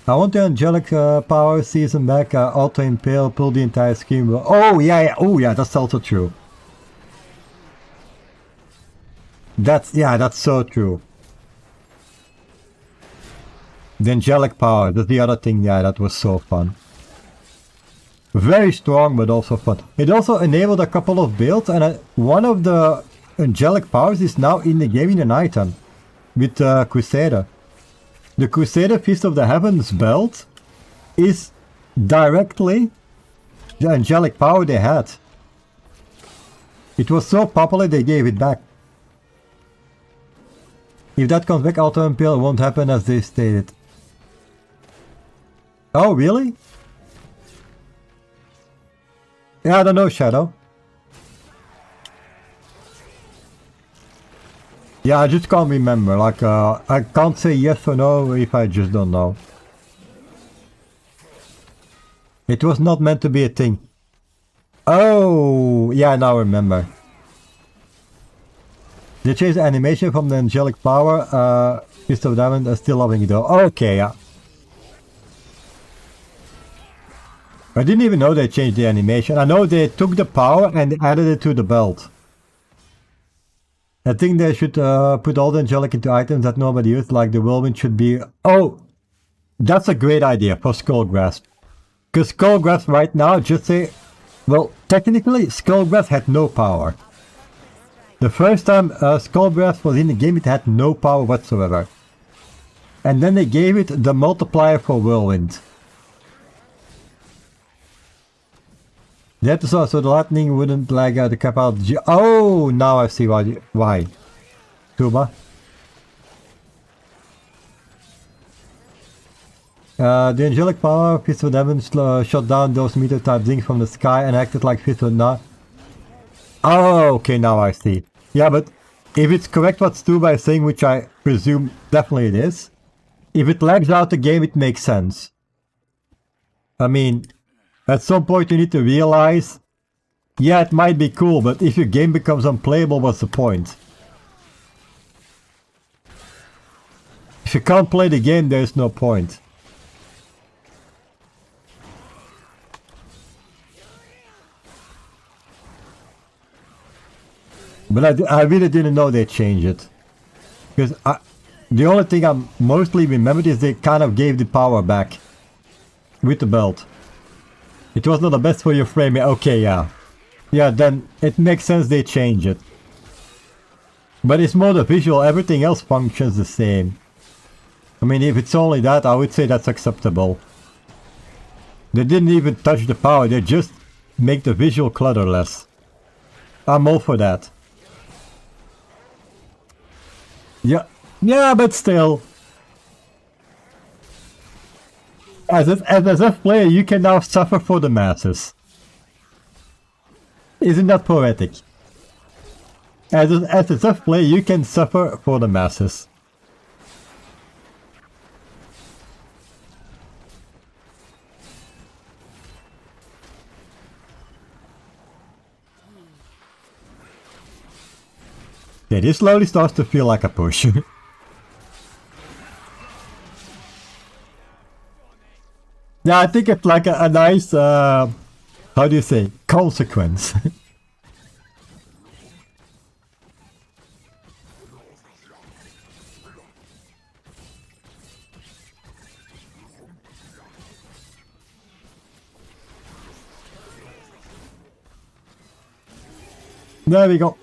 I want the angelic power season back, auto impale, pull the entire scheme. Oh yeah, oh yeah, that's also true. That's so true. The angelic power, that's the other thing, yeah, that was so fun. Very strong, but also fun. It also enabled a couple of builds, and one of the angelic powers is now in the game in an item with Crusader. The Crusader Feast of the Heavens belt is directly the angelic power they had. It was so popular they gave it back. If that comes back, auto impale won't happen as they stated. Oh, really? Yeah, I don't know, Shadow. Yeah, I just can't remember. Like, I can't say yes or no if I just don't know. It was not meant to be a thing. Oh, yeah, now I remember. They changed the animation from the angelic power. Fist of Diamond, still loving it though. Okay, yeah. I didn't even know they changed the animation. I know they took the power and added it to the belt. I think they should put all the angelic into items that nobody uses, like the whirlwind should be... Oh! That's a great idea for Skullgrasp. Because Skullgrasp right now, just say... Well, technically, Skullgrasp had no power. The first time Skullgrasp was in the game, it had no power whatsoever. And then they gave it the multiplier for whirlwind. That is also the lightning wouldn't lag out the cap out. Oh, now I see why. Tuba. The angelic power of Fist of Heaven shot down those meteor-type things from the sky and acted like Fist of Heaven. Oh, okay, now I see. Yeah, but if it's correct what Stuba is saying, which I presume definitely it is, if it lags out the game, it makes sense. I mean, at some point you need to realize, yeah, it might be cool, but if your game becomes unplayable, what's the point? If you can't play the game, there's no point. But I really didn't know they changed it. Because the only thing I mostly remembered is they kind of gave the power back. With the belt. It was not the best for your frame. Okay, yeah. Yeah, then it makes sense they change it. But it's more the visual, everything else functions the same. I mean, if it's only that, I would say that's acceptable. They didn't even touch the power, they just make the visual clutter less. I'm all for that. Yeah, but still. As an SF player, you can now suffer for the masses. Isn't that poetic? As an SF player, you can suffer for the masses. Yeah, this slowly starts to feel like a push. Yeah, I think it's like a nice, how do you say, consequence. There we go.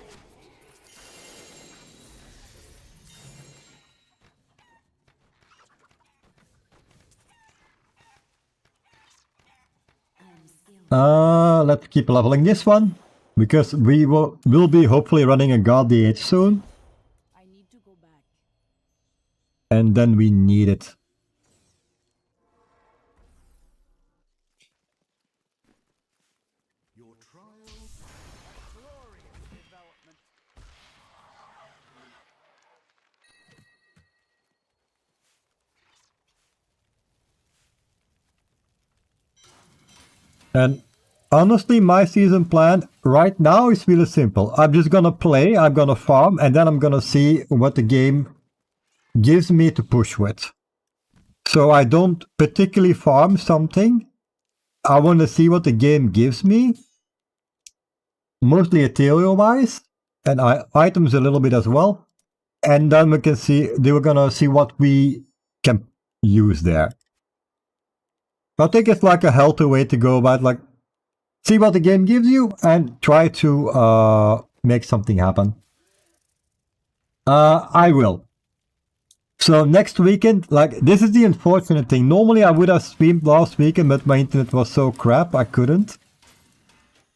Let's keep leveling this one, because we will be hopefully running a God D8 soon. I need to go back. And then we need it. Your trials, glorious development. And honestly, my season plan right now is really simple. I'm just gonna play, I'm gonna farm, and then I'm gonna see what the game gives me to push with. So I don't particularly farm something. I want to see what the game gives me. Mostly ethereal-wise, and items a little bit as well. And then we can see, we're gonna see what we can use there. I think it's like a healthy way to go about, like, see what the game gives you and try to make something happen. I will. So next weekend, like, this is the unfortunate thing. Normally I would have streamed last weekend, but my internet was so crap I couldn't.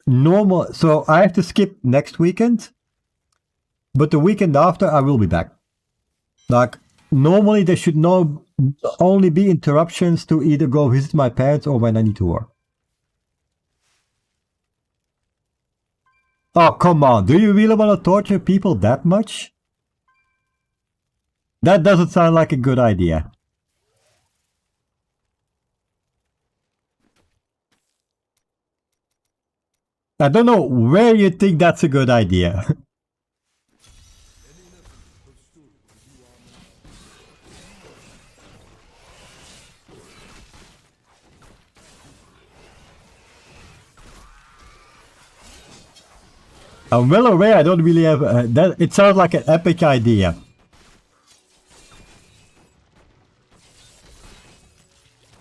So I have to skip next weekend. But the weekend after I will be back. Like, normally there should only be interruptions to either go visit my parents or when I need to work. Oh, come on. Do you really want to torture people that much? That doesn't sound like a good idea. I don't know where you think that's a good idea. I'm well aware I don't really have... it sounds like an epic idea.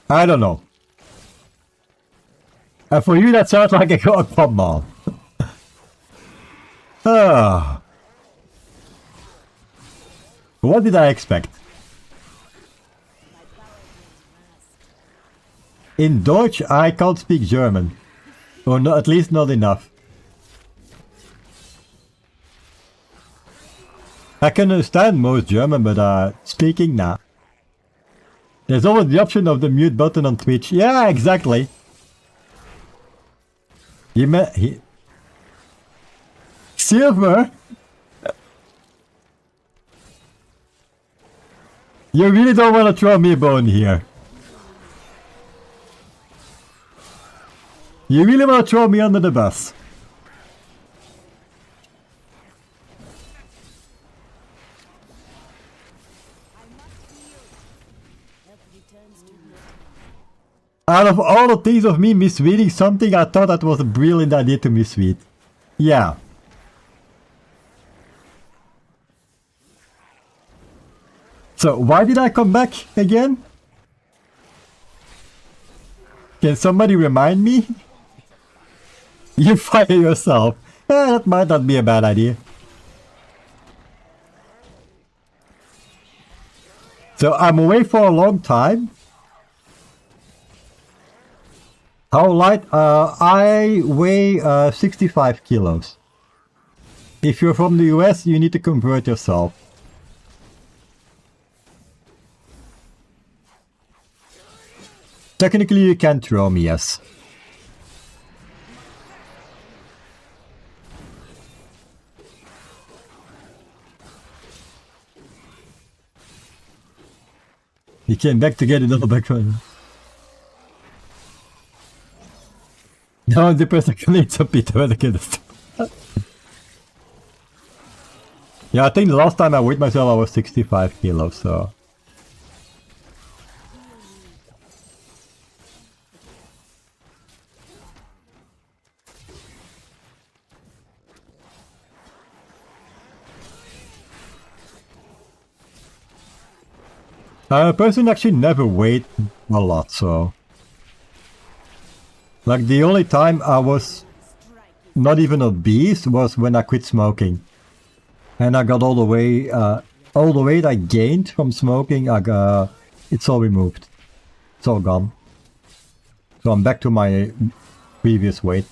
I don't know. And for you that sounds like a... Oh, come on. What did I expect? In Deutsch, I can't speak German. Or no, at least not enough. I can understand most German, but speaking, nah. There's always the option of the mute button on Twitch. Yeah, exactly. Silver? You really don't want to throw me a bone here. You really want to throw me under the bus. Out of all the things of me misreading something, I thought that was a brilliant idea to misread. Yeah. So why did I come back again? Can somebody remind me? You fire yourself. That might not be a bad idea. So I'm away for a long time. How light? I weigh 65 kilos. If you're from the US, you need to convert yourself. Technically, you can throw me, yes. He came back to get another background. No, the person can eat some pizza when I get it. Yeah, I think the last time I weighed myself I was 65 kilos, so... A person actually never weighed a lot, so... Like, the only time I was not even obese was when I quit smoking. And I got all the weight I gained from smoking, it's all removed. It's all gone. So I'm back to my previous weight.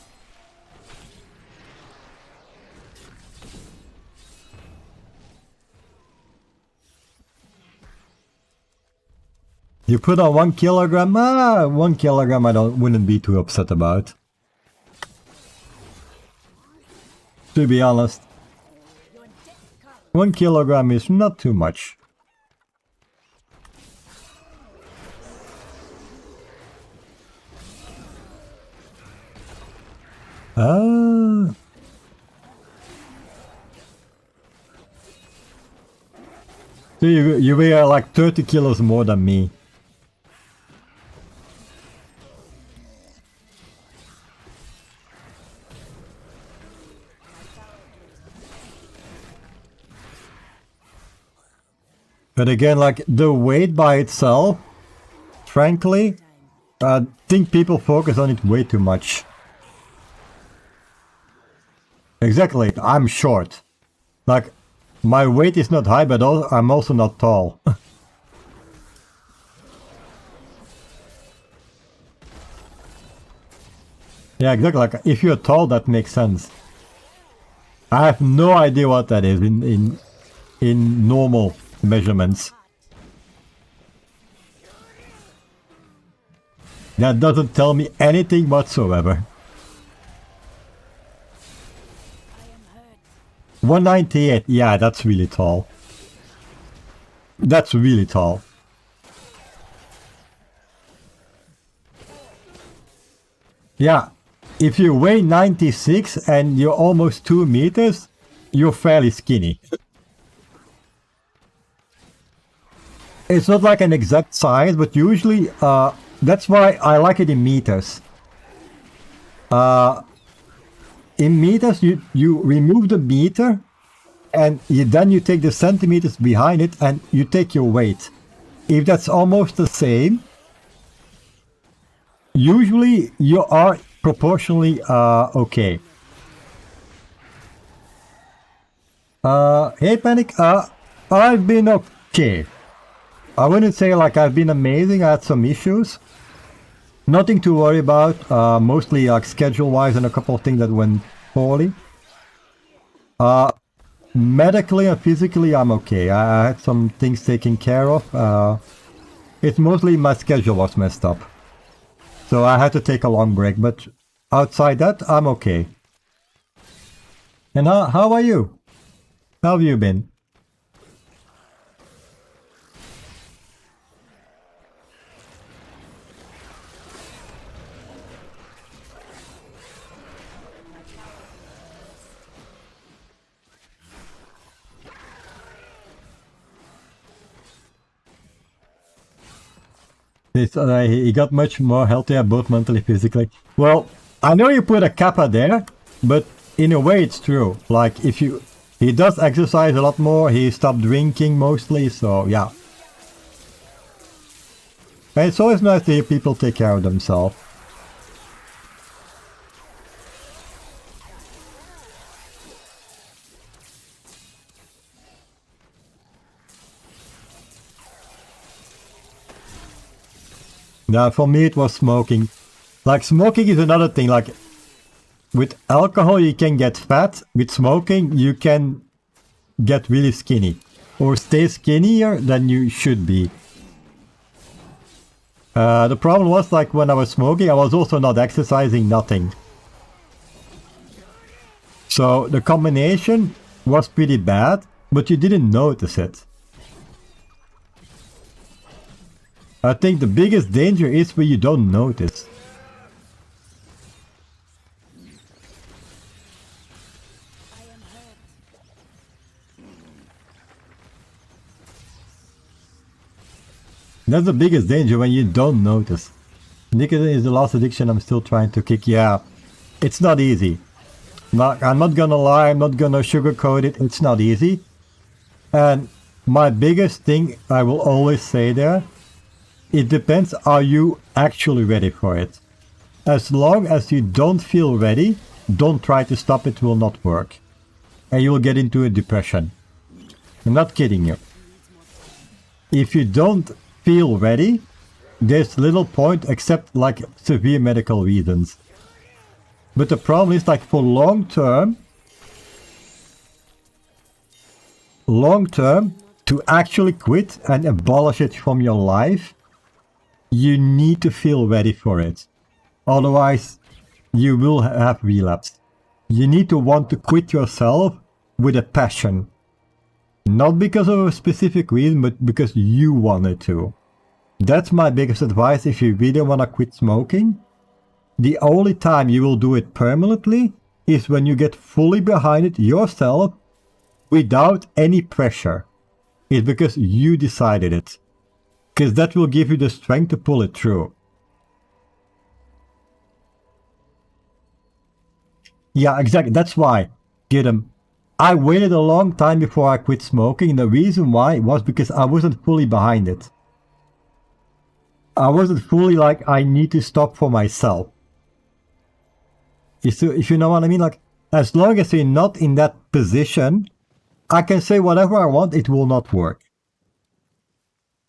You put on 1 kilogram? 1 kilogram I wouldn't be too upset about. To be honest. 1 kilogram is not too much. So you weigh like 30 kilos more than me. But again, like, the weight by itself, frankly, I think people focus on it way too much. Exactly, I'm short. Like, my weight is not high, but I'm also not tall. Yeah, exactly, like, if you're tall, that makes sense. I have no idea what that is in normal measurements. That doesn't tell me anything whatsoever. 198, yeah, that's really tall. That's really tall. Yeah, if you weigh 96 and you're almost 2 meters, you're fairly skinny. It's not like an exact size, but usually, that's why I like it in meters. In meters, you remove the meter, and then you take the centimeters behind it, and you take your weight. If that's almost the same, usually you are proportionally okay. Hey Panic, I've been okay. I wouldn't say like I've been amazing. I had some issues. Nothing to worry about. Mostly like schedule-wise and a couple of things that went poorly. Medically and physically, I'm okay. I had some things taken care of. It's mostly my schedule was messed up. So I had to take a long break, but outside that, I'm okay. And how are you? How have you been? He got much more healthier, both mentally, physically. Well, I know you put a kappa there, but in a way it's true. Like, he does exercise a lot more, he stopped drinking mostly, so yeah. And it's always nice to hear people take care of themselves. Yeah, for me it was smoking. Like, smoking is another thing. Like, with alcohol you can get fat. With smoking you can get really skinny. Or stay skinnier than you should be. The problem was, like, when I was smoking, I was also not exercising, nothing. So the combination was pretty bad, but you didn't notice it. I think the biggest danger is when you don't notice. That's the biggest danger, when you don't notice. Nicotine is the last addiction I'm still trying to kick. Yeah, it's not easy. I'm not gonna lie, I'm not gonna sugarcoat it, it's not easy. And my biggest thing I will always say there, it depends, are you actually ready for it? As long as you don't feel ready, don't try to stop, it will not work. And you will get into a depression. I'm not kidding you. If you don't feel ready, there's little point except like severe medical reasons. But the problem is, like, for long term, to actually quit and abolish it from your life, you need to feel ready for it. Otherwise, you will have relapse. You need to want to quit yourself with a passion. Not because of a specific reason, but because you wanted to. That's my biggest advice if you really want to quit smoking. The only time you will do it permanently is when you get fully behind it yourself without any pressure. It's because you decided it. Because that will give you the strength to pull it through. Yeah, exactly. That's why, Gideon, I waited a long time before I quit smoking. And the reason why was because I wasn't fully behind it. I wasn't fully like, I need to stop for myself. If you know what I mean, like, as long as you're not in that position, I can say whatever I want, it will not work.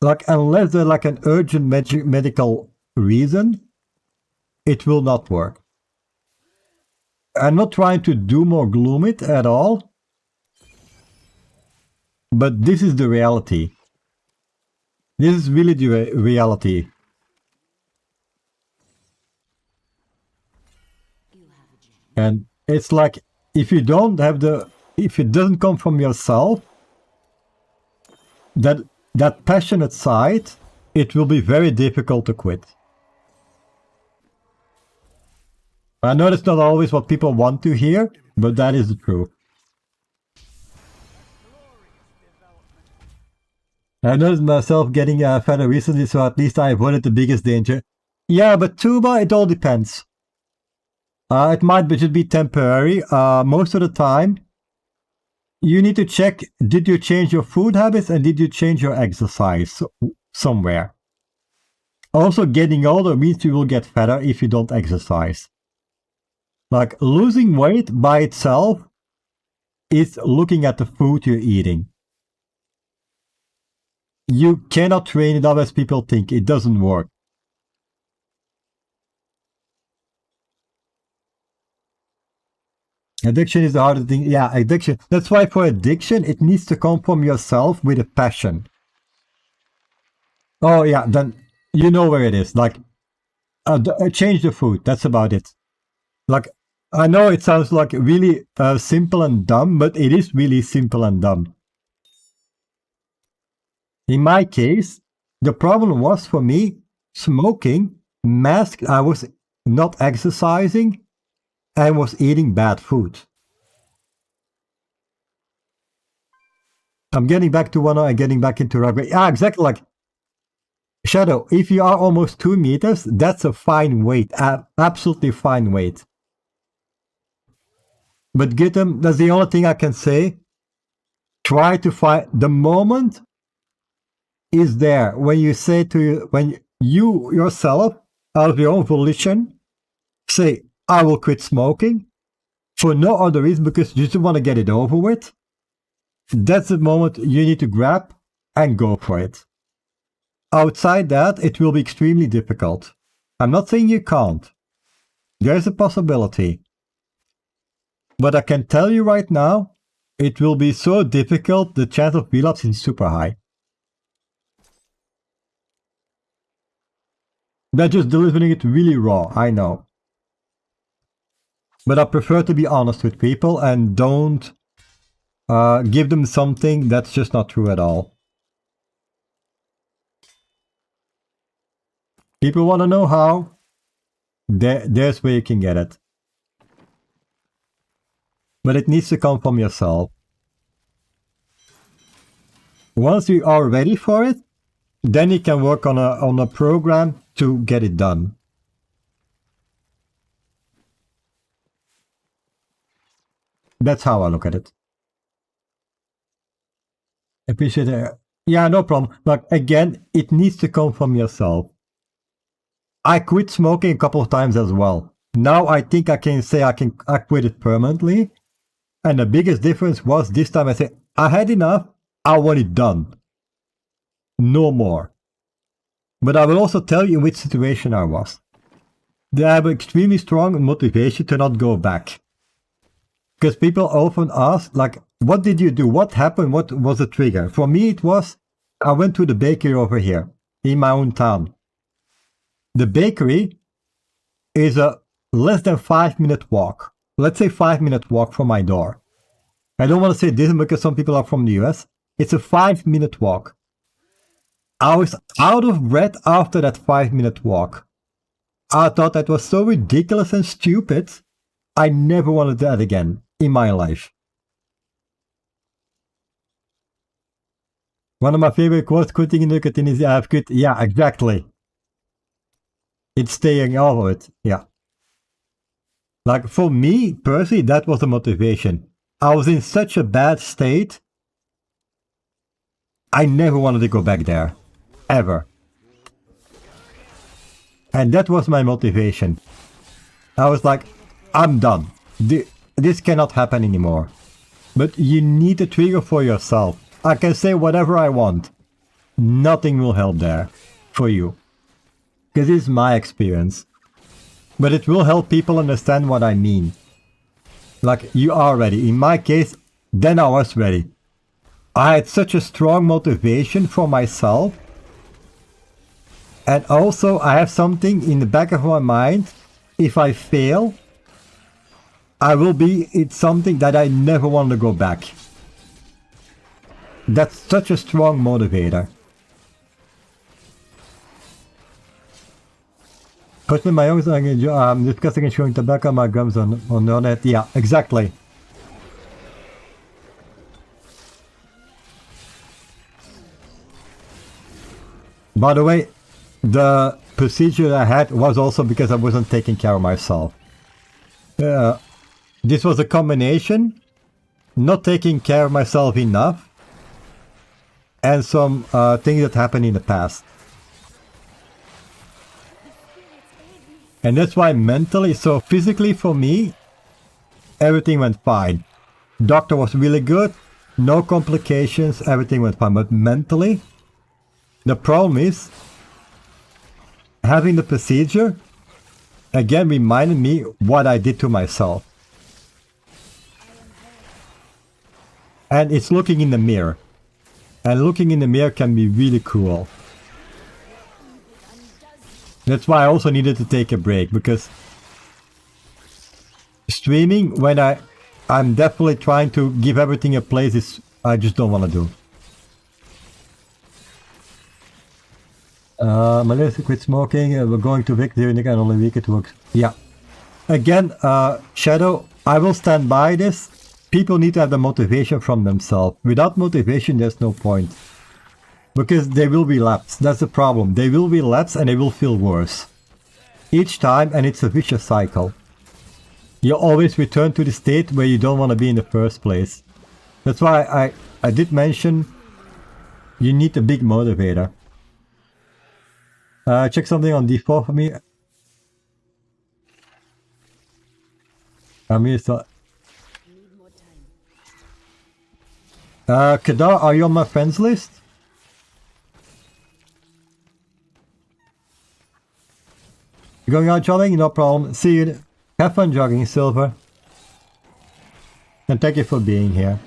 Like, unless there's like an urgent medical reason, it will not work. I'm not trying to doom or gloom it at all, but this is the reality. This is really the reality. And it's like, if you don't have if it doesn't come from yourself, that passionate side, it will be very difficult to quit. I know that's not always what people want to hear, but that is the truth. I noticed myself getting fatter recently, so at least I avoided the biggest danger. Yeah, but tuba, it all depends. It might just be temporary. Most of the time, you need to check, did you change your food habits and did you change your exercise somewhere? Also, getting older means you will get fatter if you don't exercise. Like, losing weight by itself is looking at the food you're eating. You cannot train it up as people think. It doesn't work. Addiction is the hardest thing. Yeah, addiction. That's why for addiction, it needs to come from yourself with a passion. Oh yeah, then you know where it is. Like, change the food. That's about it. Like, I know it sounds like really simple and dumb, but it is really simple and dumb. In my case, the problem was for me smoking, masked. I was not exercising and was eating bad food. I'm getting back to one eye, getting back into rugby. Yeah, exactly. Like, Shadow, if you are almost 2 meters, that's a fine weight. Absolutely fine weight. But get them, that's the only thing I can say. Try to find the moment is there when you say to you, when you yourself, out of your own volition, say, I will quit smoking for no other reason because you just want to get it over with. That's the moment you need to grab and go for it. Outside that, it will be extremely difficult. I'm not saying you can't. There's a possibility. But I can tell you right now, it will be so difficult, the chance of relapse is super high. They're just delivering it really raw, I know. But I prefer to be honest with people and don't give them something that's just not true at all. People want to know how. There's where you can get it. But it needs to come from yourself. Once you are ready for it, then you can work on a program to get it done. That's how I look at it. Appreciate it. Yeah, no problem. But again, it needs to come from yourself. I quit smoking a couple of times as well. Now I think I can say I quit it permanently. And the biggest difference was this time I said, I had enough, I want it done. No more. But I will also tell you in which situation I was. I have extremely strong motivation to not go back. Because people often ask, like, what did you do? What happened? What was the trigger? For me, it was, I went to the bakery over here, in my own town. The bakery is a less than 5-minute walk. Let's say 5-minute walk from my door. I don't want to say this because some people are from the US. It's a 5-minute walk. I was out of breath after that 5-minute walk. I thought that was so ridiculous and stupid. I never wanted that again in my life. One of my favorite quotes, quitting nicotine is, I've quit. Yeah, exactly. It's staying off of it. Yeah. Like for me, personally, that was the motivation. I was in such a bad state. I never wanted to go back there. Ever. And that was my motivation. I was like, I'm done. This cannot happen anymore. But you need a trigger for yourself. I can say whatever I want. Nothing will help there for you. Because it's my experience. But it will help people understand what I mean. Like, you are ready. In my case, then I was ready. I had such a strong motivation for myself. And also, I have something in the back of my mind. If I fail, it's something that I never want to go back. That's such a strong motivator. Personally, my youngest, I'm discussing chewing tobacco, my gums on the net. Yeah, exactly. By the way, the procedure I had was also because I wasn't taking care of myself. This was a combination, not taking care of myself enough, and some things that happened in the past. And that's why mentally, so physically for me, everything went fine. Doctor was really good, no complications, everything went fine. But mentally, the problem is, having the procedure, again reminded me what I did to myself. And it's looking in the mirror. And looking in the mirror can be really cruel. That's why I also needed to take a break, because streaming when I'm definitely trying to give everything a place is I just don't want to do. Melissa quit smoking. We're going to victory. Nick and only week it works. Yeah. Again, Shadow, I will stand by this. People need to have the motivation from themselves. Without motivation, there's no point. Because they will be lapsed. That's the problem. They will be lapsed and they will feel worse. Each time, and it's a vicious cycle. You always return to the state where you don't want to be in the first place. That's why I did mention you need a big motivator. Check something on D4 for me. I mean, it's Kadar, are you on my friends list? You going out jogging? No problem. See you. Have fun jogging, Silver. And thank you for being here.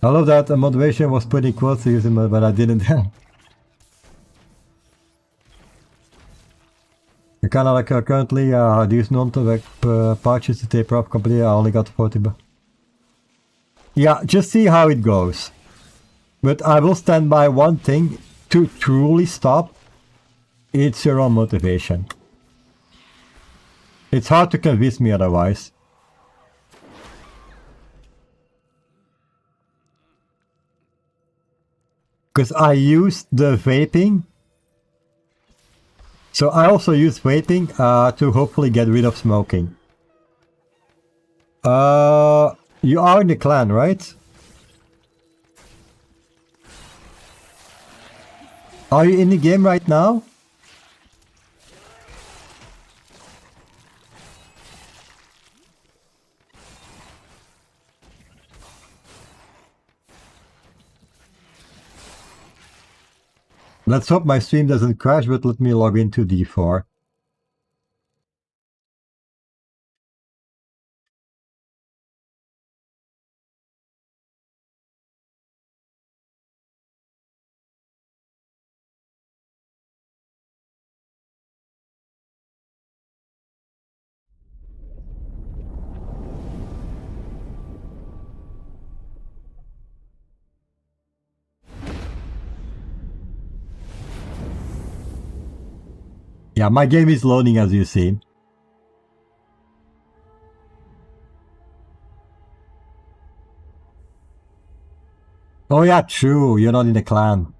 I love that the motivation was putting quotes to use it, but I didn't. I kind of like currently these non-to pouches to taper off company. I only got 40. Yeah, just see how it goes. But I will stand by one thing to truly stop. It's your own motivation. It's hard to convince me otherwise. Because I used the vaping. So I also use vaping to hopefully get rid of smoking. You are in the clan, right? Are you in the game right now? Let's hope my stream doesn't crash, but let me log into D4. Yeah, my game is loading as you see. Oh yeah, true, you're not in the clan.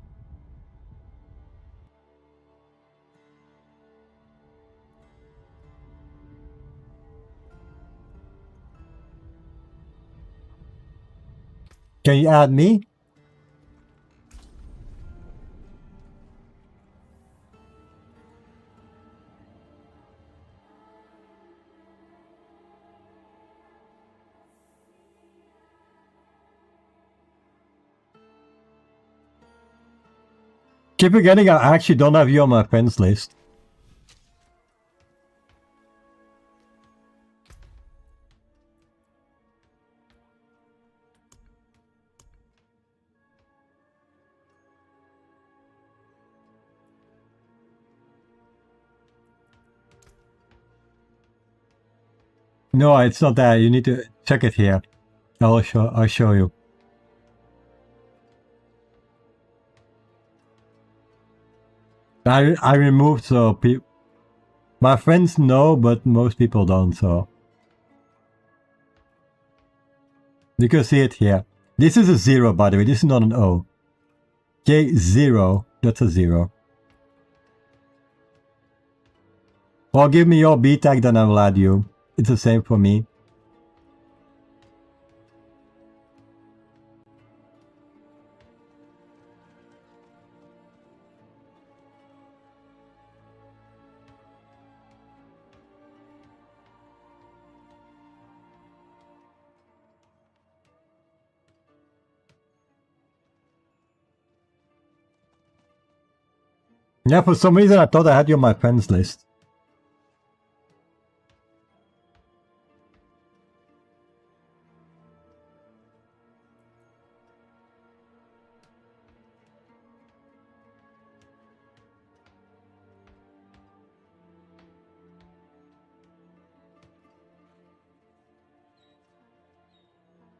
Can you add me? Keep forgetting I actually don't have you on my friends list. No, it's not that. You need to check it here. I'll show you. I removed so my friends know, but most people don't. So you can see it here. This is a 0, by the way. This is not an O. Okay, 0. That's a 0. Well, give me your B tag, then I will add you. It's the same for me. Yeah, for some reason I thought I had you on my friends list.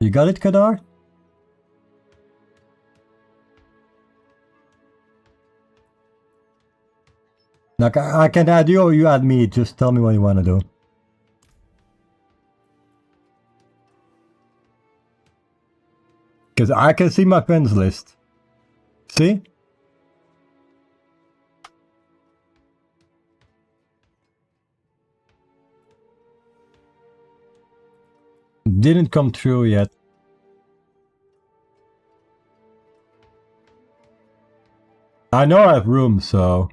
You got it, Kadar? Like, I can add you or you add me, just tell me what you want to do. Because I can see my friends list. See? Didn't come through yet. I know I have room, so...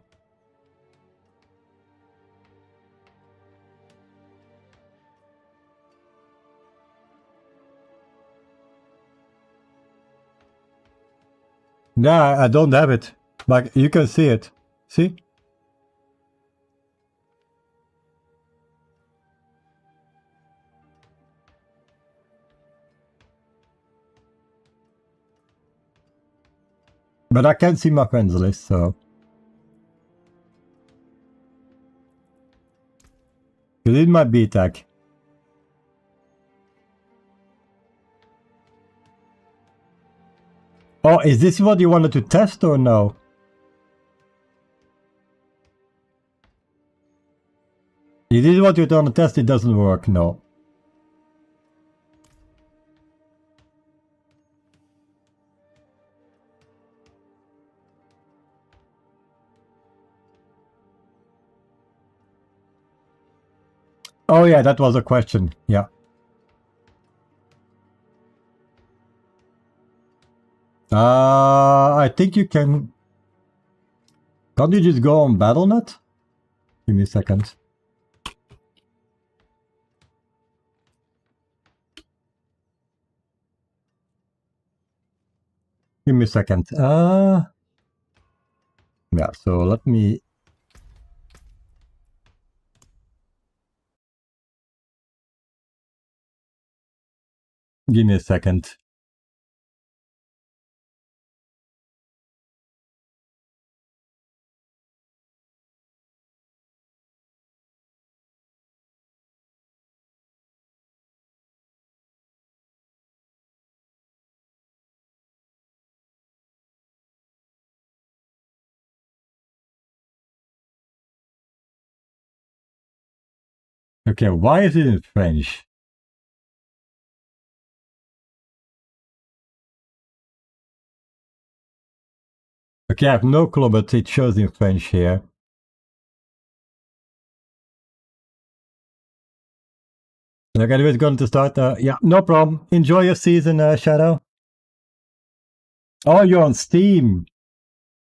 Nah, I don't have it. Like, you can see it. See? But I can see my friends list, so... You did my B tag. Oh, is this what you wanted to test or no? Is this what you want to test? It doesn't work, no. Oh yeah, that was a question, yeah. I think you can... Can't you just go on BattleNet? Give me a second. Give me a second. Yeah, so let me... Give me a second. Okay, why is it in French? Okay, I have no clue, but it shows in French here. Okay, anyway, it's going to start. Yeah, no problem. Enjoy your season, Shadow. Oh, you're on Steam.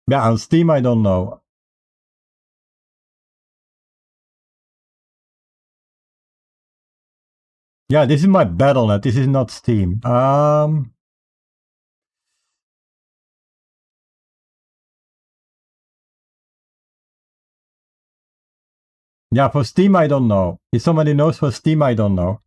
Yeah, on Steam, I don't know. Yeah, this is my BattleNet. This is not Steam. Yeah, for Steam, I don't know. If somebody knows for Steam, I don't know.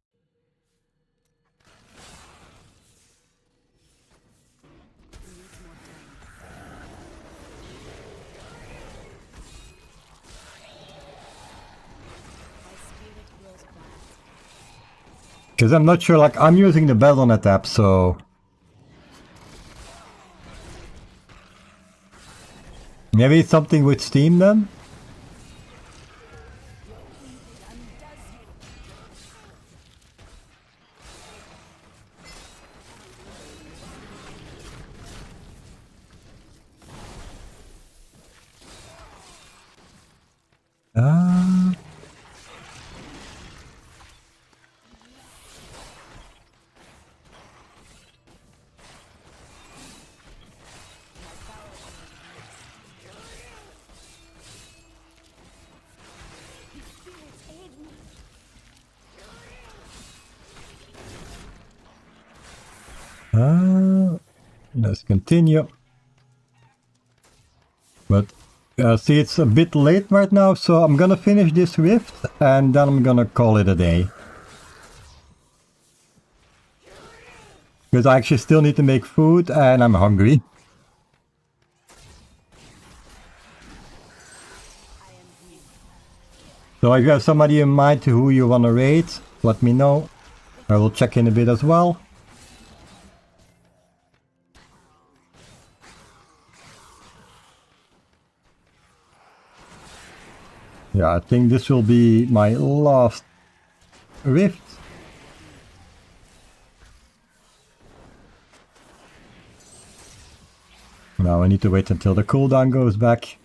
Because I'm not sure, like, I'm using the BattleNet app, so... Maybe it's something with Steam then? Let's continue. But see, it's a bit late right now, so I'm gonna finish this rift and then I'm gonna call it a day. Because I actually still need to make food and I'm hungry. So if you have somebody in mind to who you wanna raid, let me know. I will check in a bit as well. Yeah, I think this will be my last rift. Now I need to wait until the cooldown goes back.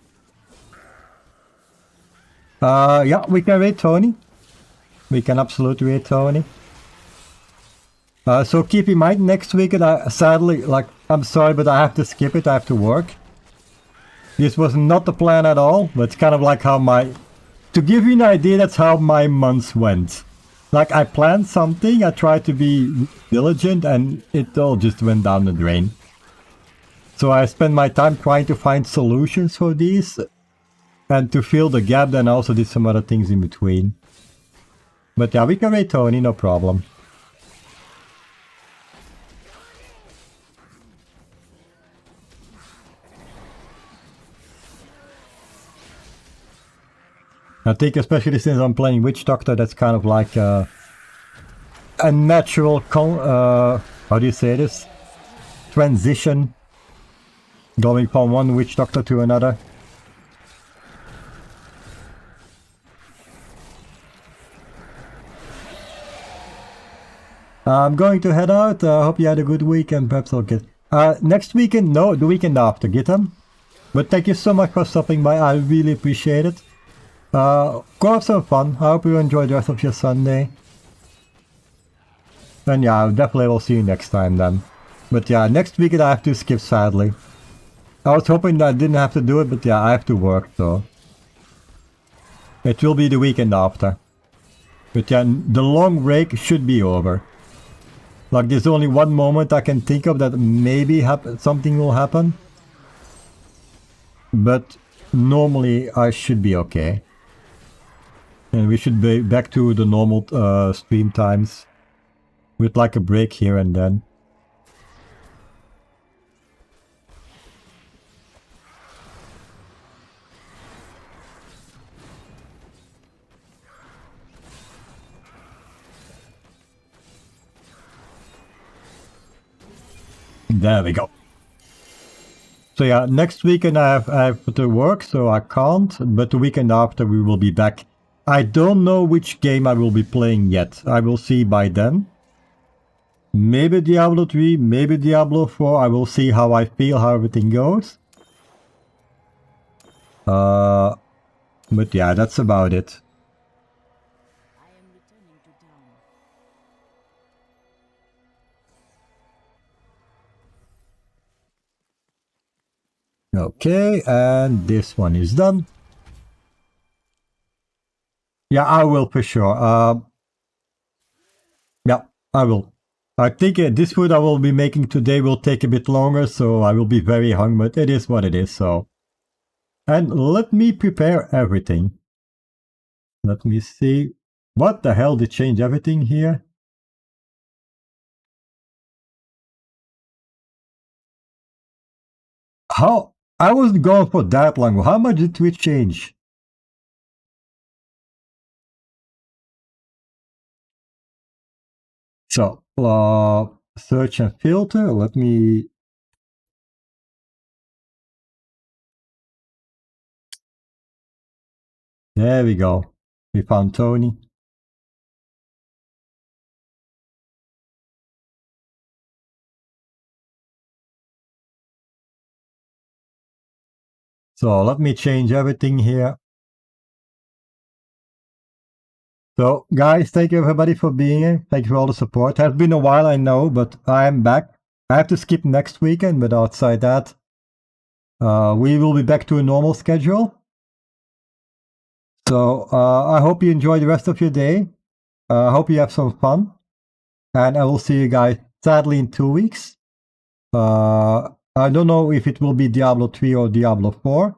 Yeah, we can raid Tony. We can absolutely raid Tony. So keep in mind, next week, sadly, like, I'm sorry, but I have to skip it. I have to work. This was not the plan at all, but it's kind of like how to give you an idea, that's how my months went. Like, I planned something, I tried to be diligent, and it all just went down the drain. So I spent my time trying to find solutions for these, and to fill the gap, then I also did some other things in between. But yeah, we can raid Tony, no problem. I think especially since I'm playing Witch Doctor, that's kind of like a natural, how do you say this? Transition. Going from one Witch Doctor to another. I'm going to head out. Hope you had a good weekend. Perhaps I'll get... next weekend? No, the weekend after. Get them. But thank you so much for stopping by. I really appreciate it. Go have some fun. I hope you enjoy the rest of your Sunday. And yeah, I definitely will see you next time then. But yeah, next weekend I have to skip, sadly. I was hoping that I didn't have to do it, but yeah, I have to work, so... It will be the weekend after. But yeah, the long break should be over. Like, there's only one moment I can think of that maybe something will happen. But normally I should be okay. And we should be back to the normal stream times. With like a break here and then. There we go. So yeah, next weekend I have to work, so I can't. But the weekend after we will be back. I don't know which game I will be playing yet. I will see by then. Maybe Diablo 3, maybe Diablo 4. I will see how I feel, how everything goes. But yeah, that's about it. I am returning to town. Okay, and this one is done. Yeah, I will for sure. Yeah, I will. I think this food I will be making today will take a bit longer, so I will be very hungry, but it is what it is, so... And let me prepare everything. Let me see. What the hell did change everything here? How? I wasn't going for that long. How much did we change? So, search and filter. Let me... There we go. We found Tony. So let me change everything here. So guys, thank you everybody for being here. Thank you for all the support. It has been a while, I know, but I am back. I have to skip next weekend, but outside that, we will be back to a normal schedule. So I hope you enjoy the rest of your day. I hope you have some fun. And I will see you guys sadly in 2 weeks. I don't know if it will be Diablo 3 or Diablo 4.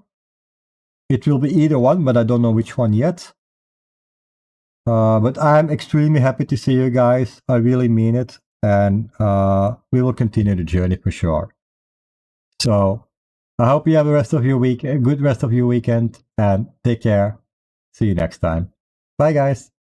It will be either one, but I don't know which one yet. But I'm extremely happy to see you guys. I really mean it. And we will continue the journey for sure. So I hope you have the rest of your week, a good rest of your weekend, and take care. See you next time. Bye, guys.